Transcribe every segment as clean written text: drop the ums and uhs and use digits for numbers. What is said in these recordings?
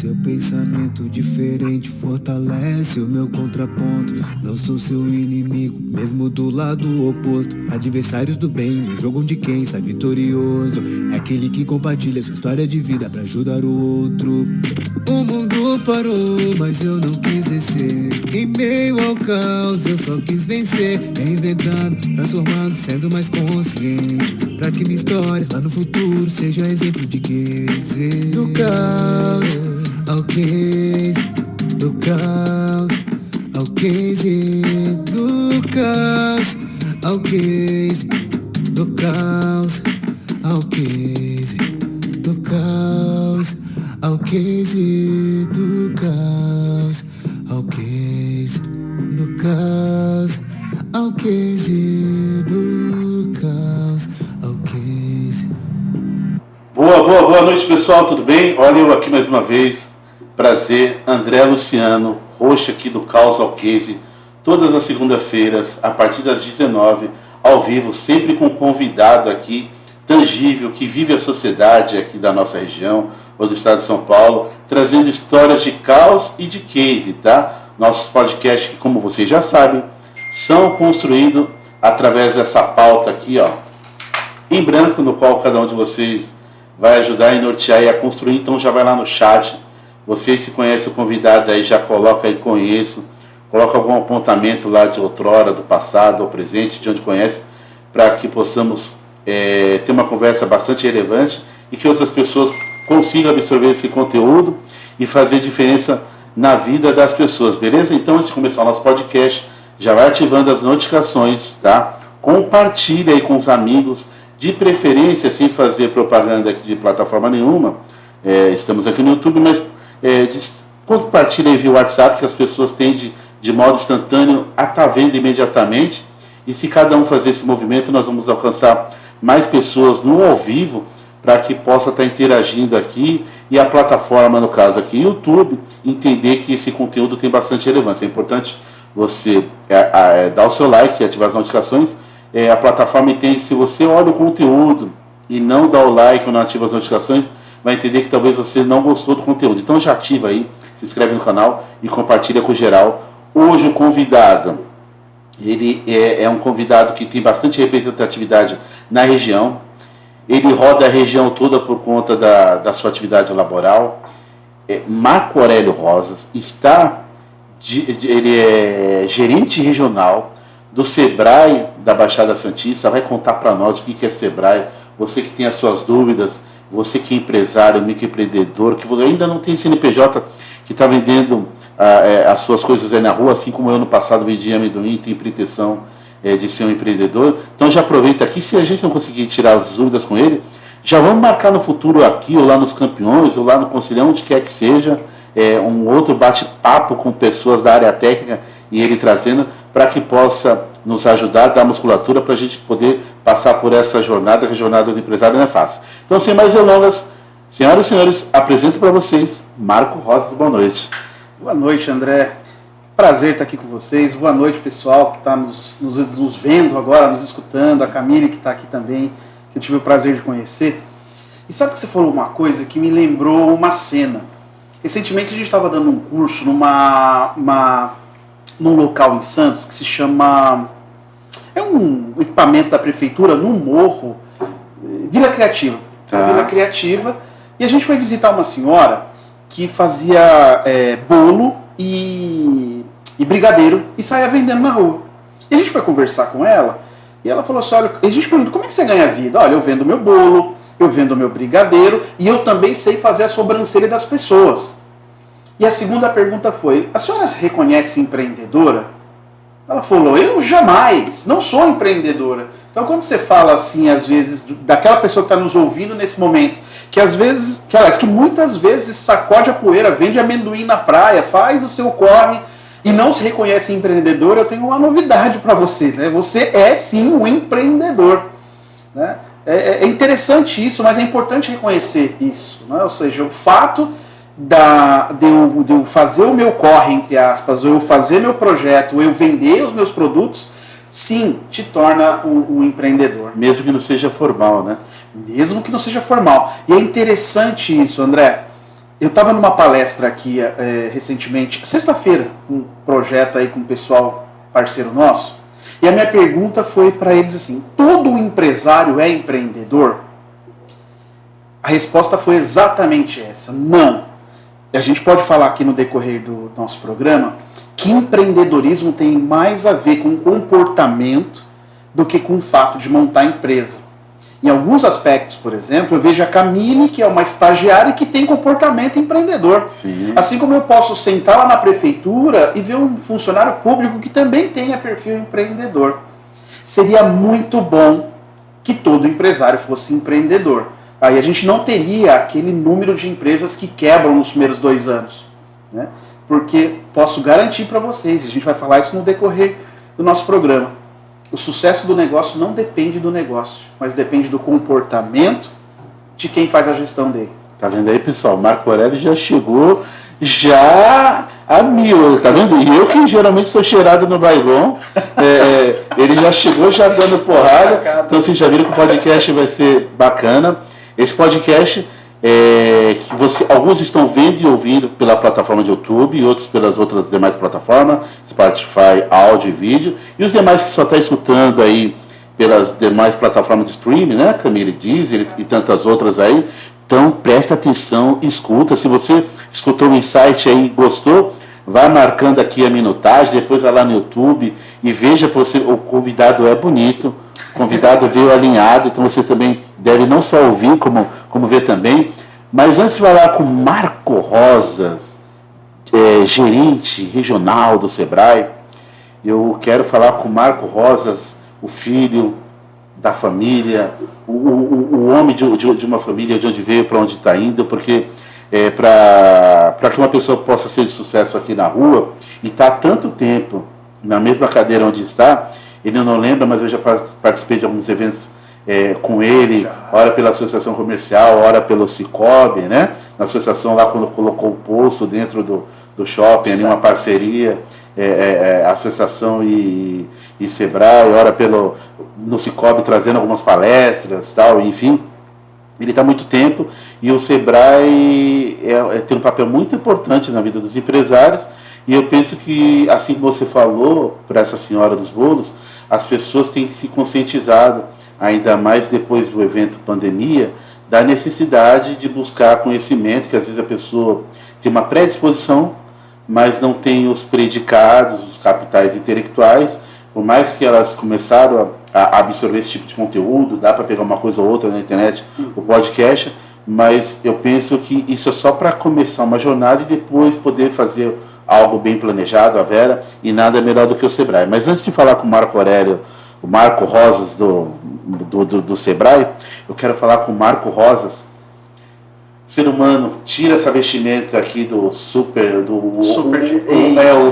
Seu pensamento diferente fortalece o meu contraponto. Não sou seu inimigo, mesmo do lado oposto. Adversários do bem, no jogo onde quem sai vitorioso é aquele que compartilha sua história de vida pra ajudar o outro. O mundo parou, mas eu não quis descer. Em meio ao caos eu só quis vencer. Reinventando, transformando, sendo mais consciente, pra que minha história lá no futuro seja exemplo de case. Do caos ao case, do caos ao case, do caos ao case, do caos ao case, do caos ao case, do caos ao case, do caos ao case, do caos ao case. Boa noite, pessoal, tudo bem? Olha eu aqui mais uma vez, prazer, André Luciano, host aqui do Caos ao Case, todas as segundas-feiras, a partir das 19, ao vivo, sempre com um convidado aqui, tangível, que vive a sociedade aqui da nossa região, ou do estado de São Paulo, trazendo histórias de caos e de case, tá? Nossos podcasts, que como vocês já sabem, são construídos através dessa pauta aqui, ó, em branco, no qual cada um de vocês vai ajudar a nortear e a construir. Então já vai lá no chat, vocês se conhecem o convidado aí, já coloca aí conheço, coloca algum apontamento lá de outrora, do passado ou presente, de onde conhece, para que possamos ter uma conversa bastante relevante e que outras pessoas consigam absorver esse conteúdo e fazer diferença na vida das pessoas, beleza? Então, antes de começar o nosso podcast, já vai ativando as notificações, tá? Compartilha aí com os amigos, de preferência sem fazer propaganda aqui de plataforma nenhuma. Estamos aqui no YouTube, mas compartilha aí via WhatsApp, que as pessoas têm de modo instantâneo a estar vendo imediatamente. E se cada um fazer esse movimento, nós vamos alcançar mais pessoas no ao vivo, para que possa estar interagindo aqui, e a plataforma, no caso aqui, YouTube, entender que esse conteúdo tem bastante relevância. É importante você dar o seu like e ativar as notificações. A plataforma entende, se você olha o conteúdo e não dá o like ou não ativa as notificações, vai entender que talvez você não gostou do conteúdo. Então já ativa aí, se inscreve no canal e compartilha com geral. Hoje o convidado, ele é um convidado que tem bastante representatividade na região. Ele roda a região toda por conta da sua atividade laboral. Marco Aurélio Rosas ele é gerente regional do Sebrae da Baixada Santista. Vai contar para nós o que é Sebrae. Você que tem as suas dúvidas, você que é empresário, microempreendedor, que ainda não tem CNPJ, que está vendendo as suas coisas aí na rua, assim como eu no passado vendi amendoim, tem pretensão de ser um empreendedor. Então já aproveita aqui, se a gente não conseguir tirar as dúvidas com ele, já vamos marcar no futuro aqui, ou lá nos Campeões, ou lá no Conselhão, onde quer que seja, um outro bate-papo com pessoas da área técnica, e ele trazendo, para que possa nos ajudar, dar musculatura, para a gente poder passar por essa jornada, que a jornada do empresário não é fácil. Então, sem mais delongas, senhoras e senhores, apresento para vocês Marco Rosas. Boa noite. Boa noite, André. Prazer estar aqui com vocês. Boa noite, pessoal que está nos vendo agora, nos escutando. A Camille, que está aqui também, que eu tive o prazer de conhecer. E sabe que você falou uma coisa que me lembrou uma cena. Recentemente a gente estava dando um curso num local em Santos que se chama... É um equipamento da prefeitura num morro, Vila Criativa. Vila Criativa. E a gente foi visitar uma senhora que fazia bolo e brigadeiro e saía vendendo na rua. E a gente foi conversar com ela e ela falou assim, olha, a gente perguntou, como é que você ganha vida? Olha, eu vendo meu bolo, eu vendo meu brigadeiro e eu também sei fazer a sobrancelha das pessoas. E a segunda pergunta foi, a senhora se reconhece empreendedora? Ela falou, eu jamais, não sou empreendedora. Então quando você fala assim, às vezes, daquela pessoa que está nos ouvindo nesse momento, que muitas vezes sacode a poeira, vende amendoim na praia, faz o seu corre e não se reconhece empreendedor, eu tenho uma novidade para você, né? Você é sim um empreendedor, né? É interessante isso, mas é importante reconhecer isso, né? Ou seja, o fato de eu fazer o meu corre, entre aspas, ou eu fazer meu projeto, ou eu vender os meus produtos, sim, te torna um empreendedor. Mesmo que não seja formal, né? Mesmo que não seja formal. E é interessante isso, André. Eu estava numa palestra aqui recentemente, sexta-feira, um projeto aí com o pessoal parceiro nosso, e a minha pergunta foi para eles assim: todo empresário é empreendedor? A resposta foi exatamente essa: não. E a gente pode falar aqui no decorrer do nosso programa que empreendedorismo tem mais a ver com comportamento do que com o fato de montar empresa. Em alguns aspectos, por exemplo, eu vejo a Camille, que é uma estagiária que tem comportamento empreendedor. Sim. Assim como eu posso sentar lá na prefeitura e ver um funcionário público que também tenha perfil empreendedor. Seria muito bom que todo empresário fosse empreendedor. Aí a gente não teria aquele número de empresas que quebram nos primeiros 2 anos. Né? Porque posso garantir para vocês, a gente vai falar isso no decorrer do nosso programa, o sucesso do negócio não depende do negócio, mas depende do comportamento de quem faz a gestão dele. Tá vendo aí, pessoal? Marco Aurélio já chegou a 1000, tá vendo? E eu que geralmente sou cheirado no Baigon, ele já chegou já dando porrada. Então vocês já viram que o podcast vai ser bacana. Esse podcast que alguns estão vendo e ouvindo pela plataforma de YouTube e outros pelas outras demais plataformas, Spotify, áudio e vídeo, e os demais que só estão escutando aí pelas demais plataformas de streaming, né, Camille, Deezer e tantas outras aí. Então presta atenção, escuta. Se você escutou o insight aí e gostou, vai marcando aqui a minutagem, depois vai lá no YouTube e veja, o convidado é bonito, o convidado veio alinhado, então você também deve não só ouvir, como ver também. Mas antes de falar com Marco Rosas, gerente regional do Sebrae, eu quero falar com Marco Rosas, o filho da família, o homem de uma família, de onde veio, para onde está indo, porque para que uma pessoa possa ser de sucesso aqui na rua e está há tanto tempo na mesma cadeira onde está, ele não lembra, mas eu já participei de alguns eventos com ele, ora pela associação comercial, ora pelo Cicobi, né? Na associação lá, quando colocou o posto dentro do shopping, ali uma parceria, associação e Sebrae, ora no Cicobi trazendo algumas palestras, tal, enfim. Ele está há muito tempo e o Sebrae tem um papel muito importante na vida dos empresários, e eu penso que, assim como você falou para essa senhora dos bolos, as pessoas têm que se conscientizar, ainda mais depois do evento pandemia, da necessidade de buscar conhecimento, que às vezes a pessoa tem uma predisposição, mas não tem os predicados, os capitais intelectuais. Por mais que elas começaram a absorver esse tipo de conteúdo, dá para pegar uma coisa ou outra na internet, o podcast, mas eu penso que isso é só para começar uma jornada e depois poder fazer algo bem planejado, a Vera, e nada melhor do que o Sebrae. Mas antes de falar com o Marco Aurélio, o Marco Rosas do Sebrae, eu quero falar com o Marco Rosas. Ser humano, tira essa vestimenta aqui do o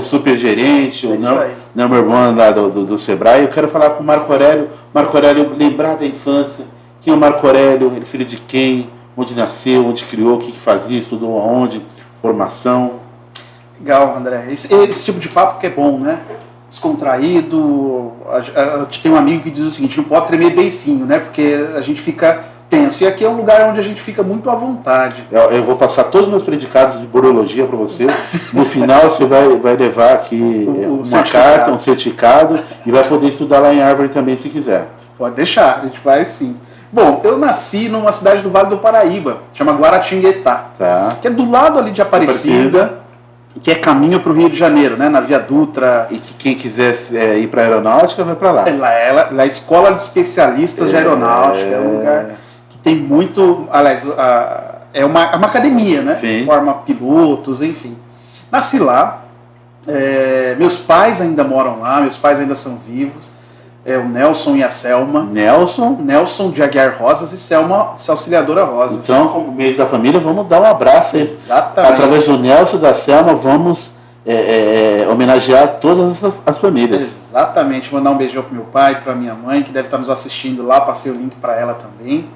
supergerente, o number one lá do Sebrae. Eu quero falar com o Marco Aurélio. Marco Aurélio, lembrar da infância. Quem é o Marco Aurélio? Ele é filho de quem? Onde nasceu? Onde criou? O que fazia? Estudou aonde? Formação? Legal, André. Esse tipo de papo que é bom, né? Descontraído. Eu tenho um amigo que diz o seguinte: não pode tremer beicinho, né? Porque a gente fica tenso. E aqui é um lugar onde a gente fica muito à vontade. Eu vou passar todos os meus predicados de borologia para você. No final você vai levar aqui uma carta, um certificado, e vai poder estudar lá em Harvard também, se quiser. Pode deixar, a gente vai sim. Bom, eu nasci numa cidade do Vale do Paraíba, chama Guaratinguetá, que é do lado ali de Aparecida, que é caminho para o Rio de Janeiro, né, na Via Dutra. E que quem quiser ir para a aeronáutica vai para lá. Lá é a Escola de Especialistas de Aeronáutica, é um lugar que tem muito, aliás, é uma academia, né? Sim. Forma pilotos, enfim. Nasci lá, meus pais ainda moram lá, meus pais ainda são vivos. O Nelson e a Selma. Nelson de Aguiar Rosas e Selma Auxiliadora Rosas. Então, como mês da família, vamos dar um abraço aí. Exatamente. Através do Nelson e da Selma, vamos homenagear todas as famílias. Exatamente. Mandar um beijão pro meu pai, pra minha mãe, que deve estar nos assistindo lá. Passei o link para ela também.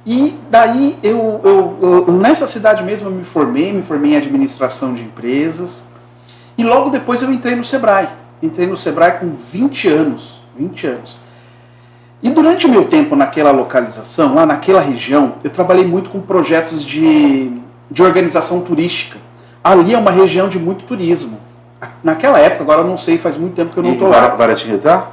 E daí, eu nessa cidade mesmo, eu me formei em administração de empresas. E logo depois eu entrei no Sebrae. Entrei no Sebrae com 20 anos. E durante o meu tempo naquela localização, lá naquela região, eu trabalhei muito com projetos de de organização turística. Ali é uma região de muito turismo. Naquela época, agora eu não sei, faz muito tempo que eu não estou lá. Guaratinguetá?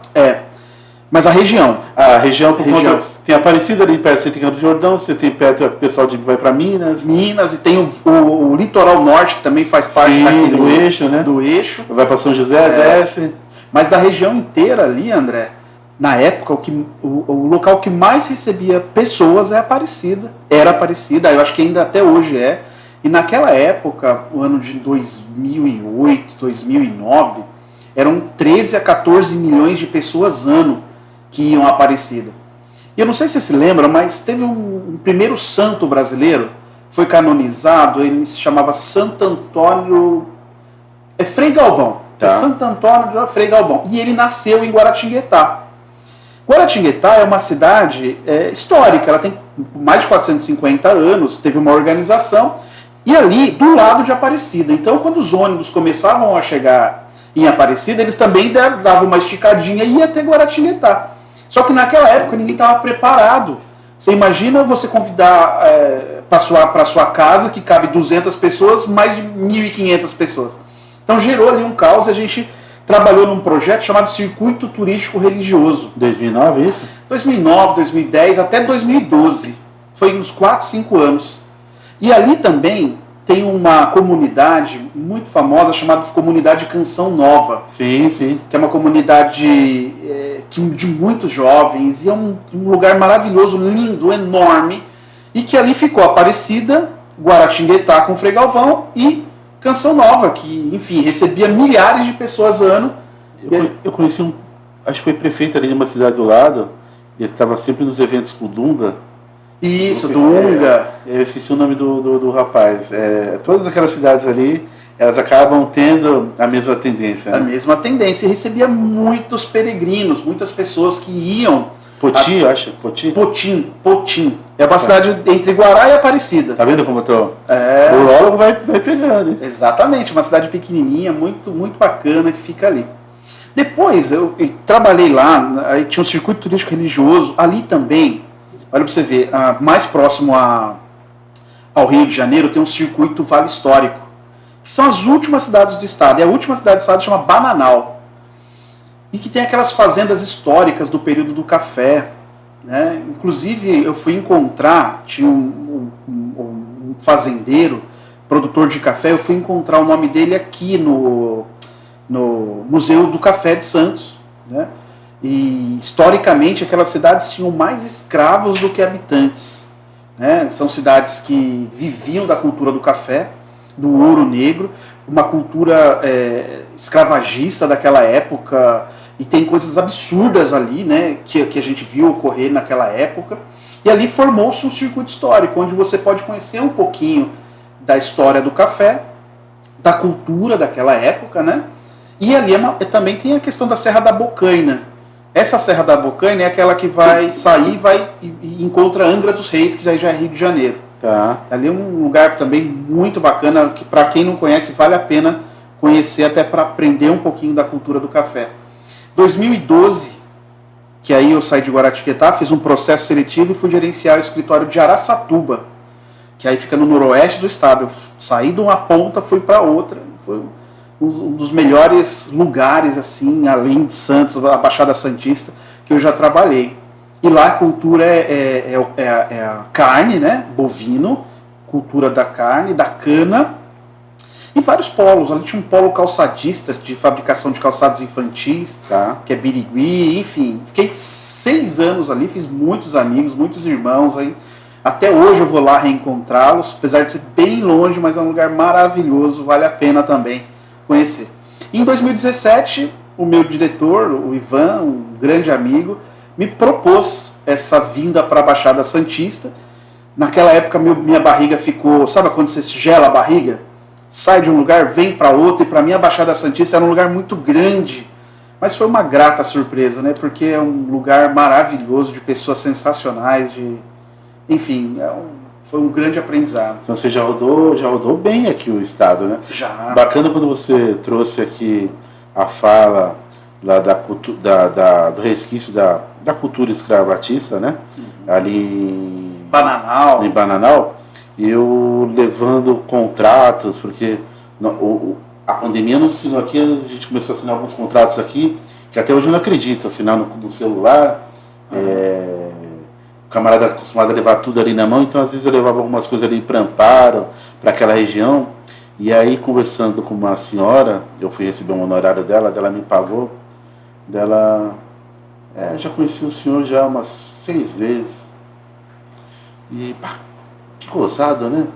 Mas a região. A região, por conta, tem Aparecida ali perto, você tem Campos do Jordão, você tem perto o pessoal que vai para Minas. Minas, e tem o litoral norte, que também faz parte daquele, do eixo, né? Do eixo. Vai para São José, desce. Mas da região inteira ali, André, na época, o local que mais recebia pessoas era Aparecida, eu acho que ainda até hoje é. E naquela época, o ano de 2008, 2009, eram 13 a 14 milhões de pessoas ano que iam a Aparecida. E eu não sei se você se lembra, mas teve um primeiro santo brasileiro, foi canonizado, ele se chamava Santo Antônio... Frei Galvão. Tá. Santo Antônio Frei Galvão. E ele nasceu em Guaratinguetá. Guaratinguetá é uma cidade histórica, ela tem mais de 450 anos, teve uma organização, e ali, do lado de Aparecida. Então, quando os ônibus começavam a chegar em Aparecida, eles também davam uma esticadinha e ia até Guaratinguetá. Só que naquela época ninguém estava preparado. Você imagina você convidar para sua casa, que cabe 200 pessoas, mais de 1.500 pessoas. Então gerou ali um caos, a gente trabalhou num projeto chamado Circuito Turístico Religioso. 2009, isso? 2009, 2010, até 2012. Foi uns 4, 5 anos. E ali também tem uma comunidade muito famosa chamada Comunidade Canção Nova. Sim, sim. Que é uma comunidade de muitos jovens, e é um lugar maravilhoso, lindo, enorme, e que ali ficou Aparecida, Guaratinguetá com Frei Galvão e Canção Nova, que, enfim, recebia milhares de pessoas ano. Eu conheci acho que foi prefeito ali de uma cidade do lado, ele estava sempre nos eventos com o Dunga. Isso, Dunga. Eu esqueci o nome do rapaz. Todas aquelas cidades ali, elas acabam tendo a mesma tendência. Né? A mesma tendência. E recebia muitos peregrinos, muitas pessoas que iam... Poti, eu acho. Poti? Potim. É uma cidade entre Guará e Aparecida. Tá vendo como eu tô? O urologo vai pegando. Hein? Exatamente, uma cidade pequenininha, muito, muito bacana, que fica ali. Depois, eu trabalhei lá, aí tinha um circuito turístico religioso, ali também, olha para você ver, mais próximo ao Rio de Janeiro, tem um circuito Vale Histórico, que são as últimas cidades do estado, e a última cidade do estado chama Bananal, e que tem aquelas fazendas históricas do período do café, né? Inclusive eu fui encontrar, tinha um fazendeiro, produtor de café, eu fui encontrar o nome dele aqui no Museu do Café de Santos, né? E historicamente aquelas cidades tinham mais escravos do que habitantes, né? São cidades que viviam da cultura do café, do ouro negro, uma cultura escravagista daquela época, e tem coisas absurdas ali, né, que a gente viu ocorrer naquela época, e ali formou-se um circuito histórico, onde você pode conhecer um pouquinho da história do café, da cultura daquela época, né, e ali também tem a questão da Serra da Bocaina. Essa Serra da Bocaina é aquela que vai sair e encontra Angra dos Reis, que já é Rio de Janeiro. Tá. Ali é um lugar também muito bacana, que para quem não conhece vale a pena conhecer, até para aprender um pouquinho da cultura do café. 2012, que aí eu saí de Guaratinguetá, fiz um processo seletivo e fui gerenciar o escritório de Araçatuba, que aí fica no noroeste do estado. Eu saí de uma ponta, fui para outra, foi um dos melhores lugares, assim, além de Santos, a Baixada Santista, que eu já trabalhei. E lá a cultura é a carne, né? Bovino, cultura da carne, da cana, e vários polos. Ali tinha um polo calçadista, de fabricação de calçados infantis, Tá. que é Birigui, enfim. Fiquei 6 anos ali, fiz muitos amigos, muitos irmãos. Aí. Até hoje eu vou lá reencontrá-los, apesar de ser bem longe, mas é um lugar maravilhoso, vale a pena também conhecer. Em 2017, o meu diretor, o Ivan, um grande amigo, me propôs essa vinda para a Baixada Santista. Naquela época minha barriga ficou... Sabe quando você gela a barriga? Sai de um lugar, vem para outro, e para mim a Baixada Santista era um lugar muito grande. Mas foi uma grata surpresa, né? Porque é um lugar maravilhoso, de pessoas sensacionais, enfim, foi um grande aprendizado. Então você já rodou bem aqui o estado, né? Já. Bacana quando você trouxe aqui a fala lá do resquício da cultura escravagista, né? Ali em Bananal. Bananal. eu levando contratos, porque a pandemia não assinou aqui, a gente começou a assinar alguns contratos aqui, que até hoje eu não acredito, assinar no celular. O camarada acostumado a levar tudo ali na mão, então às vezes eu levava algumas coisas ali para Amparo, para aquela região, e aí conversando com uma senhora, eu fui receber um honorário dela me pagou, já conheci o senhor já umas 6 vezes, e pá, que gozado, né?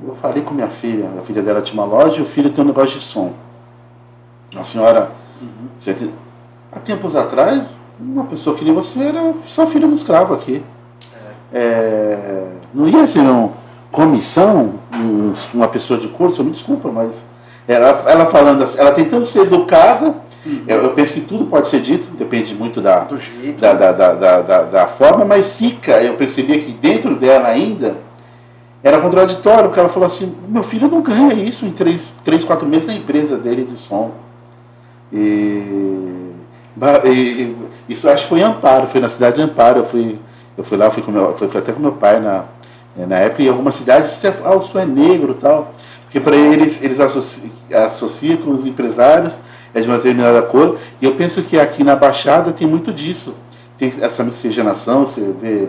Eu falei com minha filha, a filha dela tinha uma loja e o filho tem um negócio de som. A senhora, há tempos atrás, uma pessoa que nem você era só filha do escravo aqui. Não ia ser uma comissão, uma pessoa de curso, me desculpa, mas ela falando assim, ela tentando ser educada. Eu penso que tudo pode ser dito, depende muito do jeito, da forma, mas eu percebia que dentro dela ainda era contraditório, porque ela falou assim, meu filho não ganha isso em 3, 4 meses na empresa dele de som. E isso eu acho que foi em Amparo, foi na cidade de Amparo. Eu fui lá, fui até com meu pai na época, e algumas cidades, o som é negro e tal, porque para eles associam com os empresários, é de uma determinada cor, e eu penso que aqui na Baixada tem muito disso, tem essa miscigenação, você vê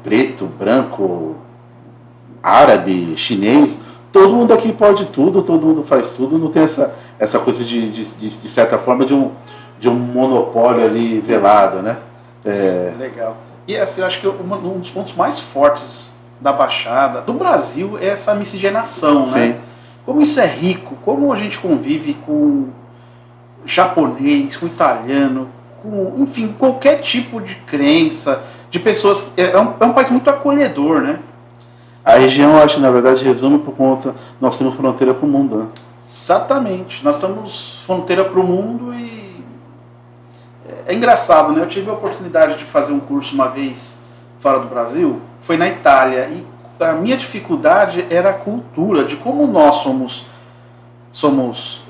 preto, branco, árabe, chinês, todo mundo aqui pode tudo, todo mundo faz tudo, não tem essa coisa de certa forma de um monopólio ali velado, né? Legal. E assim, eu acho que um dos pontos mais fortes da Baixada, do Brasil, é essa miscigenação, né? Sim. Como isso é rico, como a gente convive com japonês, com italiano, com, enfim, qualquer tipo de crença, de pessoas. É um país muito acolhedor, né? A região, eu acho, na verdade, resume por conta, nós temos fronteira com o mundo, né? Exatamente, nós temos fronteira para o mundo e é engraçado, né? Eu tive a oportunidade de fazer um curso uma vez fora do Brasil, foi na Itália, e a minha dificuldade era a cultura, de como nós somos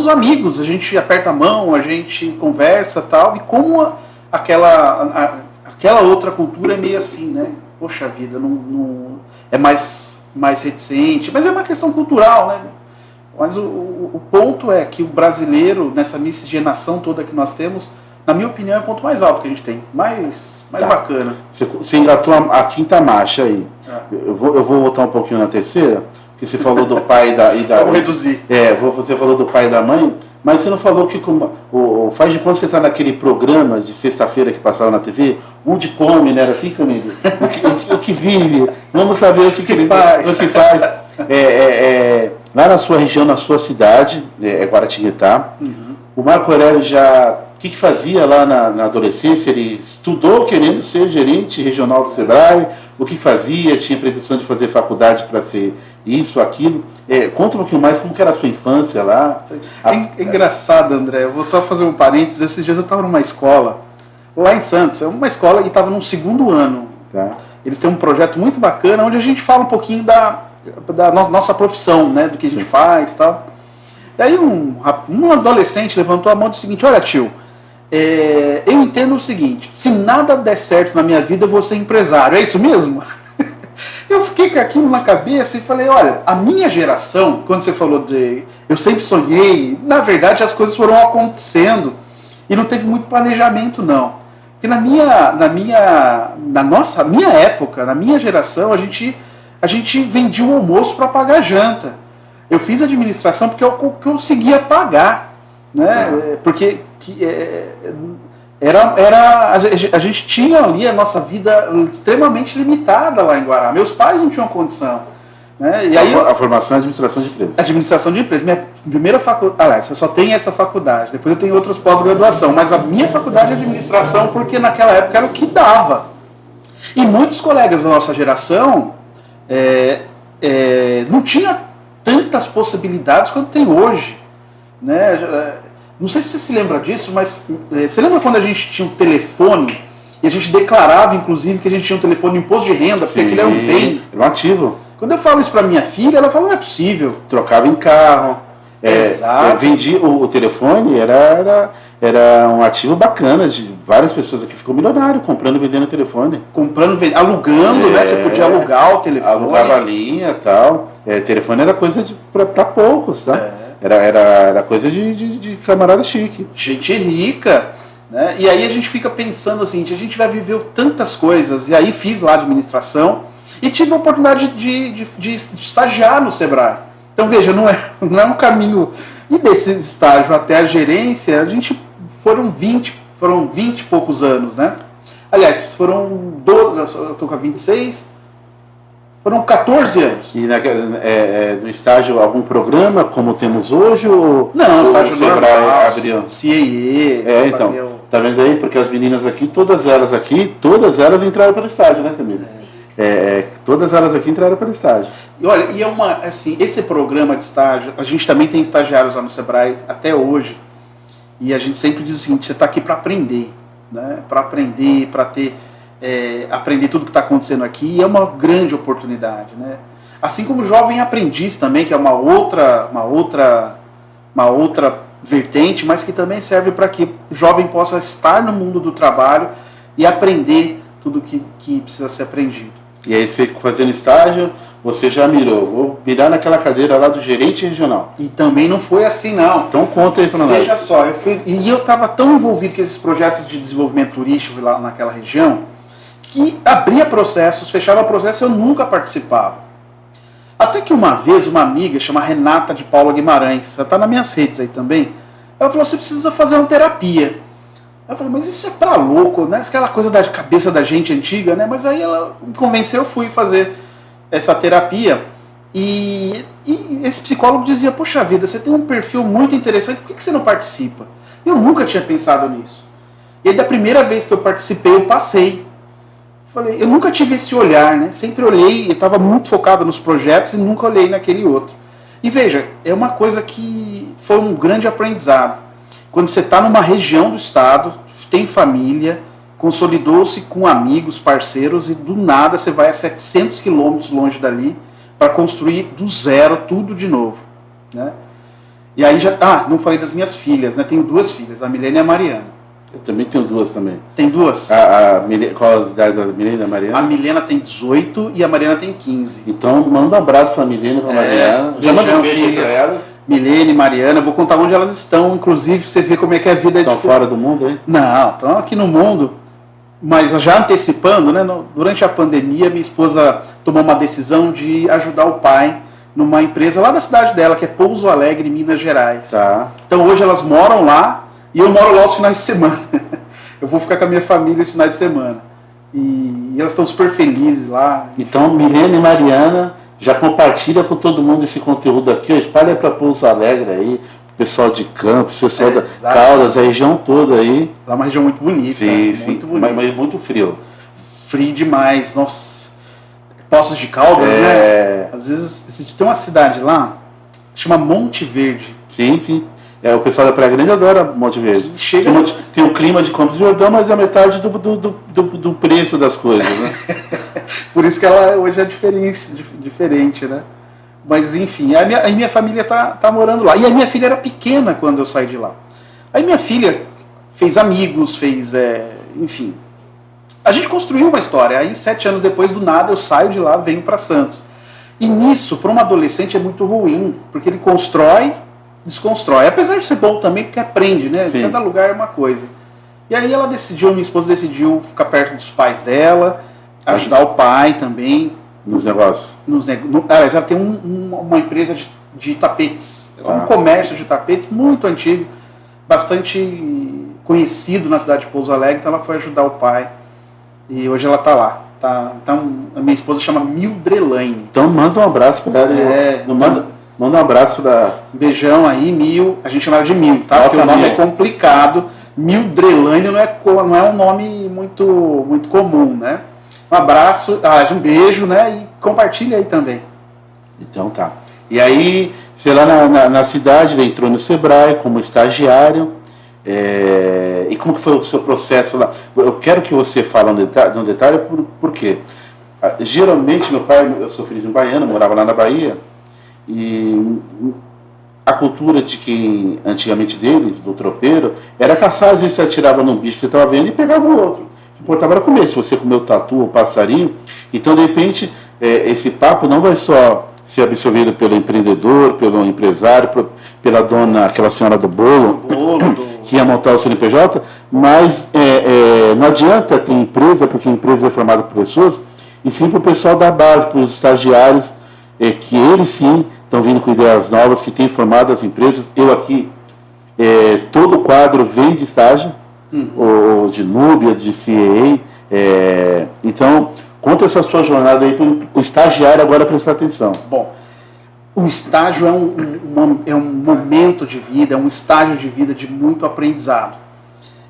amigos, a gente aperta a mão, a gente conversa tal, e como aquela outra cultura é meio assim, né? Poxa vida, não é mais reticente, mas é uma questão cultural, né? Mas o ponto é que o brasileiro, nessa miscigenação toda que nós temos, na minha opinião, é o ponto mais alto que a gente tem, mais bacana. Você engatou a quinta marcha aí. Eu vou voltar um pouquinho na terceira, porque você falou do pai e da Vamos reduzir. Você falou do pai e da mãe, mas você não falou que faz de conta que você está naquele programa de sexta-feira que passava na TV, onde come, né? Era assim, Camilo? O que vive, vamos saber o que ele faz. O que faz. Lá na sua região, na sua cidade, Guaratinguetá, o Marco Aurélio o que fazia lá na adolescência? Ele estudou querendo ser gerente regional do Sebrae, o que fazia? Tinha pretensão de fazer faculdade para ser isso, aquilo. Conta um pouquinho mais como que era a sua infância lá. É engraçado, André, eu vou só fazer um parênteses. Esses dias eu estava numa escola, lá em Santos, uma escola, e estava no 2º ano. Tá. Eles têm um projeto muito bacana, onde a gente fala um pouquinho da nossa profissão, né, do que a gente faz e tal. E aí um adolescente levantou a mão e disse o seguinte: olha, tio, eu entendo o seguinte, se nada der certo na minha vida, eu vou ser empresário, é isso mesmo? Eu fiquei com aquilo na cabeça e falei, olha, a minha geração, quando você falou eu sempre sonhei, na verdade as coisas foram acontecendo e não teve muito planejamento, não. Porque na minha época, na minha geração, a gente vendia o almoço para pagar a janta. Eu fiz administração porque eu conseguia pagar, né? Porque a gente tinha ali a nossa vida extremamente limitada lá em Guará. Meus pais não tinham condição, né? E aí a formação é administração de empresas. Administração de empresas. Minha primeira faculdade, aliás, eu só tenho essa faculdade. Depois eu tenho outras pós-graduação, mas a minha faculdade é administração porque naquela época era o que dava. E muitos colegas da nossa geração não tinha tantas possibilidades quanto tem hoje, né? Não sei se você se lembra disso, mas você lembra quando a gente tinha um telefone e a gente declarava, inclusive, que a gente tinha um telefone no imposto de renda, porque aquilo era um bem. Era um ativo. Quando eu falo isso para minha filha, ela fala, não é possível. Trocava em carro. Exato. Vendi o telefone, era um ativo bacana, de várias pessoas aqui ficou milionário comprando e vendendo telefone. Alugando, né? Você podia alugar o telefone. Alugava a linha e tal. Telefone era coisa para poucos, tá? Era coisa de camarada chique. Gente rica, né? E aí a gente fica pensando assim, a gente vai viver tantas coisas. E aí fiz lá administração e tive a oportunidade de estagiar no Sebrae. Então veja, não é um caminho. E desse estágio até a gerência, a gente foram 20 e poucos anos, né? Aliás, foram 12, eu estou com 26, foram 14 anos. E no estágio algum programa, como temos hoje? Não, estágio normal, abriu. CIE. Então, tá vendo aí? Porque as meninas aqui, todas elas entraram pelo estágio, né, Camila? Todas elas aqui entraram pelo estágio. E olha, esse programa de estágio, a gente também tem estagiários lá no Sebrae até hoje, e a gente sempre diz o seguinte: você está aqui para aprender, né? Para aprender, aprender tudo que está acontecendo aqui, e é uma grande oportunidade, né? Assim como o jovem aprendiz também, que é uma outra vertente, mas que também serve para que o jovem possa estar no mundo do trabalho e aprender tudo que precisa ser aprendido. E aí, você fazendo estágio, você já mirou, vou mirar naquela cadeira lá do gerente regional. E também não foi assim, não. Então conta aí para nós. Veja só, eu estava tão envolvido com esses projetos de desenvolvimento turístico lá naquela região, que abria processos, fechava processo, eu nunca participava. Até que uma vez, uma amiga, chama Renata de Paula Guimarães, ela está nas minhas redes aí também, ela falou: você precisa fazer uma terapia. Eu falei: mas isso é pra louco, né? Aquela coisa da cabeça da gente antiga, né? Mas aí ela me convenceu, eu fui fazer essa terapia. E esse psicólogo dizia: poxa vida, você tem um perfil muito interessante, por que você não participa? Eu nunca tinha pensado nisso. E aí, da primeira vez que eu participei, eu passei. Eu nunca tive esse olhar, né? Sempre olhei, eu estava muito focado nos projetos e nunca olhei naquele outro. E veja, é uma coisa que foi um grande aprendizado. Quando você está numa região do estado, tem família, consolidou-se com amigos, parceiros, e do nada você vai a 700 quilômetros longe dali para construir do zero tudo de novo, né? E aí não falei das minhas filhas, né? Tenho 2 filhas, a Milene e a Mariana. Eu também tenho 2 também. Tem 2? Qual a idade da Milene e da Mariana? A Milena tem 18 e a Mariana tem 15. Então manda um abraço para a Milene e para a Mariana. Já manda um beijo para elas. Milene, Mariana, vou contar onde elas estão, inclusive, pra você ver como é que é a vida. Estão fora do mundo, hein? Não, estão aqui no mundo, mas já antecipando, né? Durante a pandemia, minha esposa tomou uma decisão de ajudar o pai numa empresa lá da cidade dela, que é Pouso Alegre, Minas Gerais. Tá. Então hoje elas moram lá e eu moro lá os finais de semana. Eu vou ficar com a minha família os finais de semana. E elas estão super felizes lá. Então, Milene e Mariana, já compartilha com todo mundo esse conteúdo aqui, espalha para Pouso Alegre aí, pessoal de Campos, pessoal da Caldas, a região toda aí. Lá é uma região muito bonita. Sim, muito bonita. Mas muito frio. Frio demais, nossa. Poços de Caldas, né? Às vezes tem uma cidade lá, chama Monte Verde. Sim. O pessoal da Praia Grande adora Monte Verde. Tem o clima de Campos do Jordão, mas é a metade do preço das coisas, né? Por isso que ela hoje é diferente, né? Mas enfim, a minha família tá morando lá. E a minha filha era pequena quando eu saí de lá. Aí minha filha fez amigos, enfim. A gente construiu uma história. Aí 7 anos depois, do nada, eu saio de lá, venho para Santos. E nisso, para um adolescente, é muito ruim, porque ele constrói, desconstrói. Apesar de ser bom também, porque aprende, né? Sim. Cada lugar é uma coisa. E aí minha esposa decidiu ficar perto dos pais dela, ajudar o pai também. Nos negócios? Ela tem uma empresa de tapetes. Um comércio de tapetes muito antigo, bastante conhecido na cidade de Pouso Alegre, então ela foi ajudar o pai. E hoje ela está lá. Então, a minha esposa chama Mildrelaine. Então manda um abraço para ela. Manda um abraço da... Um beijão aí, Mil. A gente chama ela de Mil, tá? Porque o nome é complicado. Mildrelaine não é um nome muito, muito comum, né? Um abraço, um beijo, né? E compartilha aí também. Então tá. E aí, você lá na cidade, entrou no Sebrae como estagiário. E como que foi o seu processo lá? Eu quero que você fale um detalhe, por quê? Geralmente, meu pai, eu sou filho de um baiano, morava lá na Bahia, e a cultura de quem, antigamente deles, do tropeiro, era caçar. Às vezes você atirava num bicho que você estava vendo e pegava o outro. O que importava era comer. Se você comeu tatu ou passarinho, então de repente esse papo não vai só ser absorvido pelo empreendedor, pelo empresário, pela dona, aquela senhora do bolo, que ia montar o CNPJ, mas não adianta ter empresa, porque a empresa é formada por pessoas, e sim para o pessoal da base, para os estagiários, que eles sim estão vindo com ideias novas, que têm formado as empresas. Eu aqui, todo o quadro vem de estágio, ou de Núbia, de CEA, então conta essa sua jornada aí para o estagiário agora prestar atenção. Bom, o estágio é um momento de vida, é um estágio de vida de muito aprendizado.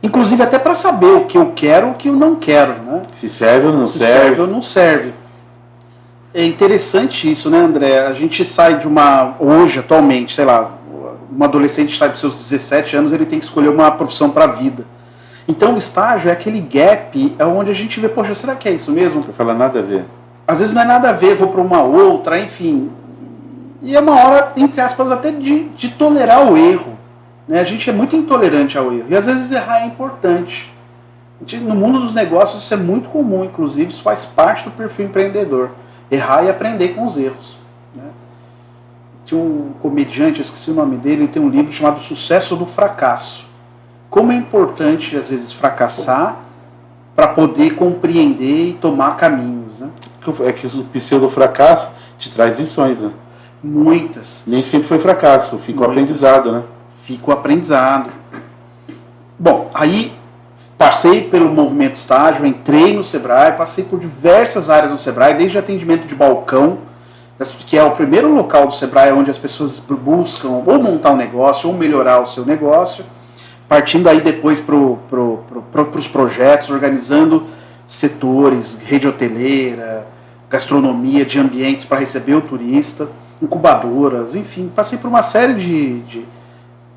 Inclusive até para saber o que eu quero e o que eu não quero, né? Se serve ou não serve. Se serve ou não serve. É interessante isso, né, André? A gente sai de hoje, atualmente, sei lá, um adolescente sai dos seus 17 anos, ele tem que escolher uma profissão para a vida. Então o estágio é aquele gap onde a gente vê, poxa, será que é isso mesmo? Não fala nada a ver. Às vezes não é nada a ver, vou para uma outra, enfim. E é uma hora, entre aspas, até de tolerar o erro. Né? A gente é muito intolerante ao erro. E às vezes errar é importante. No mundo dos negócios isso é muito comum, inclusive isso faz parte do perfil empreendedor. Errar e aprender com os erros. Né? Tinha um comediante, eu esqueci o nome dele, ele tem um livro chamado Sucesso do Fracasso. Como é importante, às vezes, fracassar para poder compreender e tomar caminhos. Né? É que o pseudo-fracasso te traz lições, né? Muitas. Nem sempre foi fracasso, ficou aprendizado, né? Fica o aprendizado. Bom, aí passei pelo movimento estágio, entrei no Sebrae, passei por diversas áreas no Sebrae, desde atendimento de balcão, que é o primeiro local do Sebrae onde as pessoas buscam ou montar um negócio ou melhorar o seu negócio, partindo aí depois para os projetos, organizando setores, rede hoteleira, gastronomia, de ambientes para receber o turista, incubadoras, enfim, passei por uma série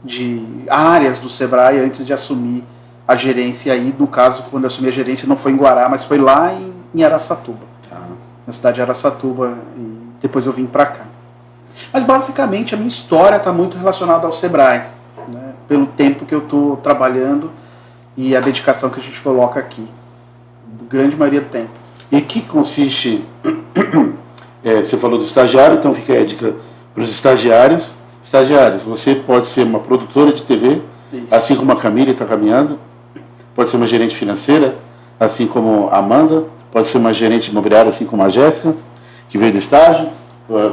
de áreas do Sebrae antes de assumir a gerência aí. No caso, quando eu assumi a gerência não foi em Guará, mas foi lá em Araçatuba, na cidade de Araçatuba, e depois eu vim para cá. Mas basicamente a minha história está muito relacionada ao Sebrae, né, pelo tempo que eu estou trabalhando e a dedicação que a gente coloca aqui, grande maioria do tempo. E que consiste, você falou do estagiário, então fica a dica para os estagiários. Estagiários, você pode ser uma produtora de TV, isso, assim como a Camila está caminhando, pode ser uma gerente financeira, assim como a Amanda, pode ser uma gerente imobiliária, assim como a Jéssica, que veio do estágio,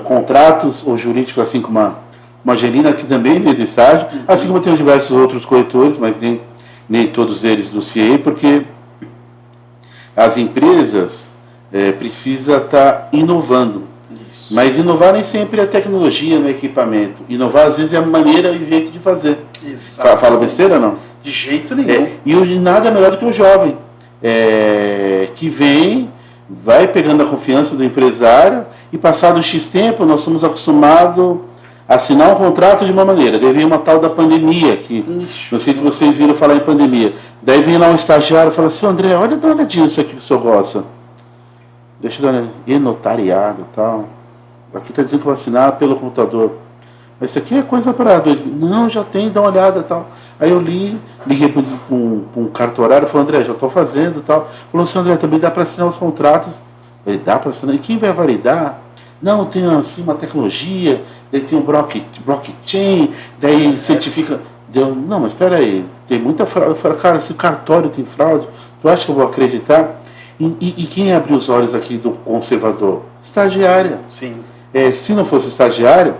contratos ou jurídico, assim como uma Angelina, que também veio do estágio, assim como tem diversos outros corretores, mas nem todos eles do CIE, porque as empresas precisam estar inovando. Isso. Mas inovar nem sempre é tecnologia no equipamento. Inovar, às vezes, é a maneira e o jeito de fazer. Fala besteira ou não? De jeito nenhum. E nada melhor do que o jovem, que vem, vai pegando a confiança do empresário, e passado um X tempo, nós somos acostumados a assinar um contrato de uma maneira. Daí vem uma tal da pandemia, que não sei se vocês viram falar em pandemia. Daí vem lá um estagiário e fala assim: André, olha, dá uma olhadinha isso aqui que o senhor gosta. Deixa eu dar uma olhadinha. E notariado e tal. Aqui está dizendo que eu vou assinar pelo computador. Mas isso aqui é coisa para 2000. Não, já tem, dá uma olhada e tal. Aí eu liguei para um cartorário e falei: André, já estou fazendo e tal. Falou assim: André, também dá para assinar os contratos. Ele dá para assinar. E quem vai validar? Não, tem assim uma tecnologia, daí tem um blockchain, daí certifica. Não, mas espera aí, tem muita fraude. Eu falei: cara, se o cartório tem fraude, tu acha que eu vou acreditar? E quem abriu os olhos aqui do conservador? Estagiária. Sim. Se não fosse estagiário,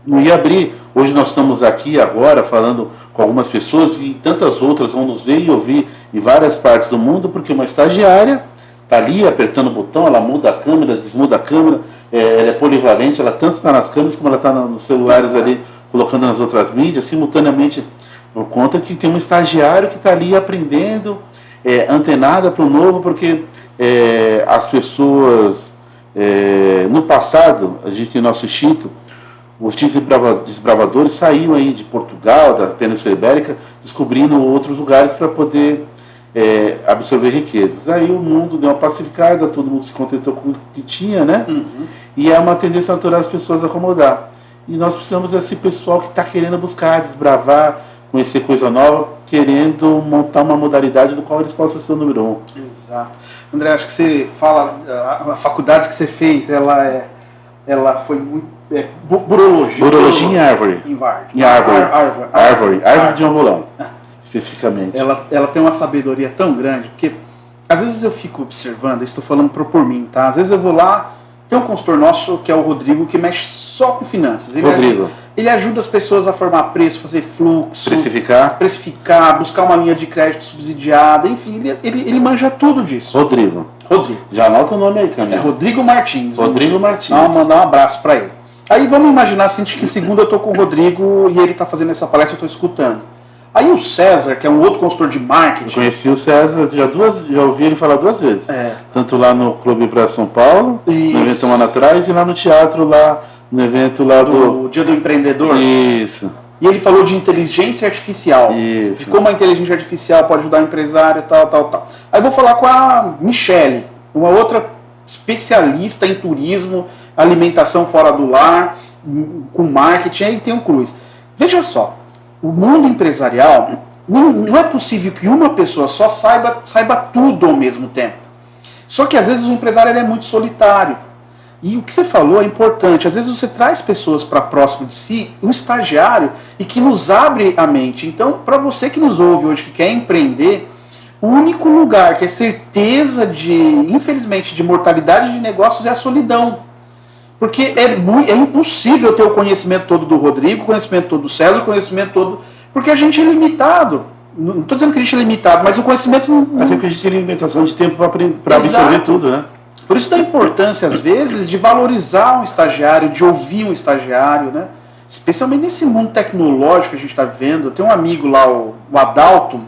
não ia abrir. Hoje nós estamos aqui agora falando com algumas pessoas e tantas outras vão nos ver e ouvir em várias partes do mundo, porque uma estagiária está ali apertando o botão, ela muda a câmera, desmuda a câmera, ela é polivalente, ela tanto está nas câmeras como ela está nos celulares ali, colocando nas outras mídias, simultaneamente, por conta que tem um estagiário que está ali aprendendo, antenada para o novo, porque as pessoas, no passado, a gente tem nosso instinto, os desbravadores saíam aí de Portugal, da Península Ibérica, descobrindo outros lugares para poder absorver riquezas. Aí o mundo deu uma pacificada, todo mundo se contentou com o que tinha, né? Uhum. E é uma tendência natural as pessoas acomodar. E nós precisamos desse pessoal que está querendo buscar, desbravar, conhecer coisa nova, querendo montar uma modalidade do qual eles possam ser o número 1. Exato. André, acho que você fala, a faculdade que você fez, ela foi muito... burologia. Burologia em Árvore. Em Árvore. Árvore de Angolão, especificamente. Ela tem uma sabedoria tão grande, porque às vezes eu fico observando, estou falando por mim, tá? Às vezes eu vou lá, tem um consultor nosso, que é o Rodrigo, que mexe só com finanças. Ele ajuda as pessoas a formar preço, fazer fluxo, precificar, buscar uma linha de crédito subsidiada, enfim, ele manja tudo disso. Rodrigo. Já anota o nome aí, Camila. É Rodrigo Martins. Rodrigo Martins. Mandar um abraço para ele. Aí vamos imaginar assim, que segunda eu tô com o Rodrigo e ele tá fazendo essa palestra, eu tô escutando. Aí o César, que é um outro consultor de marketing... Eu conheci o César, já ouvi ele falar 2 vezes. Tanto lá no Clube para São Paulo, Isso. no evento um ano atrás, e lá no teatro, lá no evento lá do Dia do Empreendedor. Isso. E ele falou de inteligência artificial. Isso. De como a inteligência artificial pode ajudar o empresário, tal. Aí eu vou falar com a Michele, uma outra especialista em turismo, alimentação fora do lar, com marketing, aí tem o Cruz. Veja só, o mundo empresarial, não é possível que uma pessoa só saiba tudo ao mesmo tempo. Só que às vezes o empresário ele é muito solitário. E o que você falou é importante. Às vezes você traz pessoas para próximo de si, um estagiário, e que nos abre a mente. Então, para você que nos ouve hoje, que quer empreender, o único lugar que é certeza infelizmente, de mortalidade de negócios é a solidão. Porque é impossível ter o conhecimento todo do Rodrigo, o conhecimento todo do César, o conhecimento todo... Porque a gente é limitado. Não estou dizendo que a gente é limitado, mas o conhecimento... Até porque a gente tem limitação de tempo para absorver tudo, né? Por isso da importância, às vezes, de valorizar um estagiário, de ouvir um estagiário, né? Especialmente nesse mundo tecnológico que a gente está vivendo. Tem um amigo lá, o Adalto,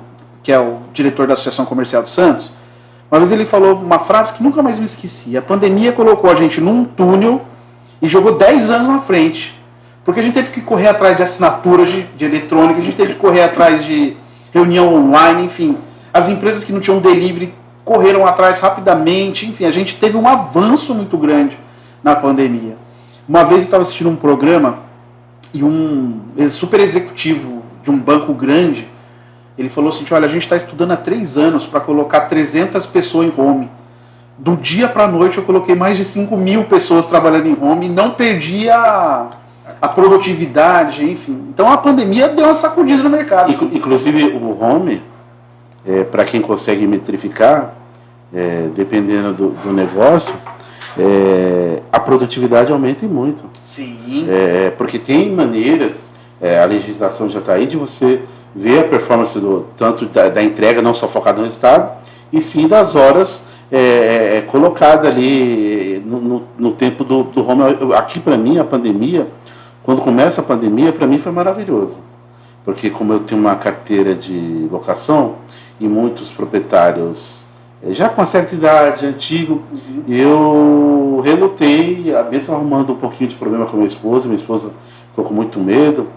que é o diretor da Associação Comercial de Santos. Uma vez ele falou uma frase que nunca mais me esqueci. A pandemia colocou a gente num túnel e jogou 10 anos na frente. Porque a gente teve que correr atrás de assinaturas de eletrônica, a gente teve que correr atrás de reunião online, enfim. As empresas que não tinham delivery correram atrás rapidamente, enfim, a gente teve um avanço muito grande na pandemia. Uma vez eu estava assistindo um programa e um super executivo de um banco grande, ele falou assim, olha, a gente está estudando há 3 anos para colocar 300 pessoas em home. Do dia para a noite eu coloquei mais de 5.000 pessoas trabalhando em home e não perdi a produtividade, enfim. Então a pandemia deu uma sacudida no mercado. Inclusive o home, para quem consegue metrificar, dependendo do negócio, a produtividade aumenta e muito. Sim. Porque tem maneiras, a legislação já está aí, de você ver a performance tanto da entrega, não só focada no resultado, e sim das horas colocadas ali no tempo do home. Aqui, para mim, a pandemia, quando começa a pandemia, para mim foi maravilhoso. Porque como eu tenho uma carteira de locação, e muitos proprietários já com uma certa idade, antigo, eu relutei, mesmo arrumando um pouquinho de problema com minha esposa ficou com muito medo,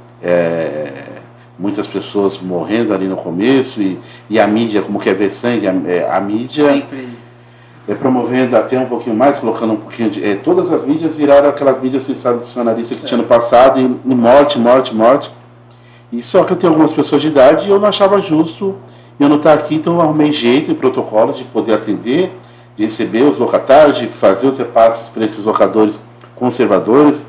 muitas pessoas morrendo ali no começo, e a mídia, como quer ver sangue, a mídia sempre promovendo até um pouquinho mais, colocando um pouquinho de... todas as mídias viraram aquelas mídias sensacionalistas que tinha no passado, e morte. E só que eu tenho algumas pessoas de idade e eu não achava justo eu não estar aqui, então eu arrumei jeito e protocolo de poder atender, de receber os locatários, de fazer os repasses para esses locadores conservadores.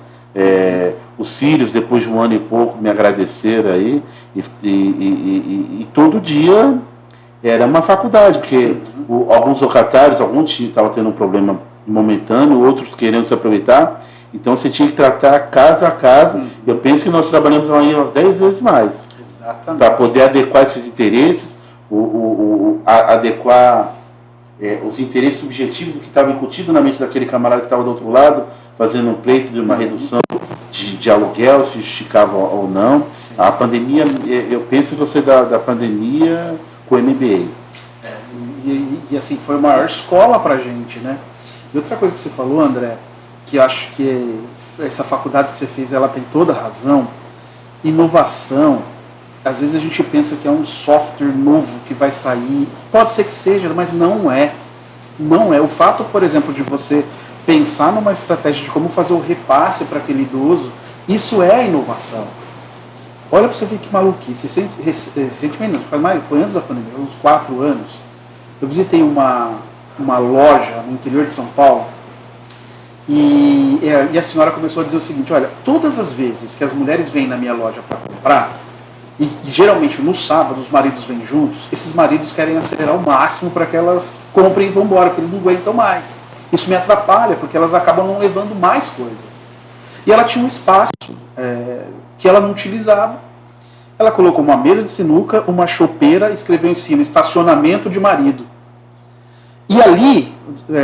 Os Sírios, depois de 1 ano e pouco, me agradeceram aí, e todo dia era uma faculdade, porque alguns locatários, alguns estavam tendo um problema momentâneo, outros querendo se aproveitar, então você tinha que tratar casa a casa. Eu penso que nós trabalhamos aí umas 10 vezes mais, para poder adequar esses interesses, adequar os interesses subjetivos do que estava incutido na mente daquele camarada que estava do outro lado, fazendo um pleito de uma redução de aluguel, se justificava ou não. Sim. A pandemia, eu penso que você da pandemia com o MBA. E assim, foi a maior escola pra gente, né? E outra coisa que você falou, André, que eu acho que essa faculdade que você fez, ela tem toda a razão. Inovação, às vezes a gente pensa que é um software novo que vai sair, pode ser que seja, mas não é. Não é. O fato, por exemplo, de você pensar numa estratégia de como fazer o repasse para aquele idoso, Isso é inovação. Olha para você ver que maluquice. Recentemente, foi antes da pandemia, uns 4 anos, eu visitei uma loja no interior de São Paulo e a senhora começou a dizer o seguinte: olha, todas as vezes que as mulheres vêm na minha loja para comprar, e geralmente no sábado os maridos vêm juntos, esses maridos querem acelerar ao máximo para que elas comprem e vão embora, porque eles não aguentam mais. Isso me atrapalha, porque elas acabam não levando mais coisas. E ela tinha um espaço que ela não utilizava. Ela colocou uma mesa de sinuca, uma chopeira e escreveu em cima: estacionamento de marido. E ali,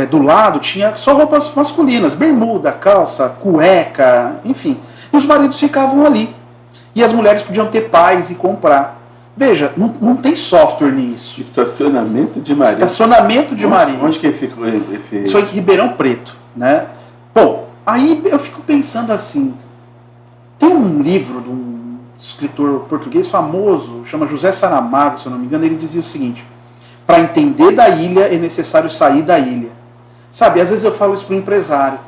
do lado, tinha só roupas masculinas, bermuda, calça, cueca, enfim. E os maridos ficavam ali. E as mulheres podiam ter paz e comprar. Veja, não tem software nisso. Estacionamento de marido. Estacionamento de marido. Onde que é esse... Isso foi em Ribeirão Preto, né? Bom, aí eu fico pensando assim, tem um livro de um escritor português famoso, chama José Saramago, se eu não me engano, ele dizia o seguinte: para entender da ilha é necessário sair da ilha. Sabe, às vezes eu falo isso para o empresário.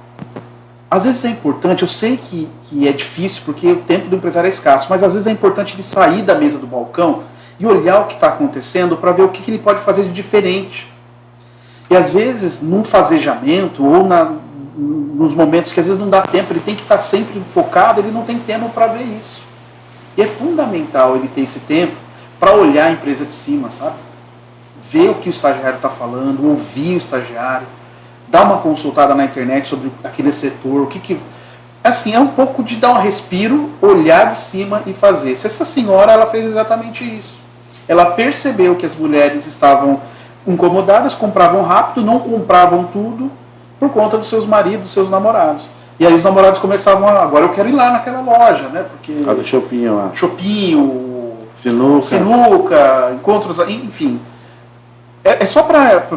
Às vezes é importante, eu sei que é difícil porque o tempo do empresário é escasso, mas às vezes é importante ele sair da mesa do balcão e olhar o que está acontecendo para ver o que ele pode fazer de diferente. E às vezes, num fazejamento ou nos momentos que às vezes não dá tempo, ele tem que estar sempre focado, ele não tem tempo para ver isso. E é fundamental ele ter esse tempo para olhar a empresa de cima, sabe? Ver o que o estagiário está falando, ouvir o estagiário, dar uma consultada na internet sobre aquele setor, assim, é um pouco de dar um respiro, olhar de cima e fazer. Se essa senhora, ela fez exatamente isso. Ela percebeu que as mulheres estavam incomodadas, compravam rápido, não compravam tudo por conta dos seus maridos, dos seus namorados. E aí os namorados começavam agora eu quero ir lá naquela loja, né? Porque do shopping lá. Shopping, sinuca, encontros, enfim. É só para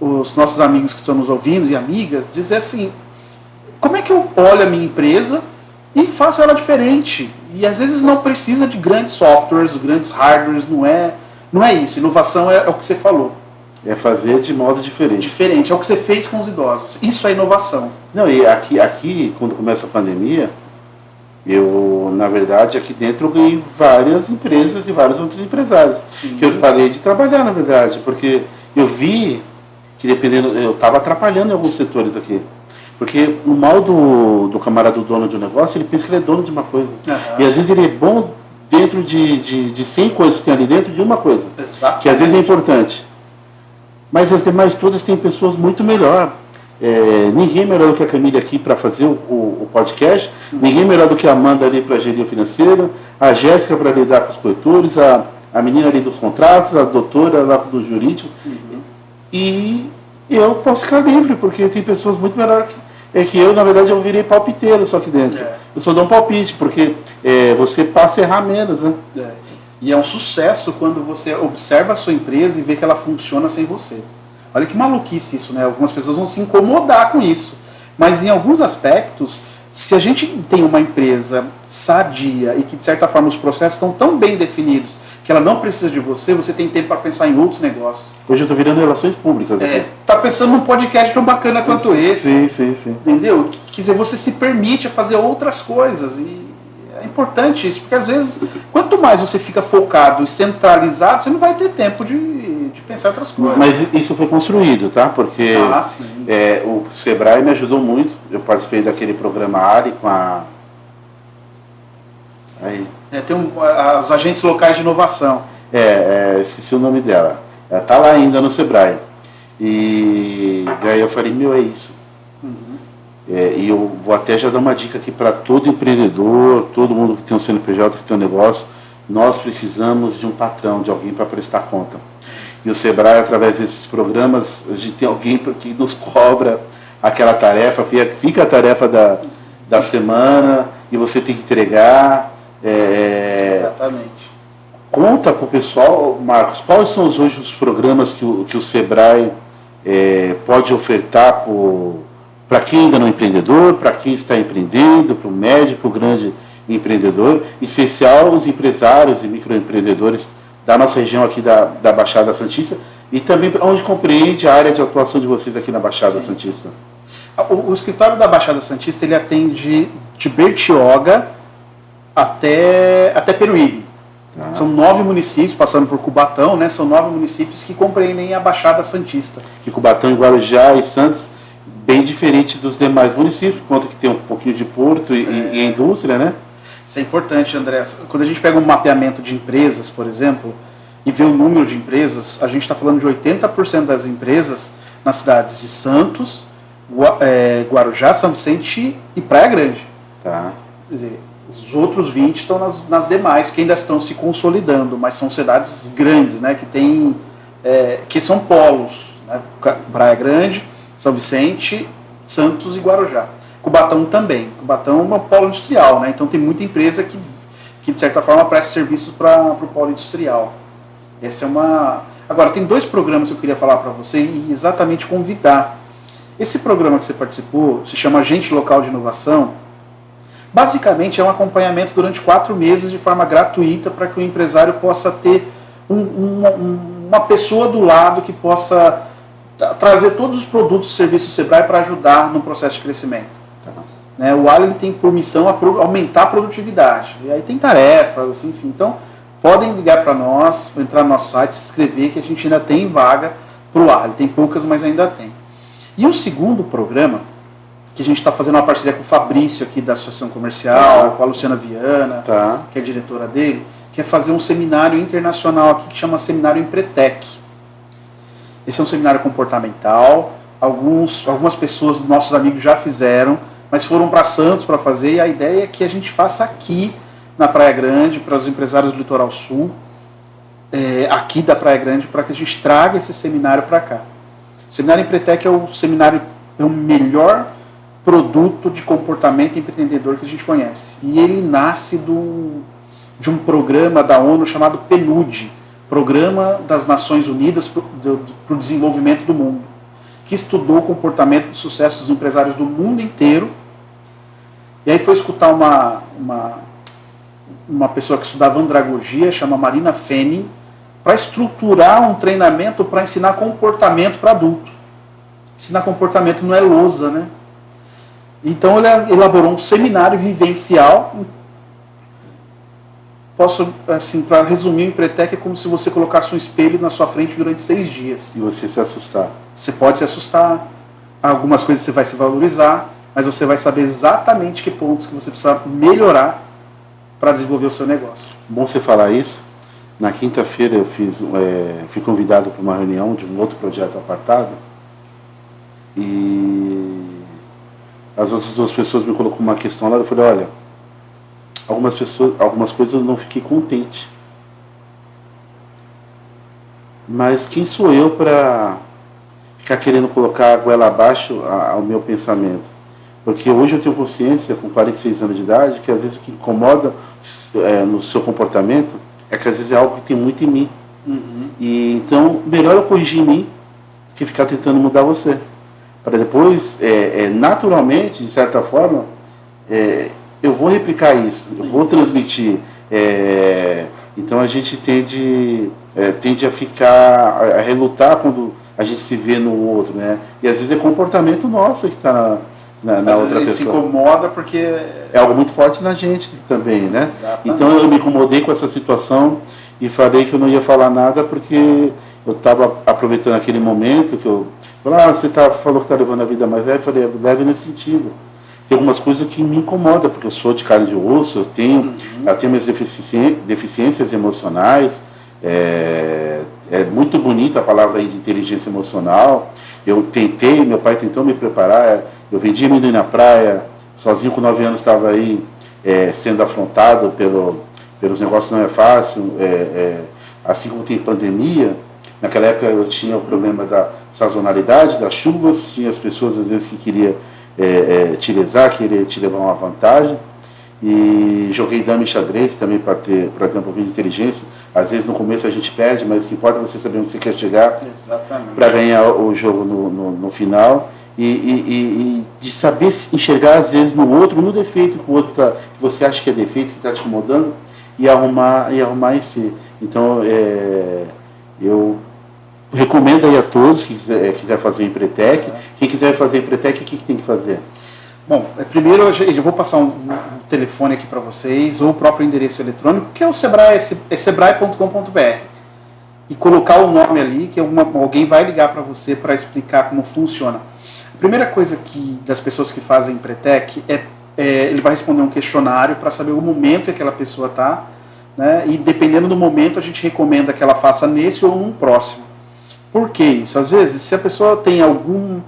os nossos amigos que estão nos ouvindo e amigas, dizer assim, como é que eu olho a minha empresa e faço ela diferente? E às vezes não precisa de grandes softwares, grandes hardwares, não é isso. Inovação é o que você falou. É fazer de modo diferente. Diferente, é o que você fez com os idosos. Isso é inovação. Não, e aqui quando começa a pandemia, eu, na verdade, aqui dentro eu ganhei várias empresas e vários outros empresários. Sim. Que eu parei de trabalhar, na verdade, porque eu vi que dependendo, eu estava atrapalhando em alguns setores aqui. Porque o mal do camarada do dono de um negócio, ele pensa que ele é dono de uma coisa. Uhum. E às vezes ele é bom dentro de 100 coisas que tem ali dentro de uma coisa. Exatamente. Que às vezes é importante. Mas as demais todas têm pessoas muito melhor. Ninguém é melhor do que a Camila aqui para fazer o podcast. Ninguém é melhor do que a Amanda ali para gerir o financeiro. A Jéssica para lidar com os corretores. A menina ali dos contratos. A doutora lá do jurídico. Uhum. E eu posso ficar livre, porque tem pessoas muito melhores que eu. Na verdade, eu virei palpiteiro só aqui dentro. Eu só dou um palpite, porque você passa a errar menos, né? E é um sucesso quando você observa a sua empresa e vê que ela funciona sem você. Olha que maluquice isso, né? Algumas pessoas vão se incomodar com isso. Mas em alguns aspectos, se a gente tem uma empresa sadia e que, de certa forma, os processos estão tão bem definidos que ela não precisa de você, você tem tempo para pensar em outros negócios. Hoje eu estou virando relações públicas. Tá pensando num podcast tão bacana quanto esse. Sim. Entendeu? Quer dizer, você se permite a fazer outras coisas. E é importante isso, porque às vezes, quanto mais você fica focado e centralizado, você não vai ter tempo de pensar em outras coisas. Mas isso foi construído, tá? Porque o Sebrae me ajudou muito. Eu participei daquele programa ARI com a... Tem os agentes locais de inovação. Esqueci o nome dela. Ela está lá ainda no Sebrae. E aí eu falei, é isso. Uhum. E eu vou até já dar uma dica aqui para todo empreendedor, todo mundo que tem um CNPJ, que tem um negócio. Nós precisamos de um patrão, de alguém para prestar conta. E o Sebrae, através desses programas, a gente tem alguém que nos cobra aquela tarefa, fica a tarefa da semana e você tem que entregar. Exatamente. Conta para o pessoal, Marcos, quais são hoje os programas que o Sebrae pode ofertar para quem ainda não é empreendedor, para quem está empreendendo, para o médio, para o grande empreendedor, em especial os empresários e microempreendedores da nossa região aqui da Baixada Santista e também onde compreende a área de atuação de vocês aqui na Baixada Santista. O escritório da Baixada Santista ele atende de Bertioga até Peruíbe. São 9 municípios, passando por Cubatão, né? São 9 municípios que compreendem a Baixada Santista. Que Cubatão, Guarujá e Santos, bem diferente dos demais municípios, por conta que tem um pouquinho de porto e indústria, né? Isso é importante, André. Quando a gente pega um mapeamento de empresas, por exemplo, e vê o número de empresas, a gente está falando de 80% das empresas nas cidades de Santos, Guarujá, São Vicente e Praia Grande. Tá. Quer dizer, os outros 20 estão nas demais, que ainda estão se consolidando, mas são cidades grandes, né, que são polos, né, Praia Grande, São Vicente, Santos e Guarujá. Cubatão também. Cubatão é um polo industrial, né, então tem muita empresa que de certa forma presta serviços para o polo industrial. Essa é uma... Agora, tem 2 programas que eu queria falar para você e exatamente convidar. Esse programa que você participou se chama Agente Local de Inovação. Basicamente é um acompanhamento durante 4 meses de forma gratuita para que o empresário possa ter uma pessoa do lado que possa trazer todos os produtos e serviços do Sebrae para ajudar no processo de crescimento. Né, o ALA ele tem por missão aumentar a produtividade. E aí tem tarefas, assim, enfim. Então, podem ligar para nós, entrar no nosso site, se inscrever, que a gente ainda tem vaga para o ALA. Tem poucas, mas ainda tem. E o segundo programa, que a gente está fazendo uma parceria com o Fabrício aqui da Associação Comercial, com a Luciana Viana, que é a diretora dele, que é fazer um seminário internacional aqui que chama Seminário Empretec. Esse é um seminário comportamental, algumas pessoas, nossos amigos já fizeram, mas foram para Santos para fazer, e a ideia é que a gente faça aqui na Praia Grande, para os empresários do Litoral Sul, aqui da Praia Grande, para que a gente traga esse seminário para cá. O Seminário Empretec é o melhor produto de comportamento empreendedor que a gente conhece. E ele nasce de um programa da ONU chamado PNUD, Programa das Nações Unidas para o Desenvolvimento do Mundo, que estudou o comportamento de sucesso dos empresários do mundo inteiro. E aí foi escutar uma pessoa que estudava andragogia, chama Marina Fenning, para estruturar um treinamento para ensinar comportamento para adulto. Ensinar comportamento não é lousa, né? Então ele elaborou um seminário vivencial. Para resumir, o Empretec é como se você colocasse um espelho na sua frente durante 6 dias. E você se assustar. Você pode se assustar, algumas coisas você vai se valorizar, mas você vai saber exatamente que pontos que você precisa melhorar para desenvolver o seu negócio. Bom você falar isso. Na quinta-feira eu fui convidado para uma reunião de um outro projeto apartado, e as outras 2 pessoas me colocou uma questão lá. Eu falei, olha, algumas coisas eu não fiquei contente, mas quem sou eu para ficar querendo colocar a goela abaixo ao meu pensamento? Porque hoje eu tenho consciência, com 46 anos de idade, que às vezes o que incomoda no seu comportamento é que às vezes é algo que tem muito em mim. E então, melhor eu corrigir em mim do que ficar tentando mudar você. Para depois, naturalmente, de certa forma, eu vou replicar isso, eu vou transmitir. Então a gente tende a relutar quando a gente se vê no outro, né? E às vezes é comportamento nosso que está na outra pessoa. A gente se incomoda porque é algo muito forte na gente também, né? Exatamente. Então eu me incomodei com essa situação e falei que eu não ia falar nada porque eu estava aproveitando aquele momento que eu falei, você falou que está levando a vida mais leve. Eu falei, leve nesse sentido. Tem algumas coisas que me incomodam, porque eu sou de carne de osso, eu tenho minhas deficiências emocionais. É muito bonita a palavra aí de inteligência emocional. Meu pai tentou me preparar, eu vendi amendoim na praia, sozinho com 9 anos estava aí sendo afrontado pelos negócios, não é fácil, assim como tem pandemia. Naquela época eu tinha o problema da sazonalidade, das chuvas, tinha as pessoas às vezes que queriam te lesar, querer te levar uma vantagem. E joguei dama e xadrez também para ter um pouquinho de inteligência. Às vezes no começo a gente perde, mas o que importa é você saber onde você quer chegar para ganhar o jogo no final. E de saber enxergar às vezes no outro, no defeito que o outro que você acha que é defeito, que está te incomodando, e arrumar em si. Então eu recomendo aí a todos que quiser fazer Empretec. Quem quiser fazer Empretec, o que tem que fazer? Bom, primeiro eu vou passar um telefone aqui para vocês, ou o próprio endereço eletrônico, que é o Sebrae, é sebrae.com.br. E colocar o nome ali, que alguém vai ligar para você para explicar como funciona. A primeira coisa das pessoas que fazem Empretec ele vai responder um questionário para saber o momento em que aquela pessoa está, né? E dependendo do momento a gente recomenda que ela faça nesse ou num próximo. Por que isso? Às vezes, se a pessoa tem alguma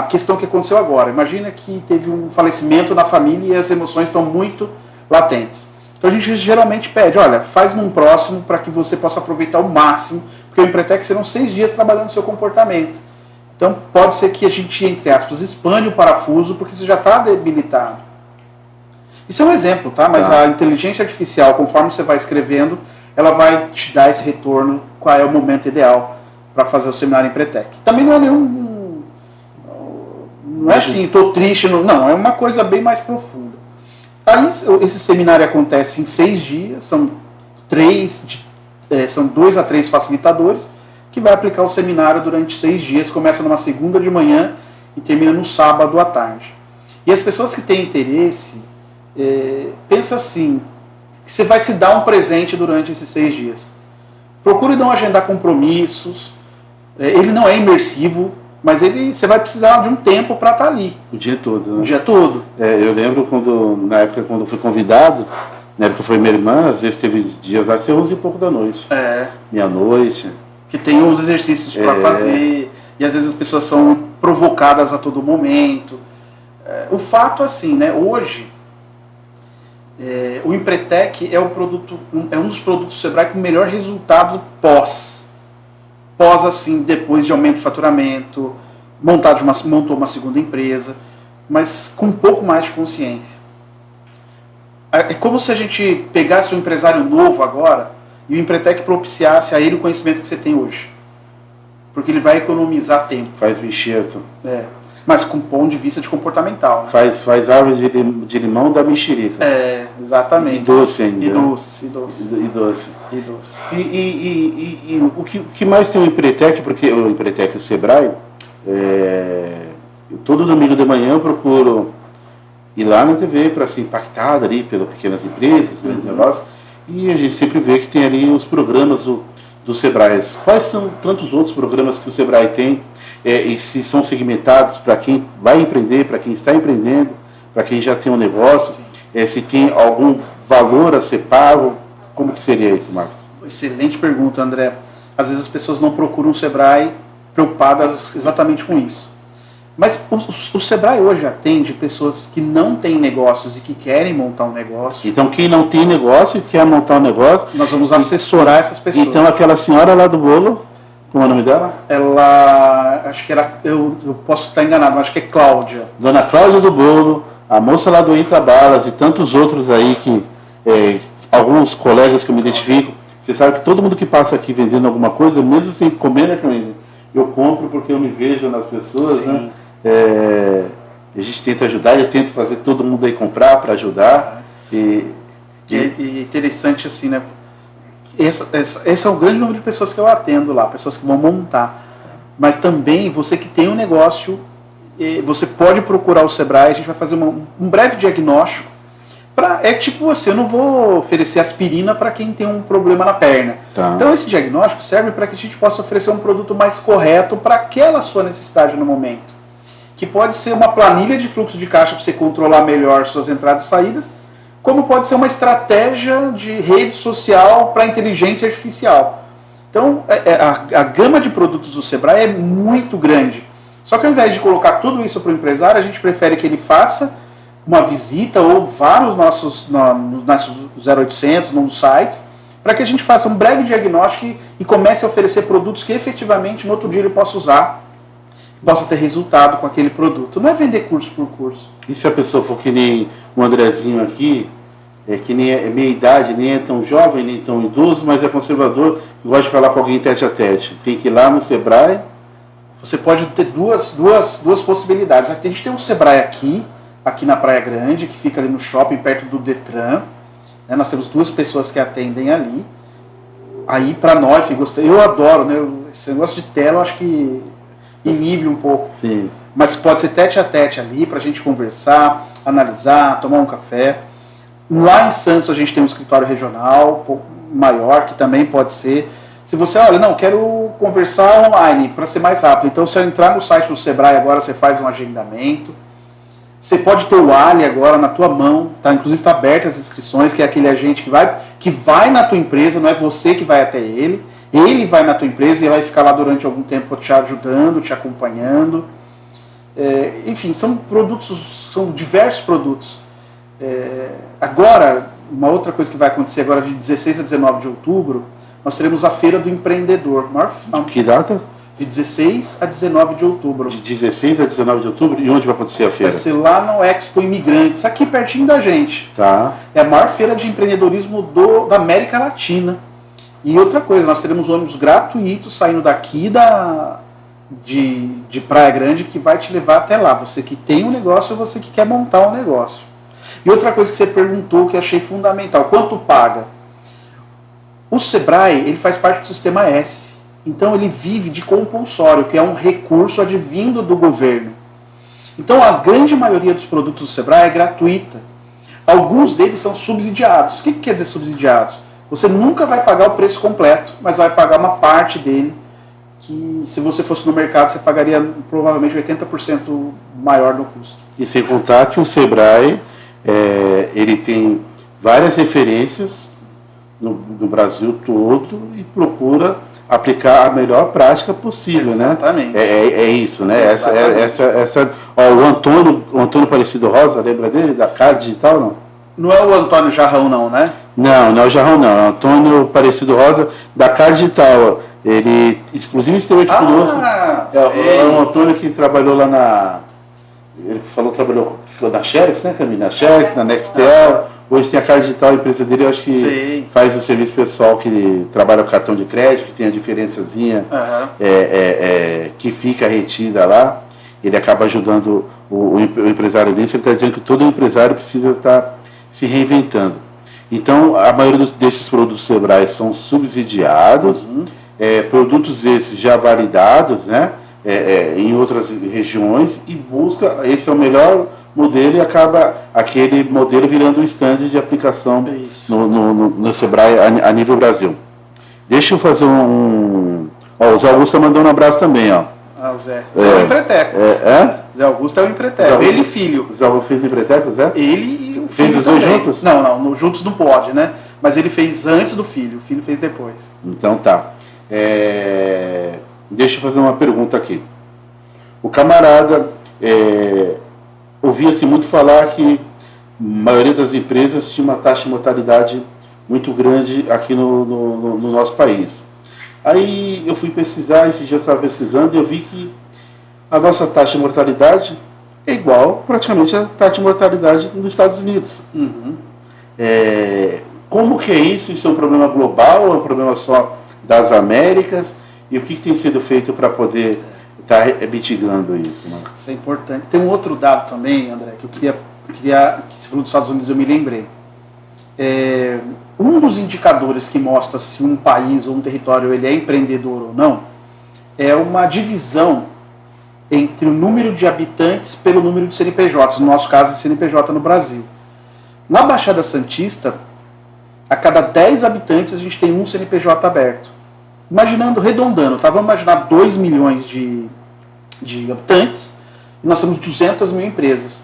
questão que aconteceu agora, imagina que teve um falecimento na família e as emoções estão muito latentes. Então a gente geralmente pede, olha, faz num próximo para que você possa aproveitar o máximo, porque o Empretec serão 6 dias trabalhando no seu comportamento. Então pode ser que a gente, entre aspas, espane o parafuso porque você já está debilitado. Isso é um exemplo, tá? Mas a inteligência artificial, conforme você vai escrevendo, ela vai te dar esse retorno, qual é o momento ideal para fazer o seminário Empretec. Também não é não é assim, estou triste, não, é uma coisa bem mais profunda. Aí esse seminário acontece em 6 dias, são 2 a 3 facilitadores, que vai aplicar o seminário durante 6 dias, começa numa segunda de manhã e termina no sábado à tarde. E as pessoas que têm interesse, pensa assim, que você vai se dar um presente durante esses 6 dias. Procure não agendar compromissos, ele não é imersivo, mas você vai precisar de um tempo para estar ali. O dia todo, né? O dia todo. Eu lembro na época quando eu fui convidado, na época foi minha irmã, às vezes teve dias lá, 11 e pouco da noite. Meia-noite. Que tem uns exercícios para fazer, e às vezes as pessoas são provocadas a todo momento. O fato assim, né, hoje, o Empretec é um dos produtos do Sebrae com melhor resultado pós assim, depois de aumento de faturamento, montou uma segunda empresa, mas com um pouco mais de consciência. É como se a gente pegasse um empresário novo agora e o Empretec propiciasse a ele o conhecimento que você tem hoje. Porque ele vai economizar tempo. Faz o enxerto. Mas com ponto de vista de comportamental. Né? Faz árvore de limão da mexerica. Exatamente. E doce ainda. E doce. E o que mais tem o Empretec, porque o Empretec e o Sebrae, todo domingo de manhã eu procuro ir lá na TV para ser impactado ali pelas pequenas empresas, grandes negócios, e a gente sempre vê que tem ali os programas do Sebrae. Quais são tantos outros programas que o Sebrae tem e se são segmentados para quem vai empreender, para quem está empreendendo, para quem já tem um negócio, se tem algum valor a ser pago? Como que seria isso, Marcos? Excelente pergunta, André. Às vezes as pessoas não procuram o Sebrae preocupadas exatamente com isso. Mas o Sebrae hoje atende pessoas que não têm negócios e que querem montar um negócio. Então quem não tem negócio e quer montar um negócio, nós vamos assessorar essas pessoas. Então aquela senhora lá do bolo, como é o nome dela? Ela, acho que era, eu posso estar enganado, mas acho que é Cláudia. Dona Cláudia do Bolo, a moça lá do Entra Balas e tantos outros aí que, alguns colegas que eu me identifico, você sabe que todo mundo que passa aqui vendendo alguma coisa, mesmo sem comer, né, eu compro porque eu me vejo nas pessoas, sim, né? A gente tenta ajudar, eu tento fazer todo mundo aí comprar para ajudar. E interessante assim, né? Esse é o grande número de pessoas que eu atendo lá, pessoas que vão montar. Mas também você que tem um negócio, você pode procurar o Sebrae, a gente vai fazer um breve diagnóstico. É tipo assim, eu não vou oferecer aspirina para quem tem um problema na perna. Tá. Então esse diagnóstico serve para que a gente possa oferecer um produto mais correto para aquela sua necessidade no momento. Que pode ser uma planilha de fluxo de caixa para você controlar melhor suas entradas e saídas, como pode ser uma estratégia de rede social para inteligência artificial. Então, a gama de produtos do Sebrae é muito grande. Só que ao invés de colocar tudo isso para o empresário, a gente prefere que ele faça uma visita ou vá nos nossos 0800, nos sites, para que a gente faça um breve diagnóstico e comece a oferecer produtos que efetivamente no outro dia ele possa usar, possa ter resultado com aquele produto. Não é vender curso por curso. E se a pessoa for que nem o Andrezinho aqui, que nem é meia idade, nem é tão jovem, nem tão idoso, mas é conservador, e gosta de falar com alguém tete a tete, tem que ir lá no Sebrae? Você pode ter duas possibilidades. A gente tem um Sebrae aqui na Praia Grande, que fica ali no shopping, perto do Detran. Nós temos 2 pessoas que atendem ali. Aí, para nós, eu adoro, né? Esse negócio de tela, eu acho que inibe um pouco. Sim. Mas pode ser tete a tete ali para a gente conversar, analisar, tomar um café. Lá em Santos a gente tem um escritório regional maior, que também pode ser. Se você, olha, não, quero conversar online para ser mais rápido. Então, se eu entrar no site do Sebrae agora, você faz um agendamento. Você pode ter o Ali agora na tua mão, tá? Inclusive está aberto as inscrições, que é aquele agente que vai na tua empresa, não é você que vai até ele. Ele vai na tua empresa e vai ficar lá durante algum tempo te ajudando, te acompanhando. Enfim, são diversos produtos. Agora, uma outra coisa que vai acontecer agora de 16 a 19 de outubro, nós teremos a Feira do Empreendedor. De que data? De 16 a 19 de outubro. De 16 a 19 de outubro? E onde vai acontecer a feira? Vai ser lá no Expo Imigrantes, aqui pertinho da gente. Tá. É a maior feira de empreendedorismo da América Latina. E outra coisa, nós teremos ônibus gratuitos saindo daqui de Praia Grande, que vai te levar até lá. Você que tem um negócio ou você que quer montar um negócio. E outra coisa que você perguntou, que eu achei fundamental, quanto paga? O Sebrae, ele faz parte do Sistema S. Então ele vive de compulsório, que é um recurso advindo do governo. Então a grande maioria dos produtos do Sebrae é gratuita. Alguns deles são subsidiados. O que quer dizer subsidiados? Você nunca vai pagar o preço completo, mas vai pagar uma parte dele, que se você fosse no mercado, você pagaria provavelmente 80% maior no custo. E sem contar que o Sebrae, ele tem várias referências no Brasil todo e procura aplicar a melhor prática possível. Exatamente. Né? É isso, né? O Antônio Aparecido Rosa, lembra dele? Da Card Digital, não? Não é o Antônio Jarrão, não, né? Não é o Jarrão, não. É o Antônio Aparecido Rosa, da Card Digital. Ele, inclusive, esteve aqui conosco. É um Antônio que trabalhou lá ele trabalhou na Xerox, né, Camila? Na Xerox, na Nextel. Hoje tem a Card Digital, a empresa dele, eu acho que faz o serviço pessoal que trabalha com cartão de crédito, que tem a diferençazinha que fica retida lá. Ele acaba ajudando o empresário nisso. Ele está dizendo que todo empresário precisa estar se reinventando. Então, a maioria desses produtos Sebrae são subsidiados, produtos esses já validados, né, em outras regiões, e esse é o melhor modelo, e acaba aquele modelo virando um stand de aplicação no Sebrae a nível Brasil. Deixa eu fazer o Zé Augusto mandou um abraço também, ó. O Zé. Zé é o Empreteco. Zé Augusto é o Empreteco. Ele e filho. Zé Augusto fez o Empreteco, Zé? Ele e o filho. Fez os dois juntos? Não, juntos não pode, né? Mas ele fez antes do filho, o filho fez depois. Então tá. Deixa eu fazer uma pergunta aqui. O camarada ouvia-se muito falar que a maioria das empresas tinha uma taxa de mortalidade muito grande aqui no nosso país. Aí eu fui pesquisar, esses dias eu estava pesquisando, e eu vi que a nossa taxa de mortalidade é igual praticamente à taxa de mortalidade nos Estados Unidos. Como que é isso? Isso é um problema global ou é um problema só das Américas? E o que tem sido feito para poder estar mitigando isso? Né? Isso é importante. Tem um outro dado também, André, que eu queria que se falou dos Estados Unidos, eu me lembrei. Um dos indicadores que mostra se um país ou um território ele é empreendedor ou não é uma divisão entre o número de habitantes pelo número de CNPJs, no nosso caso, CNPJ no Brasil. Na Baixada Santista, a cada 10 habitantes a gente tem um CNPJ aberto. Arredondando, vamos imaginar 2 milhões de habitantes e nós temos 200 mil empresas.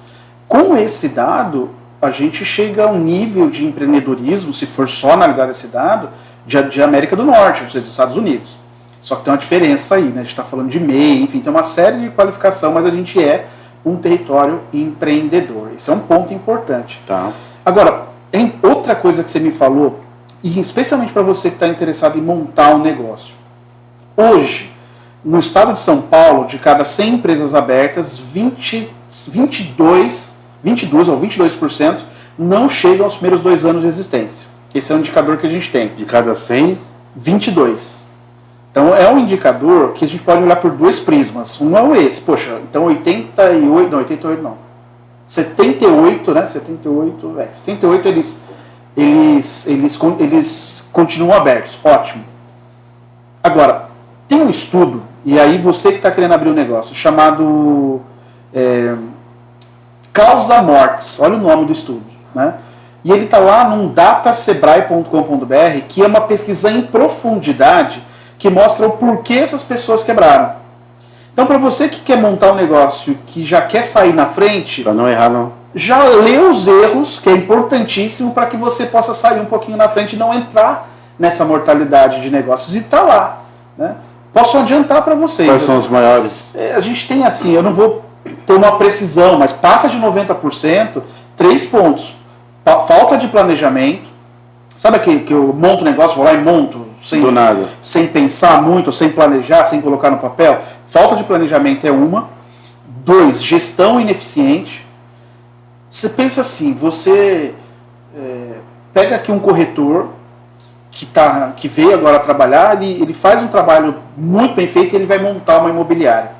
Com esse dado, a gente chega a um nível de empreendedorismo, se for só analisar esse dado, de América do Norte, ou seja, dos Estados Unidos. Só que tem uma diferença aí, né? A gente está falando de MEI, enfim, tem uma série de qualificação, mas a gente é um território empreendedor. Esse é um ponto importante. Tá. Agora, outra coisa que você me falou, e especialmente para você que está interessado em montar um negócio. Hoje, no estado de São Paulo, de cada 100 empresas abertas, 22% não chegam aos primeiros 2 anos de existência. Esse é o indicador que a gente tem. De cada 100? 22. Então é um indicador que a gente pode olhar por 2 prismas. Um é esse, poxa, então 88 não. 78, né? 78 eles continuam abertos. Ótimo. Agora, tem um estudo E aí você que está querendo abrir um negócio, chamado Causa Mortes, olha o nome do estudo, né? E ele está lá num datasebrae.com.br, que é uma pesquisa em profundidade que mostra o porquê essas pessoas quebraram. Então, para você que quer montar um negócio, que já quer sair na frente, para não errar, não. Já lê os erros, que é importantíssimo para que você possa sair um pouquinho na frente e não entrar nessa mortalidade de negócios. E está lá, né? Posso adiantar para vocês. Quais são os maiores? A gente tem assim, eu não vou ter uma precisão, mas passa de 90%, 3 pontos. Falta de planejamento. Sabe que eu monto o negócio, vou lá e monto, Do nada. sem pensar muito, sem planejar, sem colocar no papel? Falta de planejamento é uma. 2, gestão ineficiente. Você pensa assim, você pega aqui um corretor que veio agora trabalhar, ele faz um trabalho muito bem feito e ele vai montar uma imobiliária.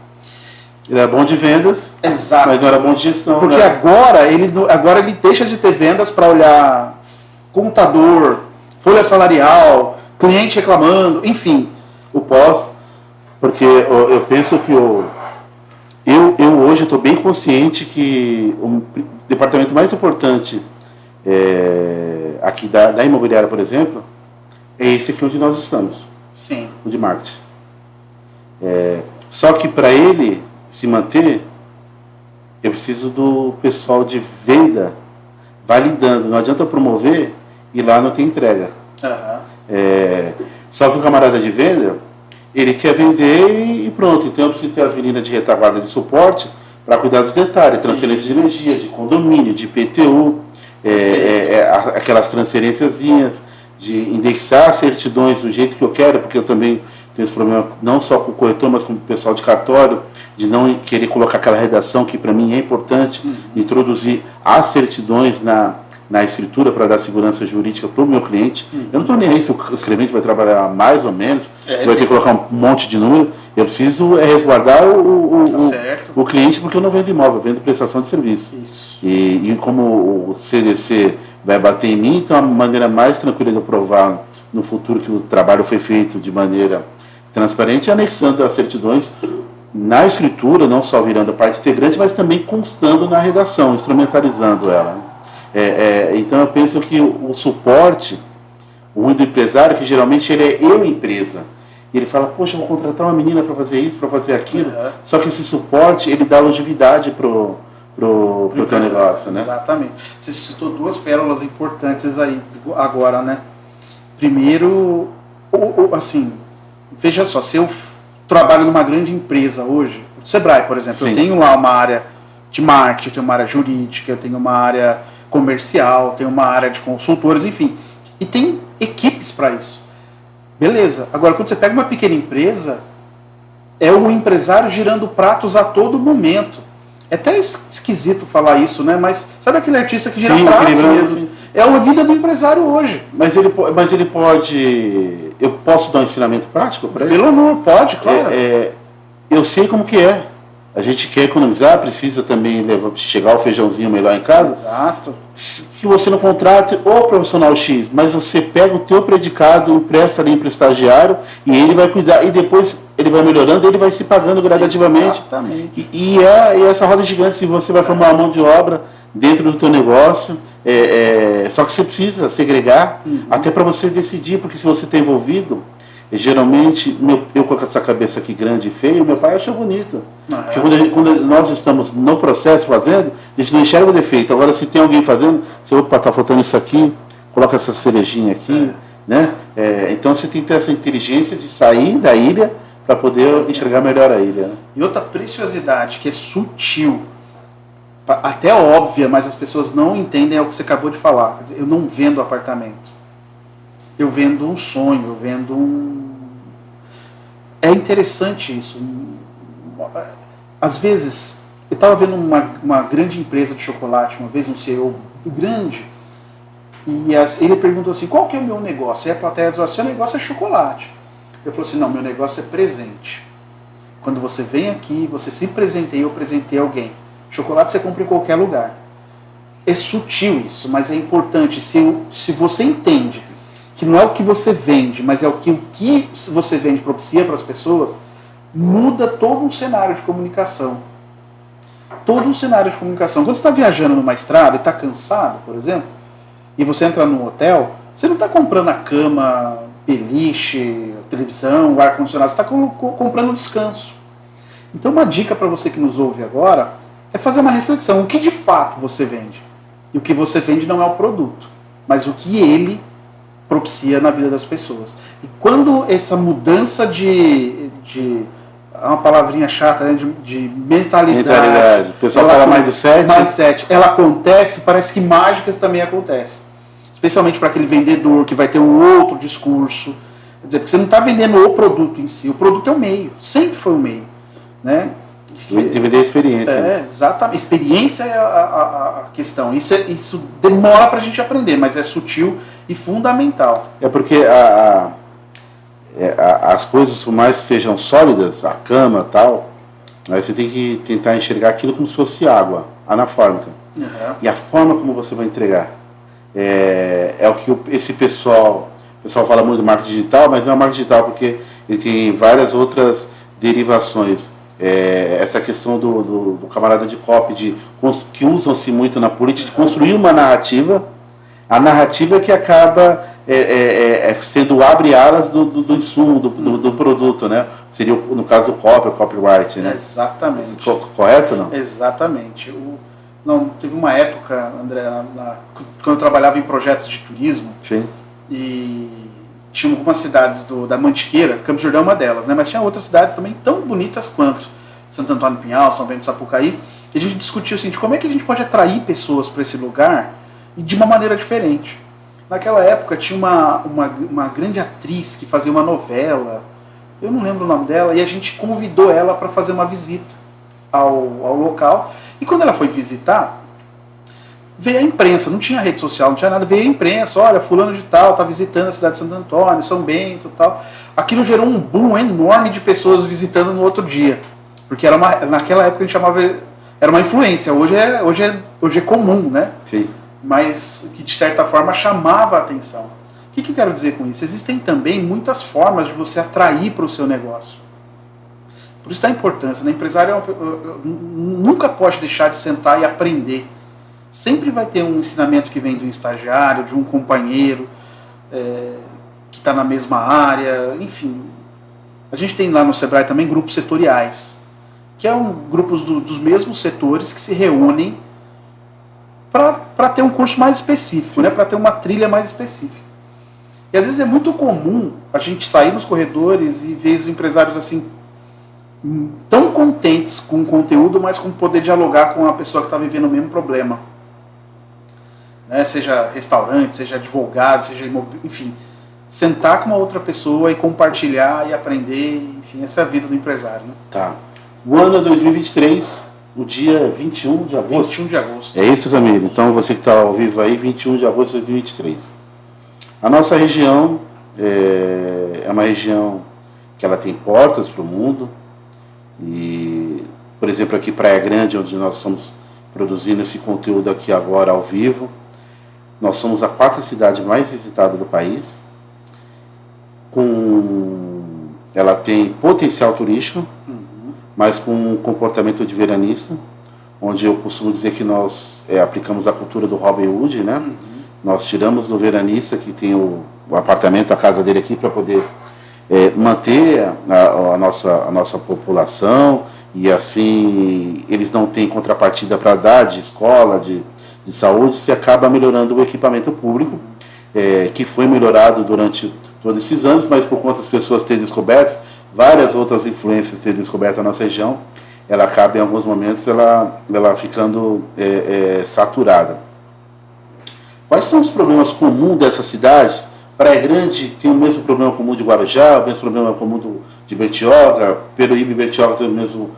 Ele era bom de vendas, Exato. mas não era bom de gestão. Porque né? agora ele deixa de ter vendas para olhar contador, folha salarial, cliente reclamando, enfim. O pós, porque eu penso que eu hoje estou bem consciente que o departamento mais importante aqui da imobiliária, por exemplo, é esse aqui onde nós estamos. Sim. O de marketing. Só que para ele se manter, eu preciso do pessoal de venda validando. Não adianta eu promover e lá não tem entrega. Uhum. Só que o camarada de venda, ele quer vender e pronto. Então eu preciso ter as meninas de retaguarda de suporte para cuidar dos detalhes, transferência de energia, de condomínio, de IPTU, aquelas transferênciazinhas, de indexar certidões do jeito que eu quero, porque eu também tenho esse problema não só com o corretor, mas com o pessoal de cartório, de não querer colocar aquela redação que para mim é importante, introduzir as certidões na escritura para dar segurança jurídica para o meu cliente. Eu não estou nem aí se o escrevente vai trabalhar mais ou menos, vai ter que colocar um monte de número. Eu preciso resguardar o cliente, porque eu não vendo imóvel, eu vendo prestação de serviço. Isso. E como o CDC vai bater em mim, então a maneira mais tranquila de eu provar no futuro que o trabalho foi feito de maneira transparente é anexando as certidões na escritura, não só virando parte integrante, mas também constando na redação, instrumentalizando ela. Então eu penso que o suporte, o ruim do empresário, que geralmente ele é eu empresa, e ele fala, poxa, eu vou contratar uma menina para fazer isso, para fazer aquilo, só que esse suporte ele dá longevidade pro teu negócio, né? Exatamente. Você citou 2 pérolas importantes aí agora, né? Primeiro, assim, veja só, se eu trabalho numa grande empresa hoje, o Sebrae, por exemplo, Sim. eu tenho lá uma área de marketing, eu tenho uma área jurídica, eu tenho uma área comercial, tenho uma área de consultores, enfim. E tem equipes para isso. Beleza. Agora, quando você pega uma pequena empresa, é um empresário girando pratos a todo momento. É até esquisito falar isso, né? Mas sabe aquele artista que gira pratos mesmo? É a vida do empresário hoje. Mas ele pode... Eu posso dar um ensinamento prático para ele? Pelo amor, pode, claro. Eu sei como que é. A gente quer economizar, precisa também chegar o feijãozinho melhor em casa. Exato. Que você não contrate o profissional X, mas você pega o teu predicado, empresta ali para o estagiário e ele vai cuidar, e depois ele vai melhorando, ele vai se pagando gradativamente. Exatamente. E essa roda gigante, se você vai formar uma mão de obra dentro do teu negócio, só que você precisa segregar, até para você decidir, porque se você está envolvido, geralmente, eu com essa cabeça aqui grande e feia, meu pai acha bonito. Porque quando nós estamos no processo fazendo, a gente não enxerga o defeito. Agora, se tem alguém fazendo, você vai estar faltando isso aqui, coloca essa cerejinha aqui, né? Então você tem que ter essa inteligência de sair da ilha para poder enxergar melhor a ilha. Né? E outra preciosidade que é sutil, até óbvia, mas as pessoas não entendem, é o que você acabou de falar. Quer dizer, eu não vendo apartamento. Eu vendo um sonho, eu vendo um... É interessante isso. Às vezes, eu estava vendo uma grande empresa de chocolate, uma vez um CEO grande, e ele perguntou assim, qual que é o meu negócio? E a plateia diz, seu negócio é chocolate. Eu falei assim, não, meu negócio é presente. Quando você vem aqui, você se presenteia, eu presentei alguém. Chocolate você compra em qualquer lugar. É sutil isso, mas é importante. Se você entende que não é o que você vende, mas é o que você vende propicia para as pessoas, muda todo um cenário de comunicação. Todo um cenário de comunicação. Quando você está viajando numa estrada e está cansado, por exemplo, e você entra num hotel, você não está comprando a cama, beliche, televisão, o ar-condicionado, você está comprando descanso. Então uma dica para você que nos ouve agora é fazer uma reflexão. O que de fato você vende? E o que você vende não é o produto, mas o que ele propicia na vida das pessoas. E quando essa mudança de uma palavrinha chata, né, de mentalidade. O pessoal fala mindset. Ela acontece, parece que mágicas também acontecem. Especialmente para aquele vendedor que vai ter um outro discurso. Quer dizer, porque você não está vendendo o produto em si. O produto é o meio. Sempre foi o meio. Né? De vender a experiência. Exatamente. Experiência é a questão. Isso demora para a gente aprender, mas é sutil e fundamental. É porque as coisas, por mais que sejam sólidas, a cama e tal, aí você tem que tentar enxergar aquilo como se fosse água, anafórmica. Uhum. E a forma como você vai entregar é o que o pessoal fala muito do marketing digital, mas não é marketing digital porque ele tem várias outras derivações. Essa questão do camarada de copy, que usam-se muito na política, de construir uma narrativa, a narrativa que acaba sendo o abre-alas do insumo, do produto, né? Seria, no caso, o copyright, né? Exatamente. Correto, não? Exatamente. Teve uma época, André, quando eu trabalhava em projetos de turismo, sim, e tinha algumas cidades da Mantiqueira, Campos do Jordão é uma delas, né? Mas tinha outras cidades também tão bonitas quanto Santo Antônio do Pinhal, São Bento do Sapucaí, e a gente discutiu assim, como é que a gente pode atrair pessoas para esse lugar e de uma maneira diferente. Naquela época tinha uma grande atriz que fazia uma novela, eu não lembro o nome dela, e a gente convidou ela para fazer uma visita ao local. E quando ela foi visitar, veio a imprensa, não tinha rede social, não tinha nada, veio a imprensa, olha, fulano de tal, está visitando a cidade de Santo Antônio, São Bento e tal. Aquilo gerou um boom enorme de pessoas visitando no outro dia. Porque naquela época a gente chamava, era uma influência, hoje é comum, né? Sim. Mas que de certa forma chamava a atenção. O que eu quero dizer com isso? Existem também muitas formas de você atrair para o seu negócio. Por isso da importância, né? Empresário nunca pode deixar de sentar e aprender. Sempre vai ter um ensinamento que vem de um estagiário, de um companheiro que está na mesma área, enfim. A gente tem lá no Sebrae também grupos setoriais, que são grupos dos mesmos setores que se reúnem para ter um curso mais específico, né? Para ter uma trilha mais específica. E às vezes é muito comum a gente sair nos corredores e ver os empresários assim tão contentes com o conteúdo, mas com poder dialogar com a pessoa que está vivendo o mesmo problema. Né? Seja restaurante, seja advogado, seja enfim, sentar com uma outra pessoa e compartilhar e aprender, enfim, essa é a vida do empresário. Né? Tá. O ano é 2023, o dia 21 de agosto. 21 de agosto. É isso, Camilo. Então você que está ao vivo aí, 21 de agosto de 2023. A nossa região é uma região que ela tem portas para o mundo. E, por exemplo, aqui Praia Grande, onde nós estamos produzindo esse conteúdo aqui agora ao vivo, nós somos a 4ª cidade mais visitada do país. Ela tem potencial turístico, mas com um comportamento de veranista, onde eu costumo dizer que nós aplicamos a cultura do Robin Hood, né? Nós tiramos do veranista, que tem o apartamento, a casa dele aqui, para poder manter a nossa população, e assim eles não têm contrapartida para dar de escola, de saúde, se acaba melhorando o equipamento público, que foi melhorado durante todos esses anos, mas por conta das pessoas terem descoberto, várias outras influências terem descoberto a nossa região, ela acaba em alguns momentos ela ficando saturada. Quais são os problemas comuns dessa cidade? Praia Grande tem o mesmo problema comum de Guarujá, o mesmo problema comum de Bertioga, Peruíbe e Bertioga tem o mesmo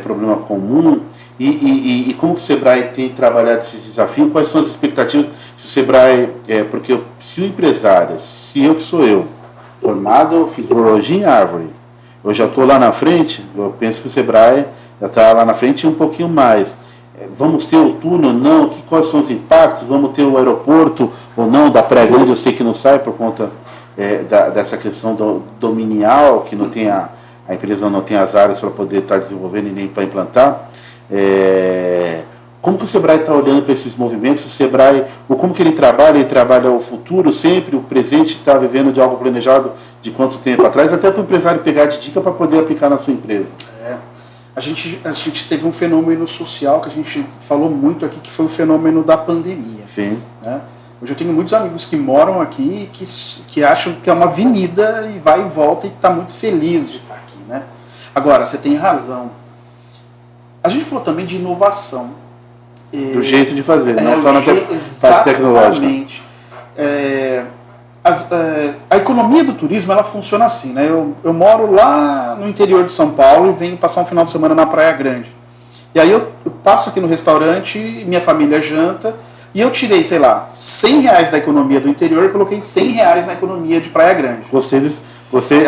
problema comum. E como que o Sebrae tem trabalhado esse desafio? Quais são as expectativas? Se o Sebrae, porque se o empresário, se eu que sou eu, formado, eu fiz biologia em árvore, eu já estou lá na frente, eu penso que o Sebrae já está lá na frente e um pouquinho mais. Vamos ter o túnel, não? Quais são os impactos? Vamos ter o aeroporto ou não? Da Praia Grande eu sei que não sai por conta dessa questão dominial, que não tem a a empresa não tem as áreas para poder estar desenvolvendo e nem para implantar. Como que o Sebrae está olhando para esses movimentos? O Sebrae, como que ele trabalha o futuro sempre, o presente, está vivendo de algo planejado de quanto tempo atrás, até para o empresário pegar de dica para poder aplicar na sua empresa. A gente teve um fenômeno social que a gente falou muito aqui, que foi o fenômeno da pandemia. Sim. Né? Hoje eu tenho muitos amigos que moram aqui que acham que é uma avenida e vai e volta e está muito feliz de estar aqui. Né? Agora, você tem razão. A gente falou também de inovação. Do jeito de fazer, não só na parte tecnológica. Exatamente. A economia do turismo, ela funciona assim, né? Eu moro lá no interior de São Paulo e venho passar um final de semana na Praia Grande. E aí eu passo aqui no restaurante, minha família janta, e eu tirei, sei lá, R$100 da economia do interior e coloquei R$100 na economia de Praia Grande. Gostei disso.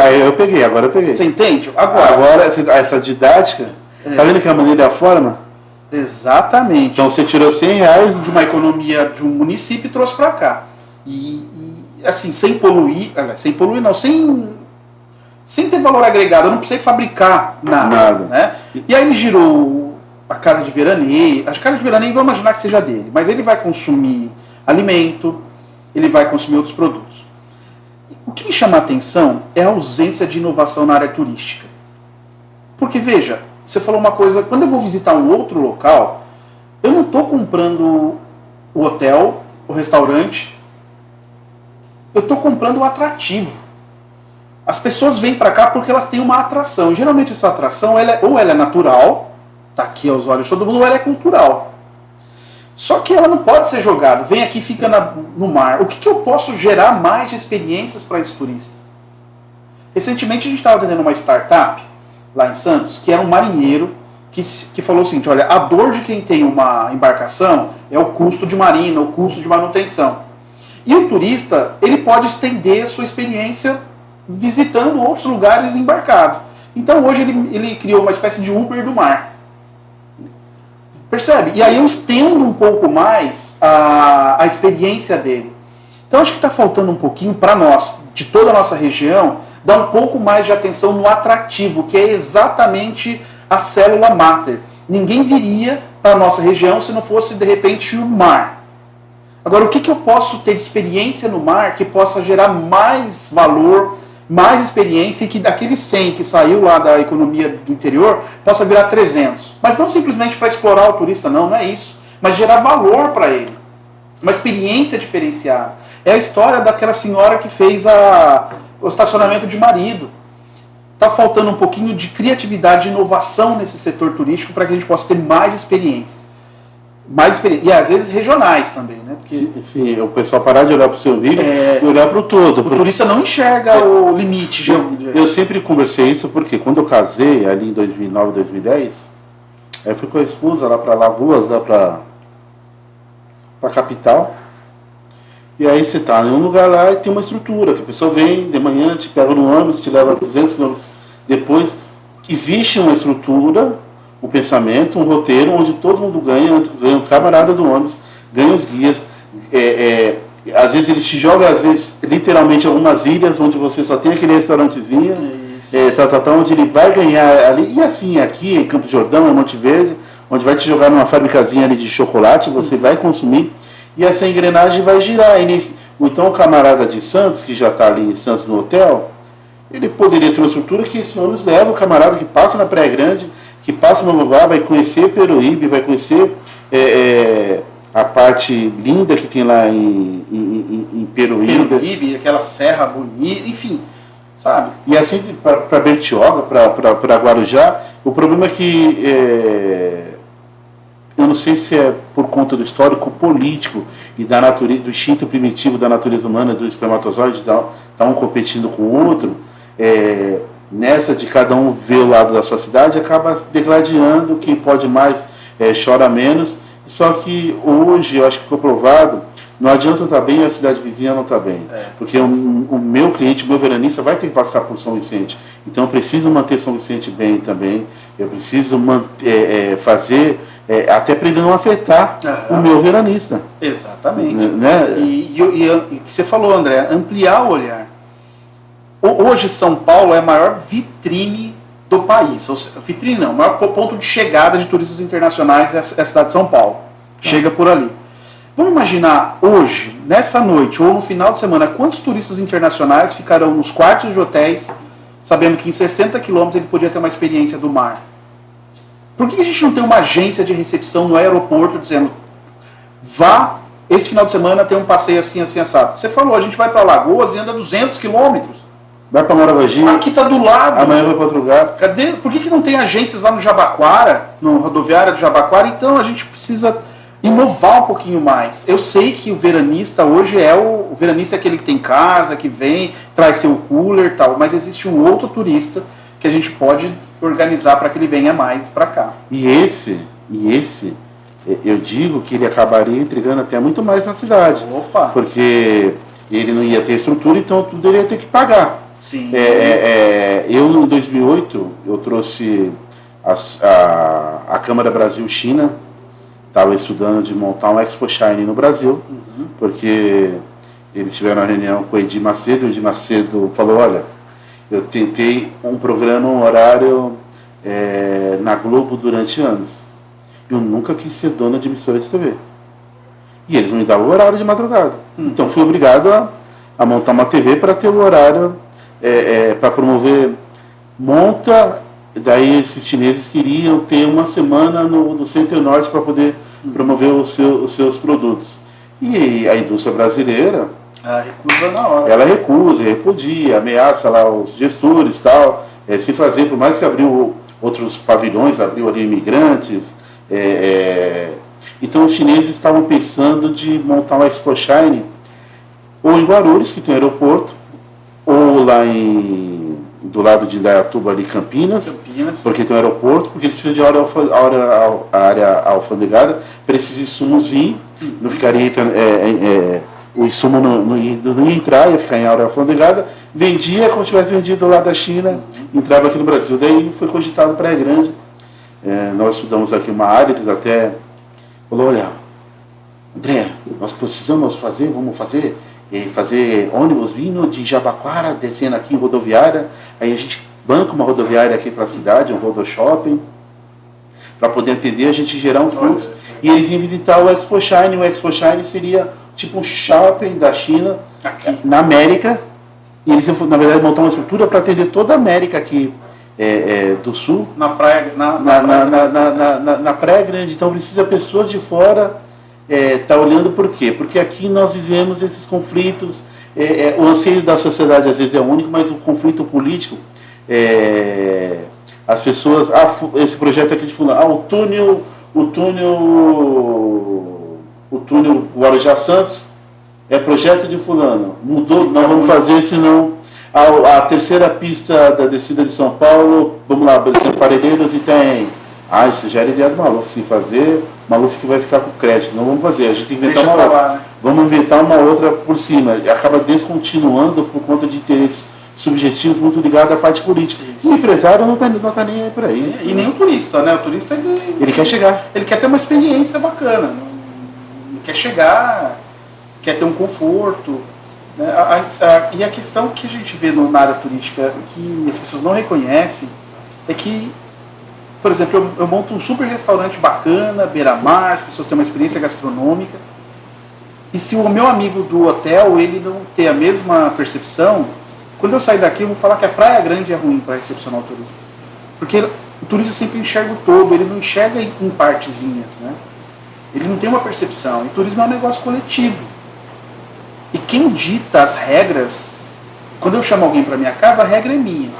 Aí agora eu peguei. Você entende? Agora essa didática, tá vendo que a maneira é a forma? Exatamente. Então você tirou R$100 de uma economia de um município e trouxe para cá. E assim, sem poluir não, sem ter valor agregado, eu não precisei fabricar nada. Né? E aí ele girou a casa de veraneio. A casa de veraneio, vamos imaginar que seja dele, mas ele vai consumir alimento, ele vai consumir outros produtos. O que me chama a atenção é a ausência de inovação na área turística. Porque, veja, você falou uma coisa, quando eu vou visitar um outro local, eu não estou comprando o hotel, o restaurante, eu estou comprando o atrativo. As pessoas vêm para cá porque elas têm uma atração. Geralmente essa atração, ela é natural, está aqui aos olhos de todo mundo, ou ela é cultural. Só que ela não pode ser jogada. Vem aqui e fica no mar. O que eu posso gerar mais de experiências para esse turista? Recentemente a gente estava atendendo uma startup lá em Santos, que era um marinheiro que falou o seguinte: olha, a dor de quem tem uma embarcação é o custo de marina, o custo de manutenção. E o turista, ele pode estender a sua experiência visitando outros lugares embarcado. Então hoje ele criou uma espécie de Uber do mar. Percebe? E aí eu estendo um pouco mais a experiência dele. Então acho que está faltando um pouquinho para nós, de toda a nossa região, dar um pouco mais de atenção no atrativo, que é exatamente a célula máter. Ninguém viria para a nossa região se não fosse, de repente, o mar. Agora, o que eu posso ter de experiência no mar que possa gerar mais valor, mais experiência, e que daquele 100 que saiu lá da economia do interior possa virar 300. Mas não simplesmente para explorar o turista, não é isso. Mas gerar valor para ele. Uma experiência diferenciada. É a história daquela senhora que fez o estacionamento de marido. Está faltando um pouquinho de criatividade e inovação nesse setor turístico para que a gente possa ter mais experiências. E às vezes regionais também, né? Porque sim, o pessoal parar de olhar para o seu nível e olhar para o todo. O turista não enxerga o limite. Eu sempre conversei isso porque quando eu casei, ali em 2009, 2010, eu fui com a esposa lá para Lagoas, lá para a capital. E aí você está em um lugar lá e tem uma estrutura, que a pessoa vem de manhã, te pega no ônibus, te leva 200 km depois. Existe uma estrutura, um pensamento, um roteiro, onde todo mundo ganha o camarada do ônibus, ganha os guias. Às vezes eles te jogam, às vezes, literalmente, algumas ilhas, onde você só tem aquele restaurantezinho, onde ele vai ganhar ali. E assim, aqui em Campo Jordão, em Monte Verde, onde vai te jogar numa fabricazinha ali de chocolate, você vai consumir. E essa engrenagem vai girar. Então o camarada de Santos, que já está ali em Santos no hotel, ele poderia ter uma estrutura que esse ônibus leva o camarada que passa na Praia Grande, que passa no lugar, vai conhecer Peruíbe, vai conhecer a parte linda que tem lá em Peruíbe. Peruíbe, aquela serra bonita, enfim, sabe? E assim para Bertioga, para Guarujá, o problema é que eu não sei se é por conta do histórico político e da natureza, do instinto primitivo da natureza humana, do espermatozoide, tá um competindo com o outro, nessa de cada um ver o lado da sua cidade, acaba degladiando, quem pode mais chora menos. Só que hoje, eu acho que ficou provado, não adianta eu estar bem e a cidade vizinha não está bem. Porque o meu cliente, o meu veranista vai ter que passar por São Vicente. Então eu preciso manter São Vicente bem também, eu preciso fazer... até para ele não afetar o meu veranista. Exatamente. Né? E o que você falou, André, ampliar o olhar. Hoje São Paulo é a maior vitrine do país. Ou seja, vitrine não, o maior ponto de chegada de turistas internacionais é a cidade de São Paulo. Chega por ali. Vamos imaginar hoje, nessa noite ou no final de semana, quantos turistas internacionais ficarão nos quartos de hotéis, sabendo que em 60 quilômetros ele podia ter uma experiência do mar? Por que a gente não tem uma agência de recepção no aeroporto dizendo, vá, esse final de semana tem um passeio assim, assim, assado? Você falou, a gente vai para Alagoas e anda 200 quilômetros. Vai para Maragogi. Aqui está do lado. Amanhã vai para outro lugar. Cadê? Por que não tem agências lá no Jabaquara, no rodoviária do Jabaquara? Então a gente precisa inovar um pouquinho mais. Eu sei que o veranista hoje o veranista é aquele que tem casa, que vem, traz seu cooler e tal, mas existe um outro turista que a gente pode organizar para que ele venha mais para cá. E esse, eu digo que ele acabaria entregando até muito mais na cidade. Opa! Porque ele não ia ter estrutura, então tudo ele ia ter que pagar. Sim. Eu, em 2008, eu trouxe a Câmara Brasil-China, estava estudando de montar um Expo Shine no Brasil, porque eles tiveram uma reunião com o Edir Macedo, e o Edir Macedo falou, olha, eu tentei um programa, um horário na Globo durante anos. Eu nunca quis ser dona de emissora de TV. E eles não me davam o horário de madrugada. Então fui obrigado a montar uma TV para ter o horário, para promover. Daí esses chineses queriam ter uma semana no Centro-Norte para poder promover os seus produtos. E a indústria brasileira, recusa na hora. ela recusa, repudia, ameaça lá os gestores e tal, se fazer, por mais que abriu outros pavilhões, abriu ali imigrantes. Então os chineses estavam pensando de montar uma Expo Shine ou em Guarulhos, que tem aeroporto, ou lá do lado de Indaiatuba, ali Campinas, porque tem um aeroporto, porque eles precisam de área alfandegada para esses insumos ir, não ficaria o insumo não ia entrar, ia ficar em área alfandegada, vendia como se tivesse vendido lá da China, entrava aqui no Brasil. Daí foi cogitado Praia Grande. Nós estudamos aqui uma área, eles até falou, olha, André, nós precisamos vamos fazer ônibus vindo de Jabaquara, descendo aqui em rodoviária, aí a gente banca uma rodoviária aqui para a cidade, um rodoshopping, para poder atender, a gente gerar um fluxo. E eles iam visitar o Expo Shine. O Expo Shine seria tipo um shopping da China, aqui na América, e eles iam, na verdade, montar uma estrutura para atender toda a América aqui do Sul. Na Praia Grande. Então precisa pessoas de fora tá olhando. Por quê? Porque aqui nós vivemos esses conflitos, o anseio da sociedade às vezes é único, mas o conflito político, as pessoas, esse projeto aqui de fulano, o túnel Guarujá Santos é projeto de fulano, mudou, nós vamos fazer, senão a terceira pista da descida de São Paulo, vamos lá, tem Parelheiros e tem... isso já era ideia do Maluf, sim, fazer, Maluf que vai ficar com crédito, não vamos fazer, a gente tem que inventar uma outra, né? Vamos inventar uma outra por cima, acaba descontinuando por conta de interesses subjetivos muito ligados à parte política. Isso. O empresário não tá nem aí por aí. E nem o turista, né? O turista ele quer chegar. Ele quer ter uma experiência bacana, ele quer chegar, quer ter um conforto. Né? E a questão que a gente vê na área turística, que as pessoas não reconhecem, é que, por exemplo, eu monto um super restaurante bacana, beira-mar, as pessoas têm uma experiência gastronômica, e se o meu amigo do hotel ele não tem a mesma percepção, quando eu sair daqui eu vou falar que a Praia Grande é ruim para recepcionar o turista. Porque o turista sempre enxerga o todo, ele não enxerga em partezinhas, né? Ele não tem uma percepção, e turismo é um negócio coletivo. E quem dita as regras, quando eu chamo alguém para minha casa, a regra é minha.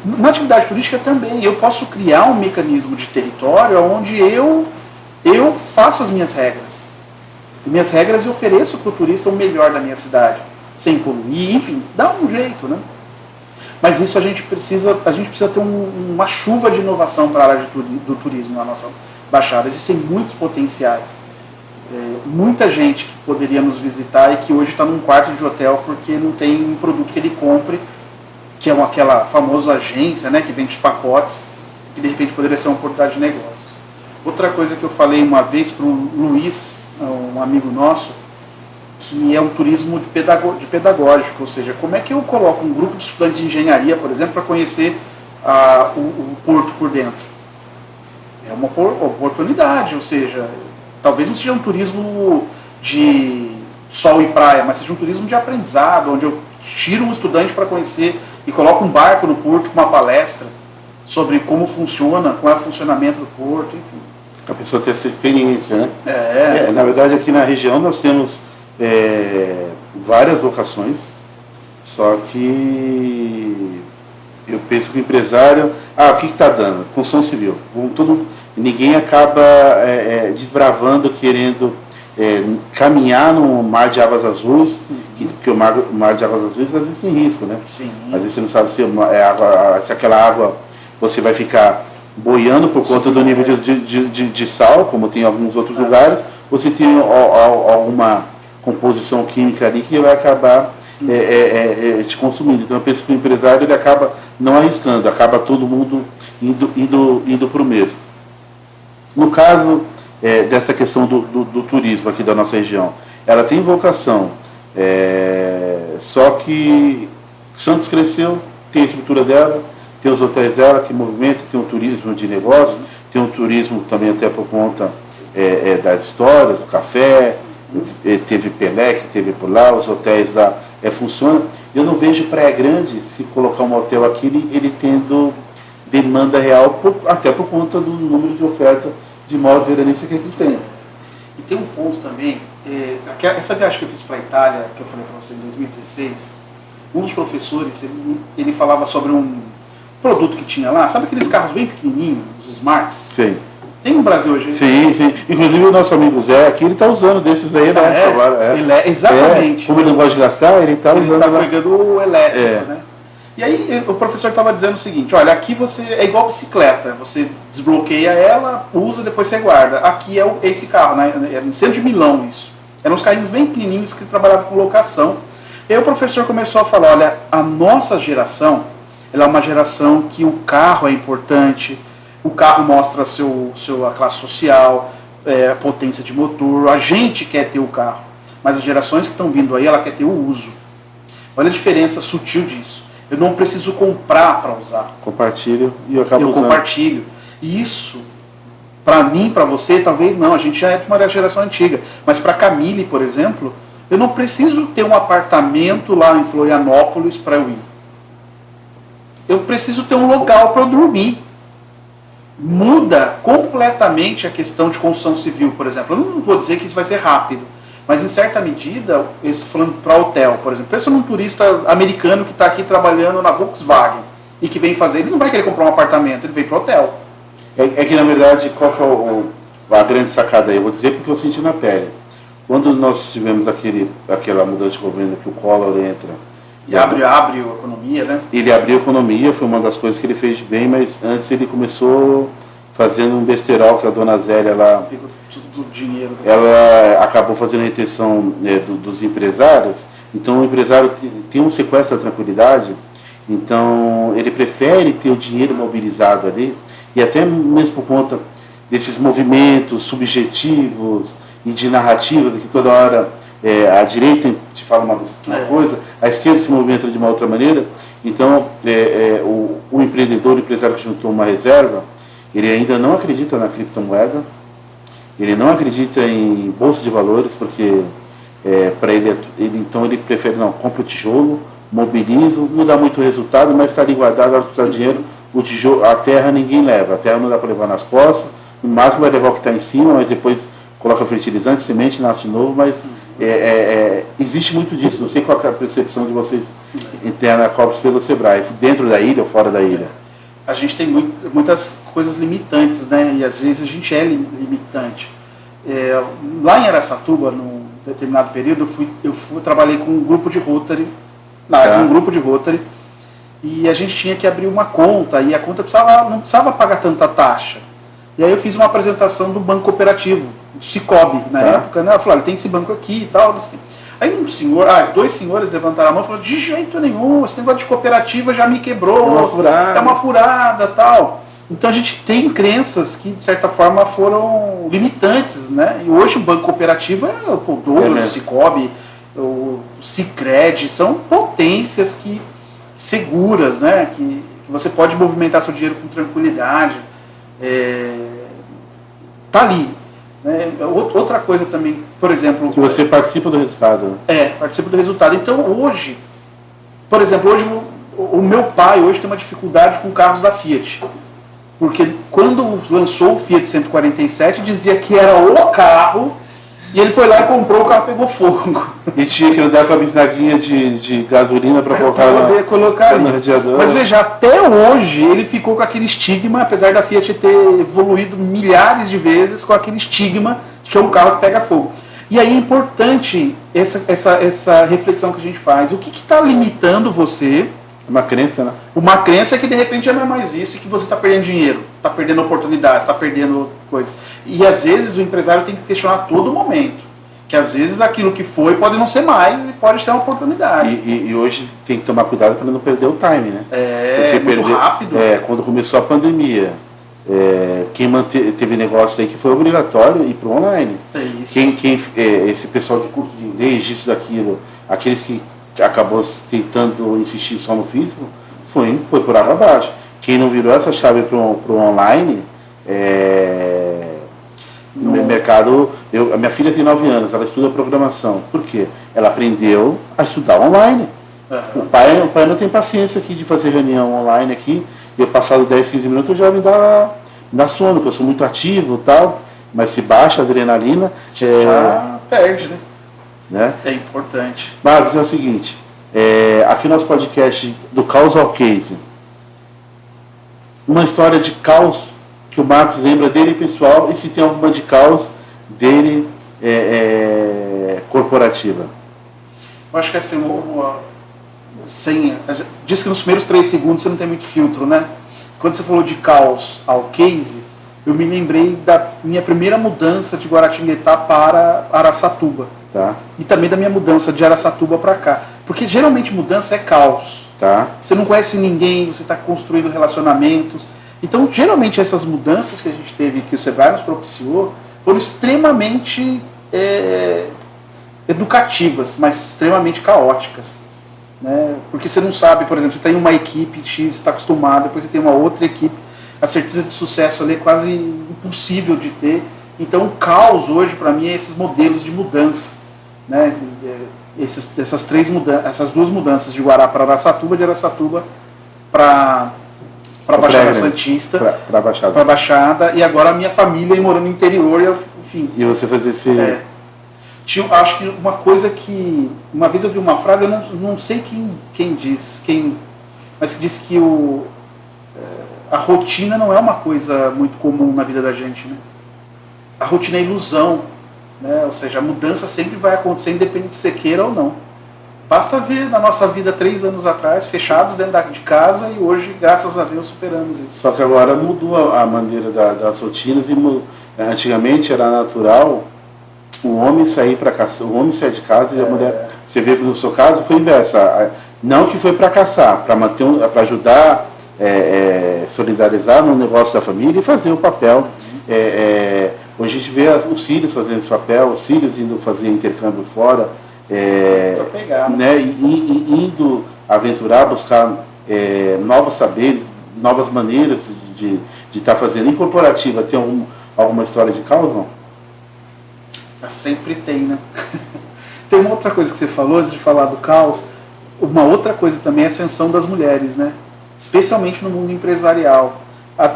Na atividade turística também, eu posso criar um mecanismo de território onde eu faço as minhas regras. E minhas regras eu ofereço para o turista o melhor da minha cidade, sem poluir, enfim, dá um jeito, né? Mas isso a gente precisa ter uma chuva de inovação para a área do turismo na nossa Baixada. Existem muitos potenciais. Muita gente que poderia nos visitar e que hoje está num quarto de hotel porque não tem um produto que ele compre, que é aquela famosa agência, né, que vende os pacotes, que de repente poderia ser uma oportunidade de negócio. Outra coisa que eu falei uma vez para o Luiz, um amigo nosso, que é um turismo de pedagógico, ou seja, como é que eu coloco um grupo de estudantes de engenharia, por exemplo, para conhecer o porto por dentro. É uma oportunidade, ou seja, talvez não seja um turismo de sol e praia, mas seja um turismo de aprendizado, onde eu tiro um estudante para conhecer e coloco um barco no porto com uma palestra sobre como funciona, qual é o funcionamento do porto, enfim. A pessoa ter essa experiência, né? Na verdade, aqui na região nós temos várias vocações, só que eu penso que o empresário, o que está dando? Construção civil. Ninguém acaba desbravando, querendo caminhar no mar de águas azuis, porque o mar de águas azuis às vezes tem risco, né? Sim. Às vezes você não sabe se aquela água você vai ficar boiando por conta do nível de sal, como tem em alguns outros lugares, ou se tem alguma composição química ali que vai acabar te consumindo. Então eu penso que o empresário ele acaba não arriscando, acaba todo mundo indo para o mesmo. No caso dessa questão do turismo aqui da nossa região, ela tem vocação, só que Santos cresceu, tem a estrutura dela, tem os hotéis dela que movimentam, tem o turismo de negócio, tem o turismo também até por conta das histórias, do café, teve Pelé, que teve por lá, os hotéis lá funcionam. Eu não vejo Praia Grande, se colocar um hotel aqui, ele tendo demanda real, até por conta do número de oferta de imóveis veranistas que aqui tem. E tem um ponto também, essa viagem que eu fiz para a Itália, que eu falei para você em 2016, um dos professores, ele falava sobre um produto que tinha lá, sabe aqueles carros bem pequenininhos, os Smarts? Sim. Tem no Brasil hoje? Sim. Inclusive o nosso amigo Zé aqui, ele está usando desses aí, né? Exatamente. Como ele não gosta de gastar, ele está usando. Ele está pegando o elétrico, né? E aí o professor estava dizendo o seguinte, olha, aqui você é igual bicicleta, você desbloqueia ela, usa, depois você guarda. Aqui é esse carro, né? Era no centro de Milão isso. Eram uns carrinhos bem pequenininhos que trabalhavam com locação. E aí o professor começou a falar, olha, a nossa geração, ela é uma geração que o carro é importante, o carro mostra a classe social, a potência de motor, a gente quer ter o carro, mas as gerações que estão vindo aí, ela quer ter o uso. Olha a diferença sutil disso. Eu não preciso comprar para usar. Compartilho e eu acabo usando. Eu compartilho. E isso, para mim, para você, talvez não, a gente já é de uma geração antiga, mas para a Camille, por exemplo, eu não preciso ter um apartamento lá em Florianópolis para eu ir. Eu preciso ter um local para eu dormir. Muda completamente a questão de construção civil, por exemplo. Eu não vou dizer que isso vai ser rápido, mas em certa medida, eu estou falando para hotel, por exemplo. Pensa num turista americano que está aqui trabalhando na Volkswagen e que vem fazer, ele não vai querer comprar um apartamento, ele vem para o hotel. É que na verdade, qual que é a grande sacada aí? Eu vou dizer porque eu senti na pele. Quando nós tivemos aquela mudança de governo que o Collor entra... E abre a economia, né? Ele abriu a economia, foi uma das coisas que ele fez bem, mas antes ele começou fazendo um besterol que a dona Zélia lá... Pegou tudo o dinheiro. Ela acabou fazendo a retenção dos empresários, então o empresário tem um sequestro da tranquilidade, então ele prefere ter o dinheiro mobilizado ali, e até mesmo por conta desses movimentos subjetivos e de narrativas, que toda hora a direita te fala uma coisa, a esquerda se movimenta de uma outra maneira. Então o empreendedor, o empresário que juntou uma reserva, ele ainda não acredita na criptomoeda, ele não acredita em bolsa de valores, porque para ele, então ele prefere, não, compra o tijolo, mobilizo, não dá muito resultado, mas está ali guardado, ela precisa de dinheiro, o tijolo, a terra ninguém leva, a terra não dá para levar nas costas, no máximo vai levar o que está em cima, mas depois coloca fertilizante, semente, nasce de novo, mas existe muito disso. Não sei qual é a percepção de vocês interna Corpus pelo Sebrae, dentro da ilha ou fora da ilha? A gente tem muitas coisas limitantes, né? E às vezes a gente é limitante. Lá em Araçatuba, num determinado período, eu trabalhei com um grupo de Rotary, um grupo de Rotary, e a gente tinha que abrir uma conta, e a conta não precisava pagar tanta taxa. E aí eu fiz uma apresentação do banco cooperativo, do Cicobi, na época, né? Eu falei, olha, tem esse banco aqui e tal. Aí dois senhores levantaram a mão e falaram, de jeito nenhum, esse negócio de cooperativa já me quebrou, é uma furada tal. Então a gente tem crenças que, de certa forma, foram limitantes, né? E hoje o banco cooperativo é o Douglas, o Cicobi, o Sicredi, são potências seguras, né? Que que você pode movimentar seu dinheiro com tranquilidade, tá ali. Né? Outra coisa também, por exemplo... Que você participa do resultado. Participa do resultado. Então hoje, por exemplo, hoje o meu pai hoje tem uma dificuldade com carros da Fiat. Porque quando lançou o Fiat 147, dizia que era o carro, e ele foi lá e comprou, o carro pegou fogo. E tinha que andar com a bisnaguinha de gasolina para colocar ali. Mas veja, até hoje ele ficou com aquele estigma, apesar da Fiat ter evoluído milhares de vezes, com aquele estigma de que é um carro que pega fogo. E aí é importante essa reflexão que a gente faz. O que está limitando você? Uma crença, né? Uma crença que de repente já não é mais isso e que você está perdendo dinheiro, está perdendo oportunidades, está perdendo coisas. E às vezes o empresário tem que questionar a todo momento. Que às vezes aquilo que foi pode não ser mais e pode ser uma oportunidade. E hoje tem que tomar cuidado para não perder o time, né? Porque muito rápido. Quando começou a pandemia, quem teve negócio aí que foi obrigatório ir para o online. É isso. Esse pessoal de curso de inglês, disso, daquilo, aqueles que acabou tentando insistir só no físico, foi por água abaixo. Quem não virou essa chave para o online, no mercado... A minha filha tem 9 anos, ela estuda programação. Por quê? Ela aprendeu a estudar online. Uhum. O pai não tem paciência aqui de fazer reunião online aqui, e passado 10, 15 minutos eu já me dá sono, porque eu sou muito ativo e tal, mas se baixa a adrenalina... Já perde, né? É importante. Marcos, é o seguinte, aqui no nosso podcast do Caos ao Case, uma história de caos que o Marcos lembra dele pessoal, e se tem alguma de caos dele corporativa. Eu acho que assim, diz que nos primeiros 3 segundos você não tem muito filtro, né? Quando você falou de caos ao case, eu me lembrei da minha primeira mudança de Guaratinguetá para Araçatuba. Tá. E também da minha mudança de Araçatuba para cá. Porque geralmente mudança é caos. Tá. Você não conhece ninguém, você está construindo relacionamentos. Então, geralmente essas mudanças que a gente teve, que o Sebrae nos propiciou, foram extremamente educativas, mas extremamente caóticas. Né? Porque você não sabe, por exemplo, você tem uma equipe X, está acostumado, depois você tem uma outra equipe, a certeza de sucesso ali é quase impossível de ter. Então o caos hoje para mim é esses modelos de mudança, né? Essas duas mudanças de Guará para Araçatuba, de Araçatuba para Baixada Santista, para Baixada, e agora a minha família morando no interior, enfim. E você fazer esse... acho que uma coisa que... Uma vez eu vi uma frase, eu não sei mas que disse que a rotina não é uma coisa muito comum na vida da gente, né? A rotina é ilusão, né? Ou seja, a mudança sempre vai acontecer, independente se você queira ou não. Basta ver na nossa vida 3 anos atrás, fechados dentro de casa, e hoje, graças a Deus, superamos isso. Só que agora mudou a maneira das rotinas, e antigamente era natural o homem sair para caçar, o homem sair de casa e a mulher. Você vê que no seu caso foi inversa. Não que foi para caçar, para ajudar, solidarizar no negócio da família e fazer o papel. Hoje a gente vê os filhos fazendo esse papel, os filhos indo fazer intercâmbio fora, né, indo aventurar, buscar novos saberes, novas maneiras de estar fazendo. Em corporativa, tem alguma história de caos, não? Sempre tem, né? Tem uma outra coisa que você falou, antes de falar do caos, uma outra coisa também é a ascensão das mulheres, né? Especialmente no mundo empresarial.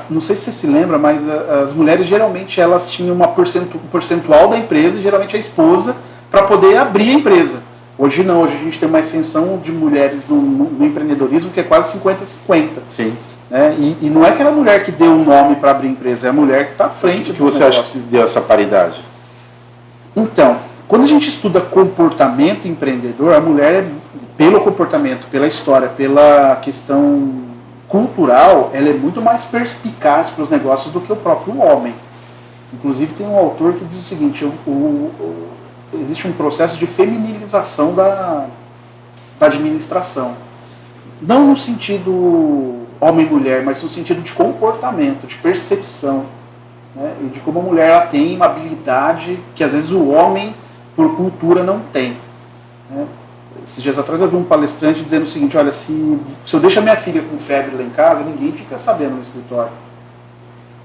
Não sei se você se lembra, mas as mulheres geralmente elas tinham um percentual da empresa, e geralmente a esposa, para poder abrir a empresa. Hoje não, hoje a gente tem uma ascensão de mulheres no empreendedorismo que é quase 50-50. Sim. Né? E não é aquela mulher que deu um nome para abrir a empresa, é a mulher que está à frente. O que você acha que deu essa paridade? Então, quando a gente estuda comportamento empreendedor, a mulher, pelo comportamento, pela história, pela questão cultural, ela é muito mais perspicaz para os negócios do que o próprio homem. Inclusive tem um autor que diz o seguinte, existe um processo de feminilização da administração. Não no sentido homem e mulher, mas no sentido de comportamento, de percepção. Né? E de como a mulher ela tem uma habilidade que às vezes o homem, por cultura, não tem. Né? esses dias atrás eu vi um palestrante dizendo o seguinte, olha, se eu deixo a minha filha com febre lá em casa, ninguém fica sabendo no escritório.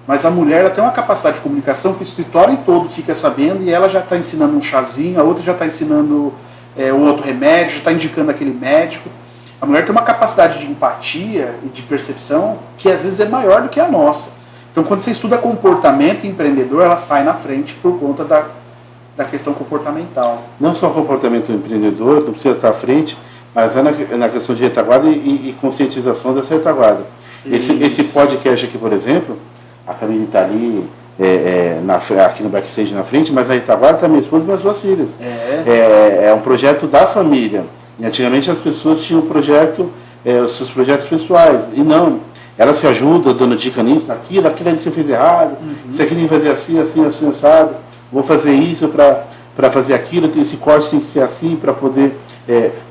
Mas a mulher ela tem uma capacidade de comunicação que o escritório todo fica sabendo e ela já está ensinando um chazinho, a outra já está ensinando o outro remédio, já está indicando aquele médico. A mulher tem uma capacidade de empatia e de percepção que às vezes é maior do que a nossa. Então quando você estuda comportamento empreendedor, ela sai na frente por conta da questão comportamental. Não só comportamento empreendedor, não precisa estar à frente, mas na questão de retaguarda e conscientização dessa retaguarda. Esse podcast aqui, por exemplo, a Camila está ali aqui no backstage na frente, mas a retaguarda está minha esposa e minhas duas filhas. É um projeto da família. E antigamente as pessoas tinham os seus projetos pessoais. E não, elas que ajudam, dando dica nisso, aquilo ali você fez errado, isso aqui tem que fazer assim, assado. Vou fazer isso para fazer aquilo, esse corte tem que ser assim para poder...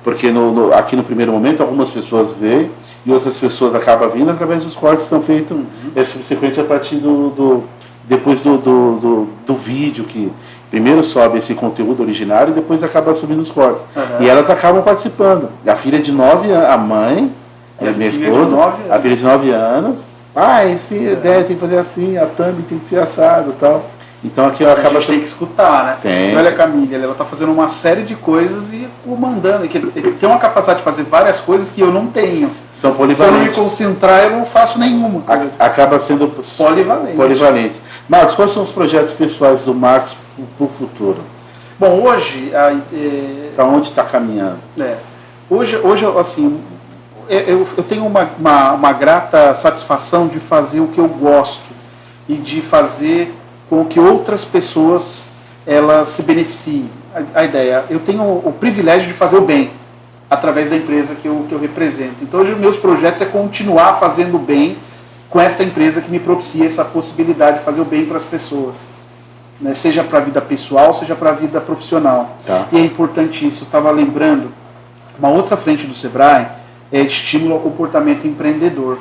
porque aqui no primeiro momento algumas pessoas veem e outras pessoas acabam vindo através dos cortes que são feitos subsequente a partir depois do vídeo, que primeiro sobe esse conteúdo originário e depois acaba subindo os cortes. E elas acabam participando. A filha de 9 anos, a mãe, minha esposa, a filha de 9 anos, essa ideia tem que fazer assim, a thumb tem que ser assado e tal. Então aqui a gente tem que escutar, né? Tem. Olha a Camila, ela está fazendo uma série de coisas e comandando. Ele tem uma capacidade de fazer várias coisas que eu não tenho. São polivalentes. Se eu me concentrar, eu não faço nenhuma. Acaba sendo polivalente. Marcos, quais são os projetos pessoais do Marcos para o futuro? Bom, hoje... Para onde está caminhando? Hoje, assim, eu tenho uma grata satisfação de fazer o que eu gosto e de fazer com que outras pessoas elas se beneficiem. A ideia, eu tenho o privilégio de fazer o bem através da empresa que eu represento. Então hoje os meus projetos é continuar fazendo o bem com esta empresa que me propicia essa possibilidade de fazer o bem para as pessoas, né? Seja para a vida pessoal, seja para a vida profissional. Tá. E é importante isso. Eu estava lembrando, uma outra frente do Sebrae é estímulo ao comportamento empreendedor.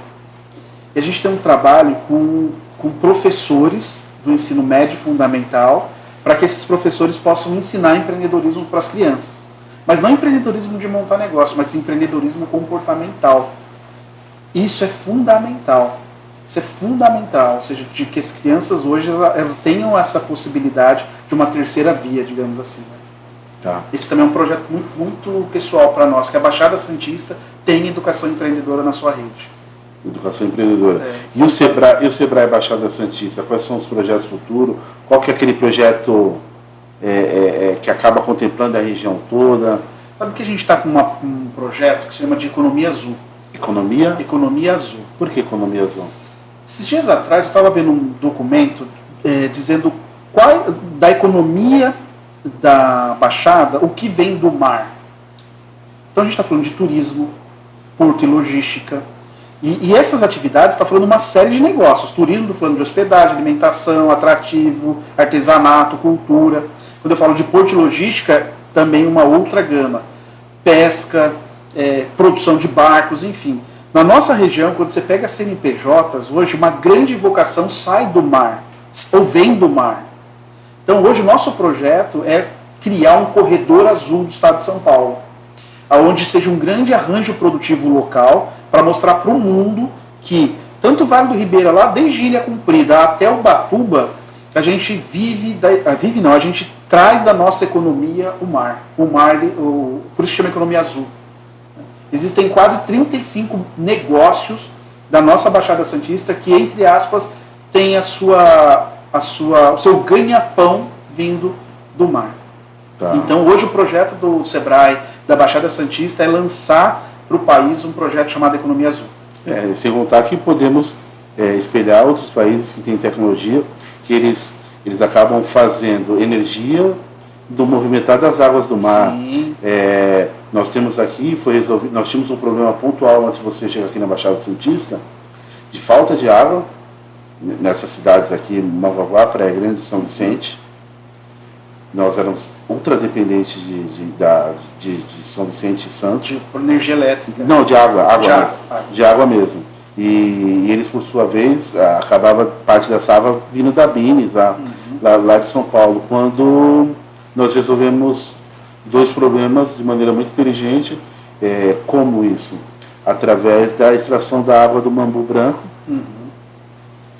E a gente tem um trabalho com professores do ensino médio e fundamental, para que esses professores possam ensinar empreendedorismo para as crianças. Mas não empreendedorismo de montar negócio, mas empreendedorismo comportamental. Isso é fundamental. Isso é fundamental, ou seja, de que as crianças hoje elas tenham essa possibilidade de uma terceira via, digamos assim. Tá. Esse também é um projeto muito, muito pessoal para nós, que a Baixada Santista tem educação empreendedora na sua rede. Educação empreendedora. E o Sebrae Baixada Santista, quais são os projetos futuros? Qual que é aquele projeto que acaba contemplando a região toda? Sabe que a gente está com um projeto que se chama de Economia Azul. Economia? Economia Azul. Por que Economia Azul? Esses dias atrás eu estava vendo um documento dizendo da economia da Baixada, o que vem do mar. Então a gente está falando de turismo, porto e logística. E essas atividades está falando uma série de negócios. Turismo, estou falando de hospedagem, alimentação, atrativo, artesanato, cultura. Quando eu falo de porto e logística, também uma outra gama. Pesca, produção de barcos, enfim. Na nossa região, quando você pega as CNPJs, hoje uma grande vocação sai do mar, ou vem do mar. Então hoje o nosso projeto é criar um corredor azul do estado de São Paulo, onde seja um grande arranjo produtivo local, para mostrar para o mundo que tanto o Vale do Ribeira, lá desde Ilha Comprida até Ubatuba, a gente a gente traz da nossa economia o mar. Por isso se chama economia azul. Existem quase 35 negócios da nossa Baixada Santista que, entre aspas, tem o seu ganha-pão vindo do mar. Tá. Então hoje o projeto do Sebrae da Baixada Santista é lançar para o país um projeto chamado Economia Azul. Sem contar que podemos espelhar outros países que têm tecnologia, que eles acabam fazendo energia do movimentar das águas do mar. Sim. Nós temos aqui, nós tínhamos um problema pontual antes de você chegar aqui na Baixada Santista, de falta de água, nessas cidades aqui, Nova Praia Grande e São Vicente. Nós éramos ultra dependentes de São Vicente e Santos. Por energia elétrica. Não, de água mesmo. E eles, por sua vez, acabava parte dessa água vindo da Bines, lá de São Paulo. Quando nós resolvemos dois problemas de maneira muito inteligente. Como isso? Através da extração da água do Mambu Branco,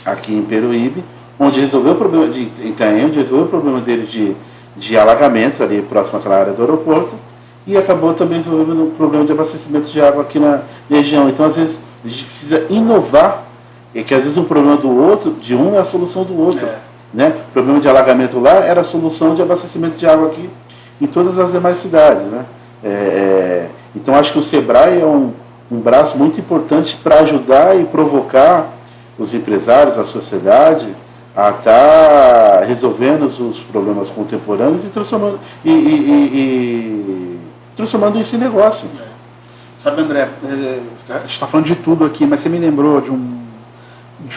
aqui em Peruíbe, onde resolveu o problema de Itanhaém, onde resolveu o problema dele de alagamentos ali próximo àquela área do aeroporto, e acabou também resolvendo o problema de abastecimento de água aqui na região. Então, às vezes, a gente precisa inovar, e que às vezes o problema de um é a solução do outro. Né? O problema de alagamento lá era a solução de abastecimento de água aqui em todas as demais cidades. Né? Então, acho que o SEBRAE é um braço muito importante para ajudar e provocar os empresários, a sociedade, a estar resolvendo os problemas contemporâneos e transformando isso em negócio. Sabe, André, a gente está falando de tudo aqui, mas você me lembrou de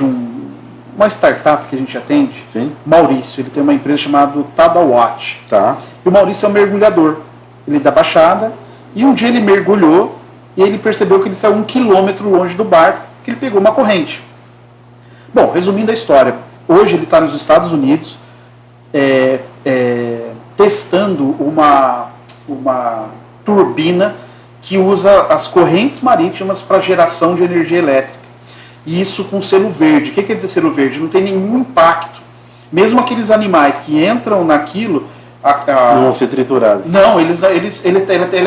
uma startup que a gente atende. Sim. Maurício, ele tem uma empresa chamada Tadawatch. Tá. E o Maurício é um mergulhador. Ele é da Baixada, e um dia ele mergulhou e ele percebeu que ele saiu 1 quilômetro longe do barco, que ele pegou uma corrente. Bom, resumindo a história, hoje ele está nos Estados Unidos testando uma turbina que usa as correntes marítimas para geração de energia elétrica. E isso com selo verde. O que quer dizer selo verde? Não tem nenhum impacto. Mesmo aqueles animais que entram naquilo... não vão ser triturados. Não, ele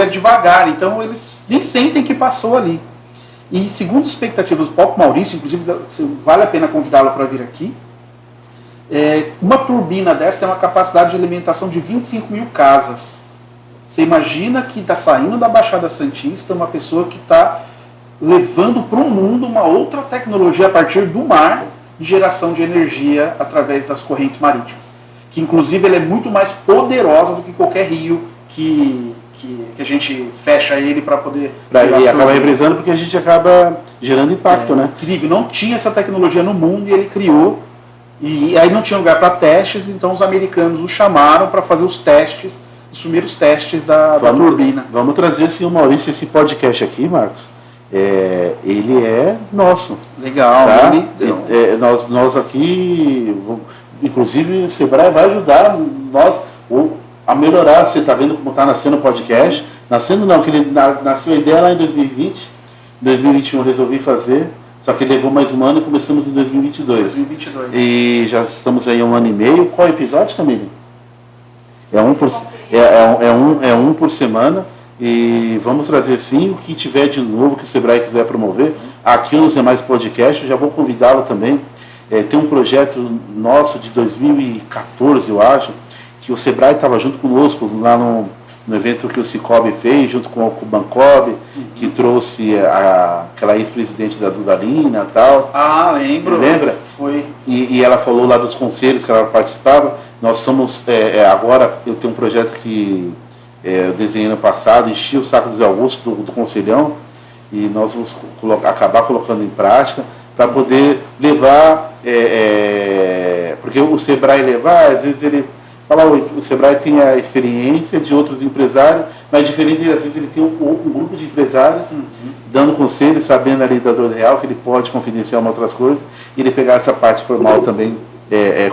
é devagar, então eles nem sentem que passou ali. E segundo expectativas do próprio Maurício, inclusive vale a pena convidá-lo para vir aqui, uma turbina dessa tem uma capacidade de alimentação de 25 mil casas. Você imagina que está saindo da Baixada Santista uma pessoa que está levando para o mundo uma outra tecnologia a partir do mar de geração de energia através das correntes marítimas. Que inclusive ela é muito mais poderosa do que qualquer rio que a gente fecha ele para poder... E acaba represando porque a gente acaba gerando impacto, né? Incrível, não tinha essa tecnologia no mundo e ele criou, e aí não tinha lugar para testes, então os americanos o chamaram para fazer os primeiros testes da turbina. Vamos trazer sim o Maurício, esse podcast aqui, Marcos. Ele é nosso. Legal. Tá? Nós aqui, inclusive o SEBRAE vai ajudar nós a melhorar. Você está vendo como está nascendo o podcast? Nascendo não, que ele nasceu a ideia lá em 2020. Em 2021 eu resolvi fazer, só que levou mais um ano e começamos em 2022. E já estamos aí 1 ano e meio. Qual episódio, Camille? É um por semana. E vamos trazer sim o que tiver de novo que o SEBRAE quiser promover. Aqui nos demais podcasts, eu já vou convidá-lo também. Tem um projeto nosso de 2014, eu acho, que o SEBRAE estava junto conosco lá no evento que o Cicobi fez, junto com o Bancob, que trouxe aquela ex-presidente da Dudalina e tal. Ah, lembro. Lembra? Foi. E ela falou lá dos conselhos que ela participava. Nós estamos, agora, eu tenho um projeto que eu desenhei no passado, enchi o saco do Zé Augusto, do Conselhão, e nós vamos acabar colocando em prática para poder levar, porque o SEBRAE levar, às vezes ele fala, o SEBRAE tem a experiência de outros empresários, mas diferente, às vezes ele tem um grupo de empresários dando conselhos, sabendo ali da dor real, que ele pode confidenciar outras coisas, e ele pegar essa parte formal também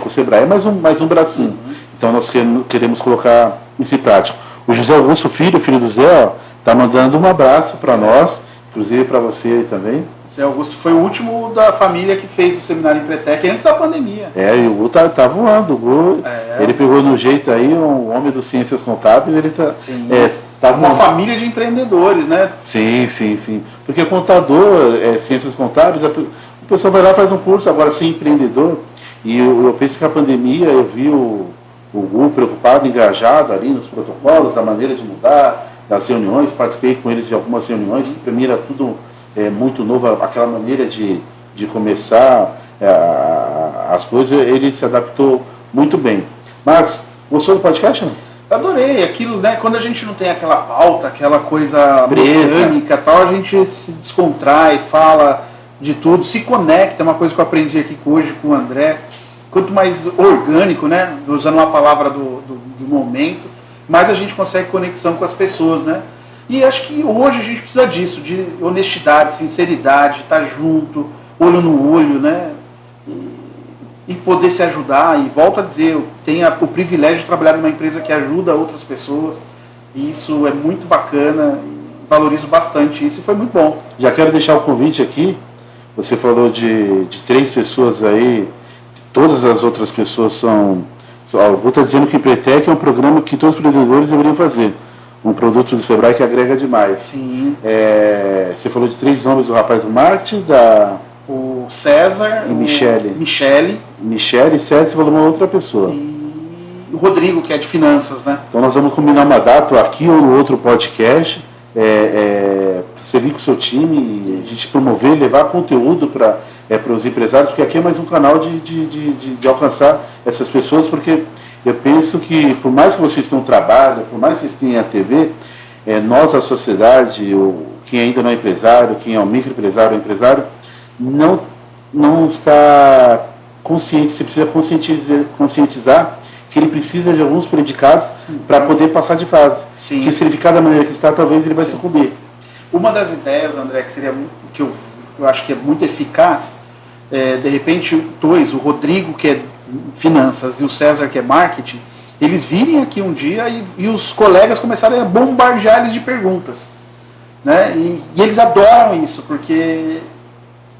com o SEBRAE. É mais um bracinho. Então nós queremos colocar isso em prática. O José Augusto filho do Zé, está mandando um abraço para nós, inclusive para você também. Zé Augusto foi o último da família que fez o seminário em Pretec antes da pandemia. E o Gu tá voando. O Gu, ele pegou no jeito aí, um homem do Ciências Contábeis, ele tá... Sim. Tá uma família de empreendedores, né? Sim. Porque contador, Ciências Contábeis, a pessoa vai lá e faz um curso, agora ser empreendedor. E eu penso que a pandemia, eu vi o Gu preocupado, engajado ali nos protocolos, da maneira de mudar, das reuniões, participei com eles de algumas reuniões, que para mim era tudo muito novo, aquela maneira de começar as coisas, ele se adaptou muito bem. Marcos, gostou do podcast, não? Adorei aquilo, né? Quando a gente não tem aquela pauta, aquela coisa mecânica e tal, a gente se descontrai, fala de tudo, se conecta, é uma coisa que eu aprendi aqui hoje com o André. Quanto mais orgânico, né? Usando uma palavra do momento, mais a gente consegue conexão com as pessoas, né? E acho que hoje a gente precisa disso, de honestidade, sinceridade, estar junto, olho no olho, né? E poder se ajudar. E volto a dizer, eu tenho o privilégio de trabalhar numa empresa que ajuda outras pessoas. E isso é muito bacana, valorizo bastante isso e foi muito bom. Já quero deixar o convite aqui. Você falou de 3 pessoas aí, todas as outras pessoas são... Vou estar dizendo que o Empretec é um programa que todos os empreendedores deveriam fazer. Um produto do Sebrae que agrega demais. Sim. Você falou de 3 nomes do rapaz do marketing, o César e Michele. Michele e César, você falou uma outra pessoa. E o Rodrigo, que é de finanças, né? Então nós vamos combinar uma data aqui ou no outro podcast. Você vir com o seu time, a gente promover, levar conteúdo para os empresários, porque aqui é mais um canal de alcançar essas pessoas, porque eu penso que, por mais que vocês tenham trabalho, por mais que vocês tenham a TV, nós, a sociedade, quem ainda não é empresário, quem é um microempresário ou empresário, não está consciente. Você precisa conscientizar que ele precisa de alguns predicados para poder passar de fase. Sim. Que se ele ficar da maneira que está, talvez ele vai sucumbir. Uma das ideias, André, que seria que eu acho que é muito eficaz, de repente, o Rodrigo, que é finanças, e o César, que é marketing, eles virem aqui um dia e os colegas começarem a bombardear eles de perguntas. Né? E eles adoram isso, porque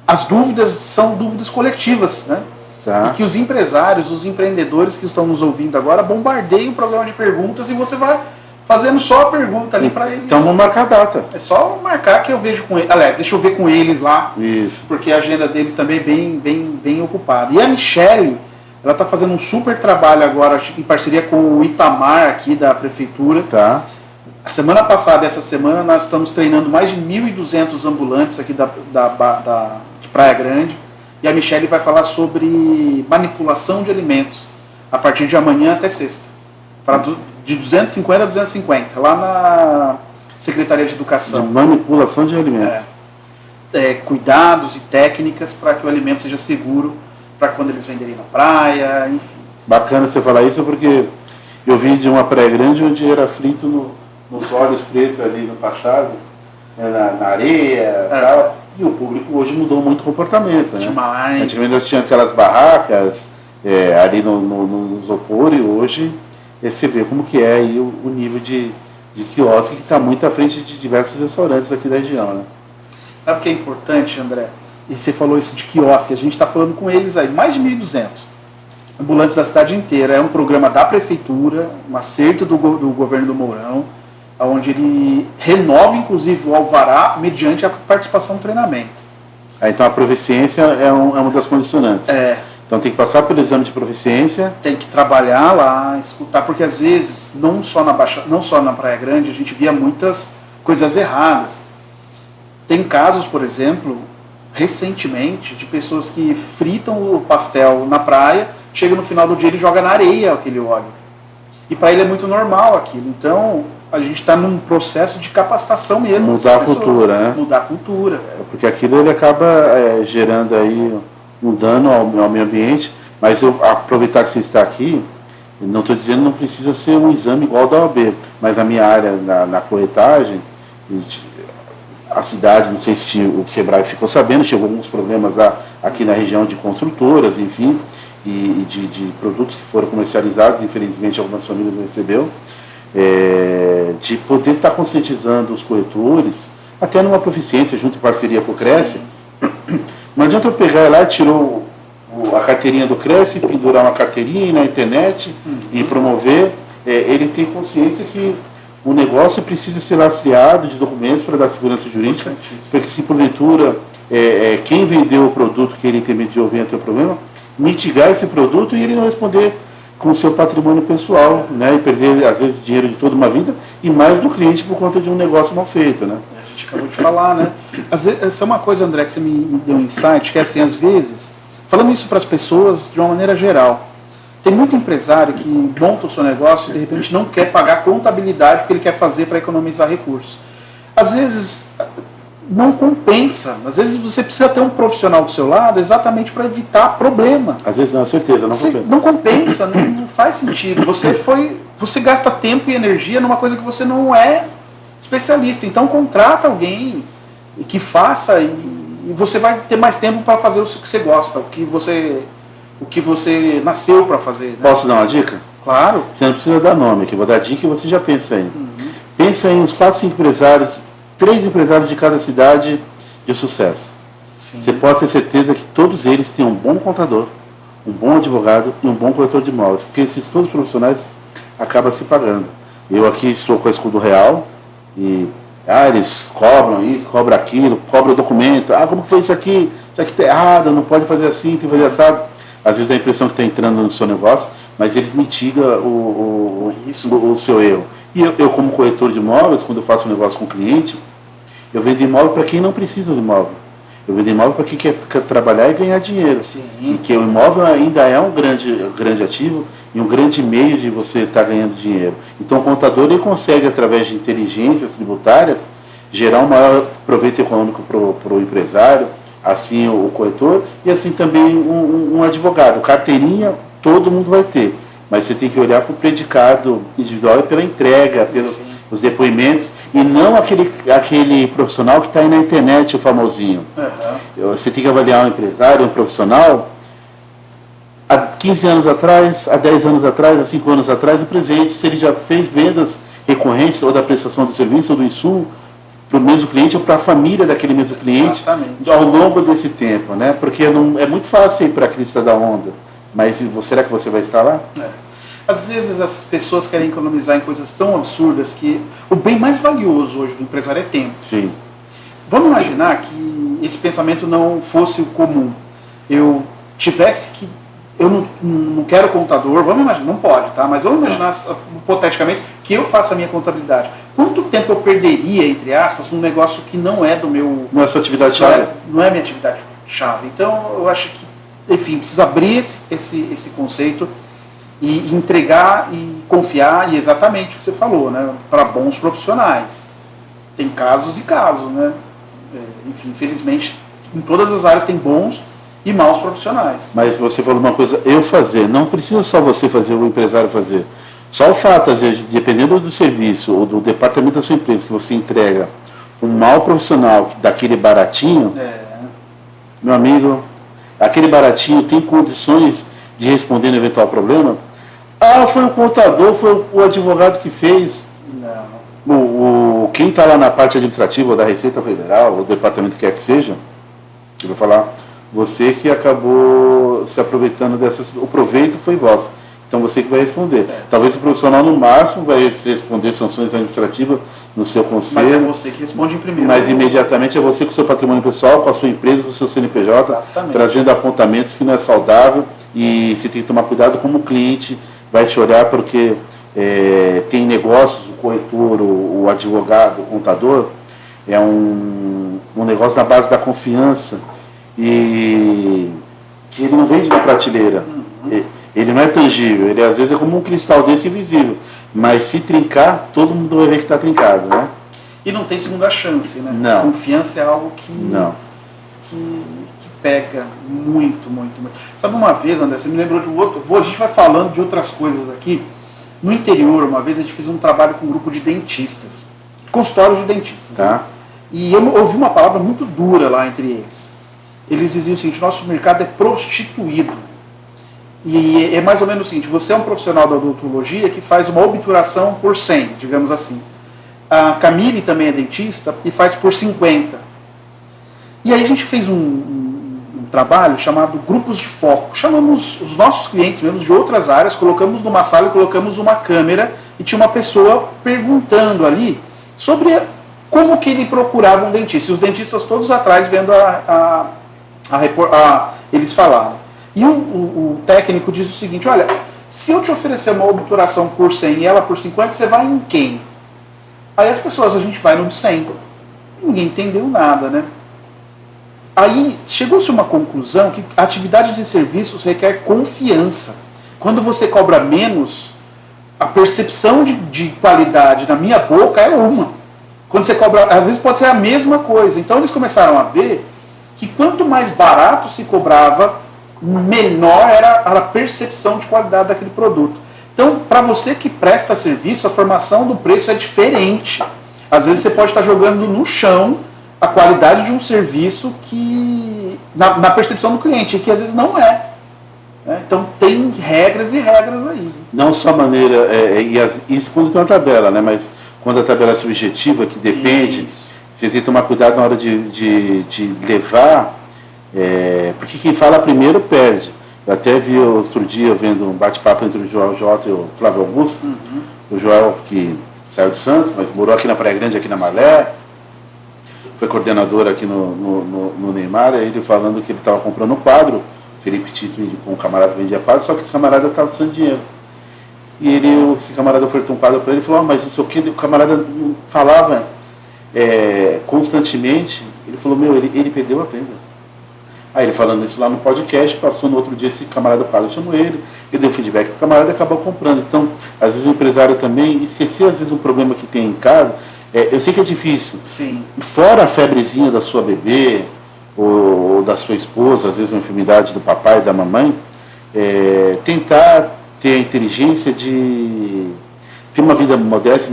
as dúvidas são dúvidas coletivas, né? Tá. E que os empresários, os empreendedores que estão nos ouvindo agora, bombardeiem o programa de perguntas e você vai fazendo só a pergunta ali para eles. Então vamos marcar a data. É só marcar que eu vejo com eles. Aliás, deixa eu ver com eles lá. Isso. Porque a agenda deles também é bem ocupada. E a Michele, ela está fazendo um super trabalho agora em parceria com o Itamar aqui da prefeitura. Tá. A semana passada, essa semana, nós estamos treinando mais de 1.200 ambulantes aqui de Praia Grande. E a Michele vai falar sobre manipulação de alimentos a partir de amanhã até sexta. De 250 a 250, lá na Secretaria de Educação. De manipulação de alimentos. Cuidados e técnicas para que o alimento seja seguro para quando eles venderem na praia, enfim. Bacana você falar isso, porque eu vim de uma Praia Grande onde era frito nos óleos pretos ali no passado, na areia e tal. E o público hoje mudou muito o comportamento. Né? Demais. Antigamente nós tínhamos aquelas barracas ali no isopor, e hoje você vê como que é aí o nível de quiosque que está muito à frente de diversos restaurantes aqui da região. Né? Sabe o que é importante, André? E você falou isso de quiosque, a gente está falando com eles aí, mais de 1.200 ambulantes da cidade inteira. É um programa da prefeitura, um acerto do governo do Mourão, onde ele renova, inclusive, o alvará mediante a participação no treinamento. Então a proficiência é uma das condicionantes. Então tem que passar pelo exame de proficiência. Tem que trabalhar lá, escutar, porque às vezes, não só na Praia Grande, a gente via muitas coisas erradas. Tem casos, por exemplo, recentemente, de pessoas que fritam o pastel na praia, chega no final do dia ele joga na areia aquele óleo. E para ele é muito normal aquilo. Então, a gente está num processo de capacitação mesmo. Mudar a cultura, né? Mudar a cultura. Porque aquilo ele acaba gerando aí um dano ao meio ambiente, mas eu aproveitar que você está aqui, não estou dizendo que não precisa ser um exame igual ao da OAB, mas na minha área, na corretagem, a cidade, não sei se o Sebrae ficou sabendo, chegou alguns problemas lá aqui na região de construtoras, enfim, e de produtos que foram comercializados, infelizmente algumas famílias não recebeu, de poder estar conscientizando os corretores, até numa proficiência, junto em parceria com o Cresce. Não adianta eu pegar lá e tirou a carteirinha do Cresce, pendurar uma carteirinha na internet e promover. Ele tem consciência que o negócio precisa ser lastreado de documentos para dar segurança jurídica, porque se porventura quem vendeu o produto que ele intermediou venha ter um problema, mitigar esse produto e ele não responder com o seu patrimônio pessoal, né, e perder às vezes dinheiro de toda uma vida e mais do cliente por conta de um negócio mal feito, né? A gente acabou de falar, né? Às vezes, essa é uma coisa, André, que você me deu um insight, que é assim, às vezes, falando isso para as pessoas de uma maneira geral, tem muito empresário que monta o seu negócio e de repente não quer pagar a contabilidade que ele quer fazer para economizar recursos. Às vezes não compensa, às vezes você precisa ter um profissional do seu lado exatamente para evitar problema. Às vezes não, certeza, não compensa. Não compensa, não faz sentido. Você gasta tempo e energia numa coisa que você não é especialista. Então contrata alguém que faça e você vai ter mais tempo para fazer o que você gosta, o que você nasceu para fazer. Né? Posso dar uma dica? Claro. Você não precisa dar nome, que eu vou dar dica e você já pensa aí. Pensa em uns 4, 5 empresários, 3 empresários de cada cidade de sucesso. Sim. Você pode ter certeza que todos eles têm um bom contador, um bom advogado e um bom corretor de imóveis, porque esses todos os profissionais acabam se pagando. Eu aqui estou com a Escudo Real e eles cobram isso, cobram aquilo, cobram o documento. Como foi isso aqui? Isso aqui está errado, não pode fazer assim, tem que fazer assado. Às vezes dá a impressão que está entrando no seu negócio, mas eles mitigam o seu erro. E eu, como corretor de imóveis, quando eu faço um negócio com o cliente, eu vendo imóvel para quem não precisa do imóvel. Eu vendo imóvel para quem quer trabalhar e ganhar dinheiro. Sim. E que o imóvel ainda é um grande ativo e um grande meio de você estar ganhando dinheiro. Então o contador ele consegue, através de inteligências tributárias, gerar um maior proveito econômico para o empresário, assim o corretor, e assim também um advogado. Carteirinha todo mundo vai ter, mas você tem que olhar para o predicado individual e pela entrega, pelos os depoimentos, e não aquele profissional que está aí na internet, o famosinho. Você tem que avaliar um empresário, um profissional, há 15 anos atrás, há 10 anos atrás, há 5 anos atrás, o presente, se ele já fez vendas recorrentes, ou da prestação do serviço, ou do insumo, para o mesmo cliente, ou para a família daquele mesmo cliente, ao longo desse tempo, né? Porque não, é muito fácil ir para a crista da onda, mas será que você vai estar lá? Às vezes as pessoas querem economizar em coisas tão absurdas que o bem mais valioso hoje do empresário é tempo. Sim. Vamos imaginar que esse pensamento não fosse o comum. Eu tivesse que... Eu não quero contador, vamos imaginar, não pode, tá? Mas vamos imaginar, hipoteticamente, que eu faça a minha contabilidade. Quanto tempo eu perderia, entre aspas, num negócio que não é do meu... Não é a sua atividade-chave? Não é a minha atividade-chave. Então, eu acho que, enfim, precisa abrir esse conceito e entregar e confiar, e exatamente o que você falou, né? Para bons profissionais. Tem casos e casos, né? Enfim, infelizmente, em todas as áreas tem bons e maus profissionais. Mas você falou uma coisa, eu fazer, não precisa só você fazer, o empresário fazer. Só o fato, às vezes, dependendo do serviço ou do departamento da sua empresa, que você entrega um mau profissional daquele baratinho, meu amigo, aquele baratinho tem condições de responder no eventual problema? Foi o contador, foi o advogado que fez. Não. Quem está lá na parte administrativa, ou da Receita Federal, ou do departamento que quer que seja, eu vou falar, você que acabou se aproveitando dessas... O proveito foi vosso. Então você que vai responder. Talvez o profissional no máximo vai responder sanções administrativas no seu conselho. Mas é você que responde em primeiro. Mas imediatamente é você com o seu patrimônio pessoal, com a sua empresa, com o seu CNPJ, trazendo apontamentos que não é saudável, e você tem que tomar cuidado como o cliente vai te olhar, porque tem negócios, o corretor, o advogado, o contador, é um negócio na base da confiança, e que ele não vende na prateleira. Ele não é tangível, ele às vezes é como um cristal desse invisível, mas se trincar, todo mundo vai ver que está trincado, né? E não tem segunda chance, né? Não. Confiança é algo que pega muito, muito, muito. Sabe uma vez, André, você me lembrou de um outro... A gente vai falando de outras coisas aqui. No interior, uma vez a gente fez um trabalho com um grupo de dentistas, consultórios de dentistas. Tá. Né? E eu ouvi uma palavra muito dura lá entre eles. Eles diziam o seguinte: nosso mercado é prostituído. E é mais ou menos o seguinte: você é um profissional da odontologia que faz uma obturação por 100, digamos assim. A Camille também é dentista e faz por 50. E aí a gente fez um trabalho chamado grupos de foco. Chamamos os nossos clientes mesmo de outras áreas, colocamos numa sala e colocamos uma câmera e tinha uma pessoa perguntando ali sobre como que ele procurava um dentista. E os dentistas todos atrás vendo eles falaram. E o técnico diz o seguinte: olha, se eu te oferecer uma obturação por 100 e ela por 50, você vai em quem? Aí as pessoas, a gente vai no de 100. Ninguém entendeu nada, né? Aí chegou-se uma conclusão que a atividade de serviços requer confiança. Quando você cobra menos, a percepção de qualidade na minha boca é uma. Quando você cobra, às vezes pode ser a mesma coisa. Então eles começaram a ver que quanto mais barato se cobrava, menor era a percepção de qualidade daquele produto. Então, para você que presta serviço, a formação do preço é diferente. Às vezes você pode estar jogando no chão a qualidade de um serviço que na percepção do cliente, que às vezes não é. Então tem regras e regras aí. Não só a maneira, isso quando tem uma tabela, né? Mas quando a tabela é subjetiva, que depende, Isso. você tem que tomar cuidado na hora de levar, porque quem fala primeiro perde. Eu até vi outro dia, vendo um bate-papo entre o Joel Jota e o Flávio Augusto, o Joel que saiu de Santos, mas morou aqui na Praia Grande, aqui na Malé, foi coordenador aqui no Neymar, aí ele falando que ele estava comprando um quadro, Felipe Tito com um camarada que vendia quadro, só que esse camarada estava precisando de dinheiro. E esse camarada ofertou um quadro para ele e falou, mas não sei o que, o camarada falava constantemente, ele falou, ele perdeu a venda. Aí ele falando isso lá no podcast, passou no outro dia, esse camarada do quadro chamou ele deu feedback, o camarada acabou comprando. Então, às vezes o empresário também esquecia, às vezes, um problema que tem em casa. Eu sei que é difícil. Sim. Fora a febrezinha da sua bebê, ou da sua esposa, às vezes uma enfermidade do papai e da mamãe, tentar ter a inteligência de ter uma vida modesta,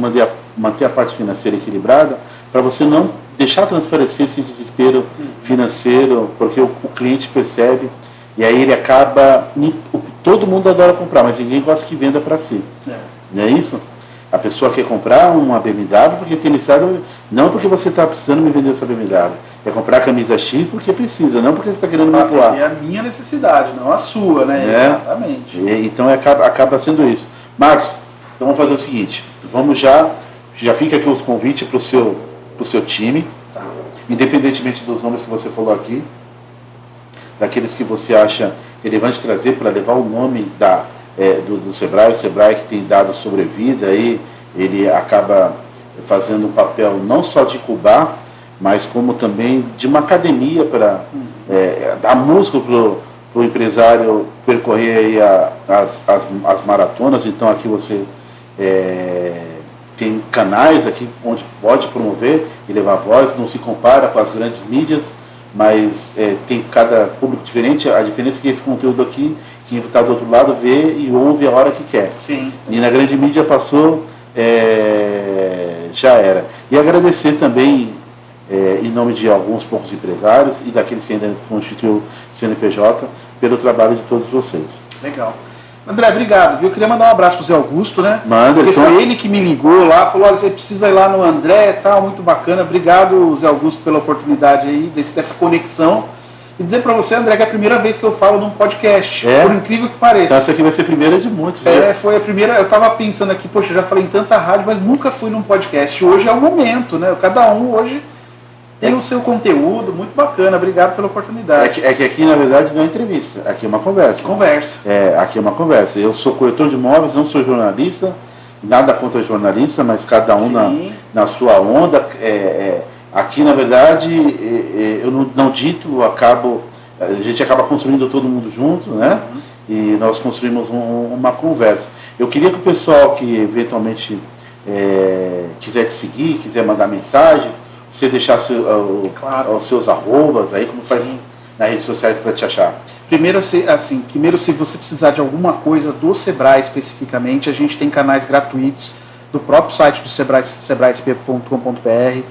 manter a parte financeira equilibrada, para você não deixar transparecer esse desespero financeiro, porque o cliente percebe, e aí ele acaba... Todo mundo adora comprar, mas ninguém gosta que venda para si. Não é isso? A pessoa quer comprar uma BMW porque tem necessidade, não porque você está precisando me vender essa BMW. É comprar a camisa X porque precisa, não porque você está querendo manipular. É a minha necessidade, não a sua, né? Exatamente. Então acaba sendo isso. Marcos, então vamos fazer o seguinte, vamos já fica aqui os convites para o seu time, tá? Independentemente dos nomes que você falou aqui, daqueles que você acha relevante trazer para levar o nome do Sebrae, o Sebrae que tem dado sobrevida, aí ele acaba fazendo um papel não só de incubar, mas como também de uma academia para dar músculo para o empresário percorrer aí as maratonas. Então aqui você tem canais aqui onde pode promover e levar voz, não se compara com as grandes mídias, mas tem cada público diferente. A diferença é que esse conteúdo aqui, quem está do outro lado vê e ouve a hora que quer. Sim. E na grande mídia passou, já era. E agradecer também, em nome de alguns poucos empresários e daqueles que ainda constituem o CNPJ, pelo trabalho de todos vocês. Legal. André, obrigado. Eu queria mandar um abraço para o Zé Augusto, né? Manda, porque foi ele que me ligou lá, falou, olha, você precisa ir lá no André, tal, muito bacana. Obrigado, Zé Augusto, pela oportunidade aí, dessa conexão. E dizer para você, André, que é a primeira vez que eu falo num podcast, por incrível que pareça. Então, essa aqui vai ser a primeira de muitos. Né? Foi a primeira, eu estava pensando aqui, poxa, já falei em tanta rádio, mas nunca fui num podcast. Hoje é o momento, né? Cada um hoje tem o seu conteúdo, muito bacana. Obrigado pela oportunidade. É que aqui, na verdade, não é entrevista, aqui é uma conversa. Aqui é uma conversa. Eu sou corretor de imóveis, não sou jornalista, nada contra jornalista, mas cada um na sua onda. Aqui, na verdade, eu não dito, a gente acaba construindo todo mundo junto, né? E nós construímos uma conversa. Eu queria que o pessoal que eventualmente quiser te seguir, quiser mandar mensagens, você deixar os seus arrobas aí, como faz nas redes sociais para te achar. Primeiro, se você precisar de alguma coisa do Sebrae especificamente, a gente tem canais gratuitos do próprio site do Sebrae, sebraesp.com.br,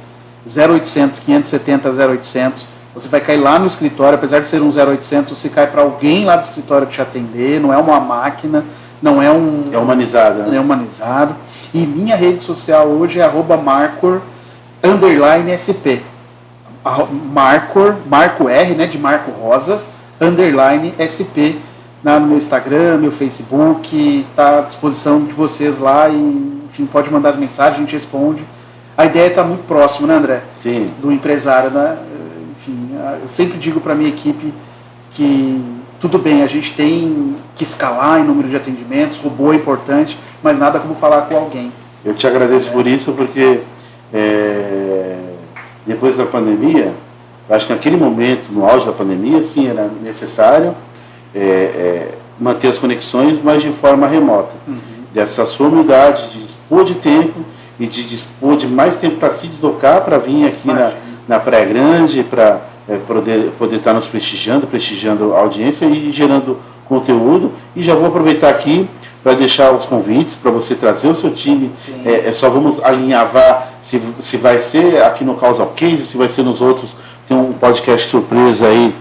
0800 570 0800. Você vai cair lá no escritório, apesar de ser um 0800, você cai para alguém lá do escritório te atender, não é uma máquina, não é um... É humanizado. Né? É humanizado. E minha rede social hoje é @marcor_sp. Marco R, né, de Marco Rosas, _SP, no meu Instagram, meu Facebook, está à disposição de vocês lá e, enfim, pode mandar as mensagens, a gente responde. A ideia está muito próxima, né, André? Sim. Do empresário, né? Enfim, eu sempre digo para a minha equipe que tudo bem, a gente tem que escalar em número de atendimentos, robô é importante, mas nada como falar com alguém. Eu te agradeço por isso, porque depois da pandemia, acho que naquele momento, no auge da pandemia, sim, era necessário manter as conexões, mas de forma remota. Dessa sua humildade de dispor de tempo e de dispor de mais tempo para se deslocar, para vir aqui na Praia Grande, para poder estar nos prestigiando a audiência e gerando conteúdo. E já vou aproveitar aqui para deixar os convites para você trazer o seu time. Só vamos alinhavar se vai ser aqui no Causal Case, se vai ser nos outros. Tem um podcast surpresa aí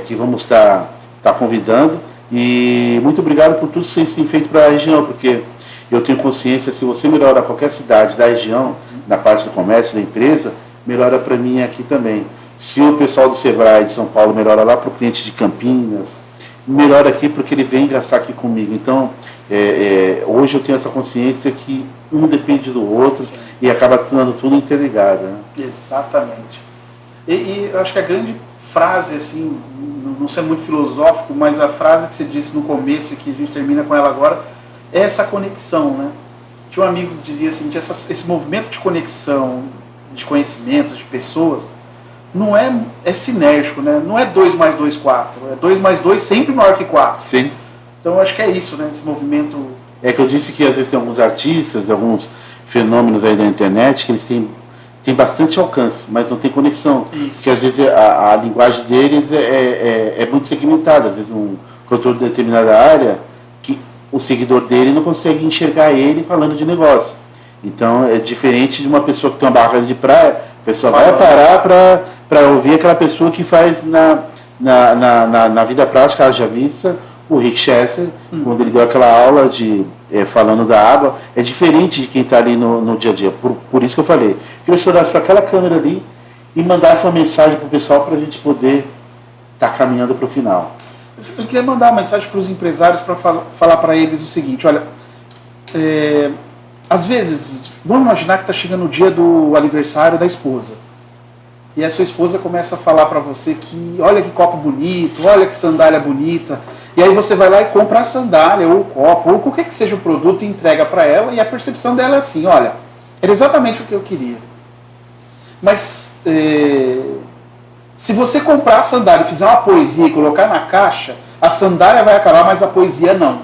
que vamos estar convidando. E muito obrigado por tudo que vocês têm feito para a região, porque eu tenho consciência, se você melhora qualquer cidade da região, na parte do comércio, da empresa, melhora para mim aqui também. Se o pessoal do Sebrae de São Paulo melhora lá para o cliente de Campinas, melhora aqui porque ele vem gastar aqui comigo. Então, hoje eu tenho essa consciência que um depende do outro. Sim. E acaba tornando tudo interligado. Né? Exatamente. E eu acho que a grande frase, assim, não ser muito filosófico, mas a frase que você disse no começo e que a gente termina com ela agora, é essa conexão, né? Tinha um amigo que dizia assim, esse movimento de conexão, de conhecimentos, de pessoas, não é sinérgico, né? Não é 2 mais 2, 4. É 2 mais 2 sempre maior que 4. Sim. Então eu acho que é isso, né? Esse movimento... É que eu disse que às vezes tem alguns artistas, alguns fenômenos aí da internet, que eles têm bastante alcance, mas não tem conexão. Isso. Porque às vezes a linguagem deles é muito segmentada. Às vezes um produtor de determinada área, que o seguidor dele não consegue enxergar ele falando de negócio. Então é diferente de uma pessoa que tem uma barra de praia, a pessoa vai parar para ouvir aquela pessoa que faz na vida prática, haja vista, o Rick Chester, quando ele deu aquela aula falando da água, é diferente de quem está ali no dia a dia. Por isso que eu falei. Que você olhasse para aquela câmera ali e mandasse uma mensagem para o pessoal para a gente poder estar caminhando para o final. Eu queria mandar uma mensagem para os empresários para falar para eles o seguinte, olha, às vezes, vamos imaginar que está chegando o dia do aniversário da esposa. E a sua esposa começa a falar para você que olha que copo bonito, olha que sandália bonita. E aí você vai lá e compra a sandália, ou o copo, ou qualquer que seja o produto e entrega para ela. E a percepção dela é assim, olha, era exatamente o que eu queria. Mas se você comprar a sandália e fizer uma poesia e colocar na caixa, a sandália vai acabar, mas a poesia não.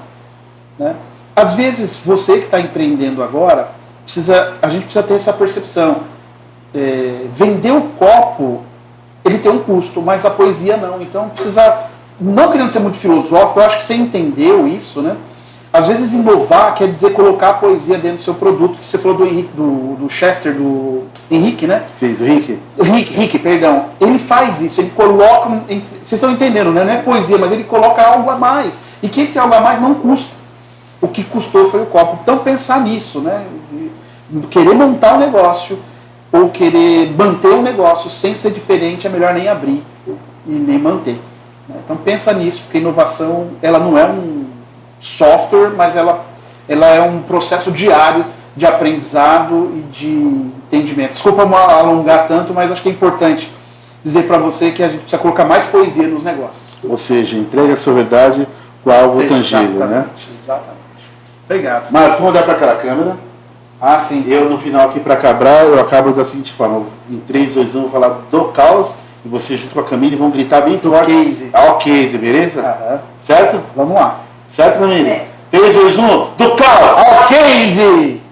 Né? Às vezes, você que está empreendendo agora, a gente precisa ter essa percepção. Vender o copo, ele tem um custo, mas a poesia não. Então, precisa, não querendo ser muito filosófico, eu acho que você entendeu isso, né? Às vezes, inovar quer dizer colocar a poesia dentro do seu produto, que você falou do Henrique, do Chester, do Henrique, né? Sim, do Henrique. Rick, perdão. Ele faz isso, ele coloca, vocês estão entendendo, né? Não é poesia, mas ele coloca algo a mais. E que esse algo a mais não custa. O que custou foi o copo. Então, pensar nisso, né? Querer montar um negócio ou querer manter o negócio sem ser diferente, é melhor nem abrir e nem manter. Né? Então, pensa nisso, porque a inovação, ela não é um software, mas ela é um processo diário de aprendizado e de entendimento. Desculpa alongar tanto, mas acho que é importante dizer para você que a gente precisa colocar mais poesia nos negócios. Ou seja, entrega a sua verdade com algo tangível, né? Exatamente. Obrigado. Marcos, vamos olhar para aquela câmera. Ah, sim. Eu, no final aqui para acabar, eu acabo da seguinte forma. Em 3, 2, 1, eu vou falar do caos, e você junto com a Camille vão gritar bem forte. Case. Ao case, beleza? Aham. Certo? Vamos lá. Certo, Camille? 3, 2, 1, do caos! Ao case!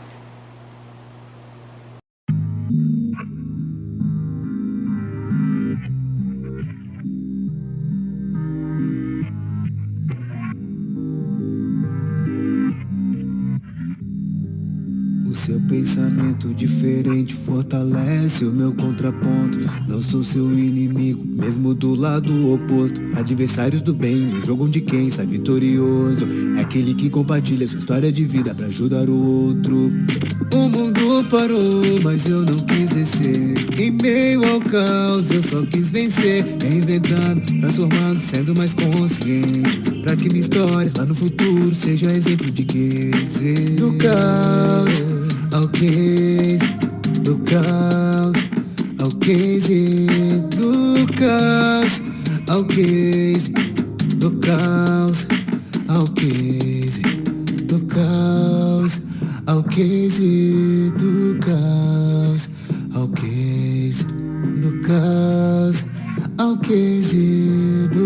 O seu pensamento diferente fortalece o meu contraponto. Não sou seu inimigo, mesmo do lado oposto. Adversários do bem, no jogo onde quem sai vitorioso é aquele que compartilha sua história de vida pra ajudar o outro. O mundo parou, mas eu não quis descer. Em meio ao caos, eu só quis vencer. Reinventando, transformando, sendo mais consciente. Pra que minha história lá no futuro seja exemplo de case. Do caos ao case, do caos ao case, do caos ao case, do caos ao case, do caos ao case, do caos ao case, do caos ao case, do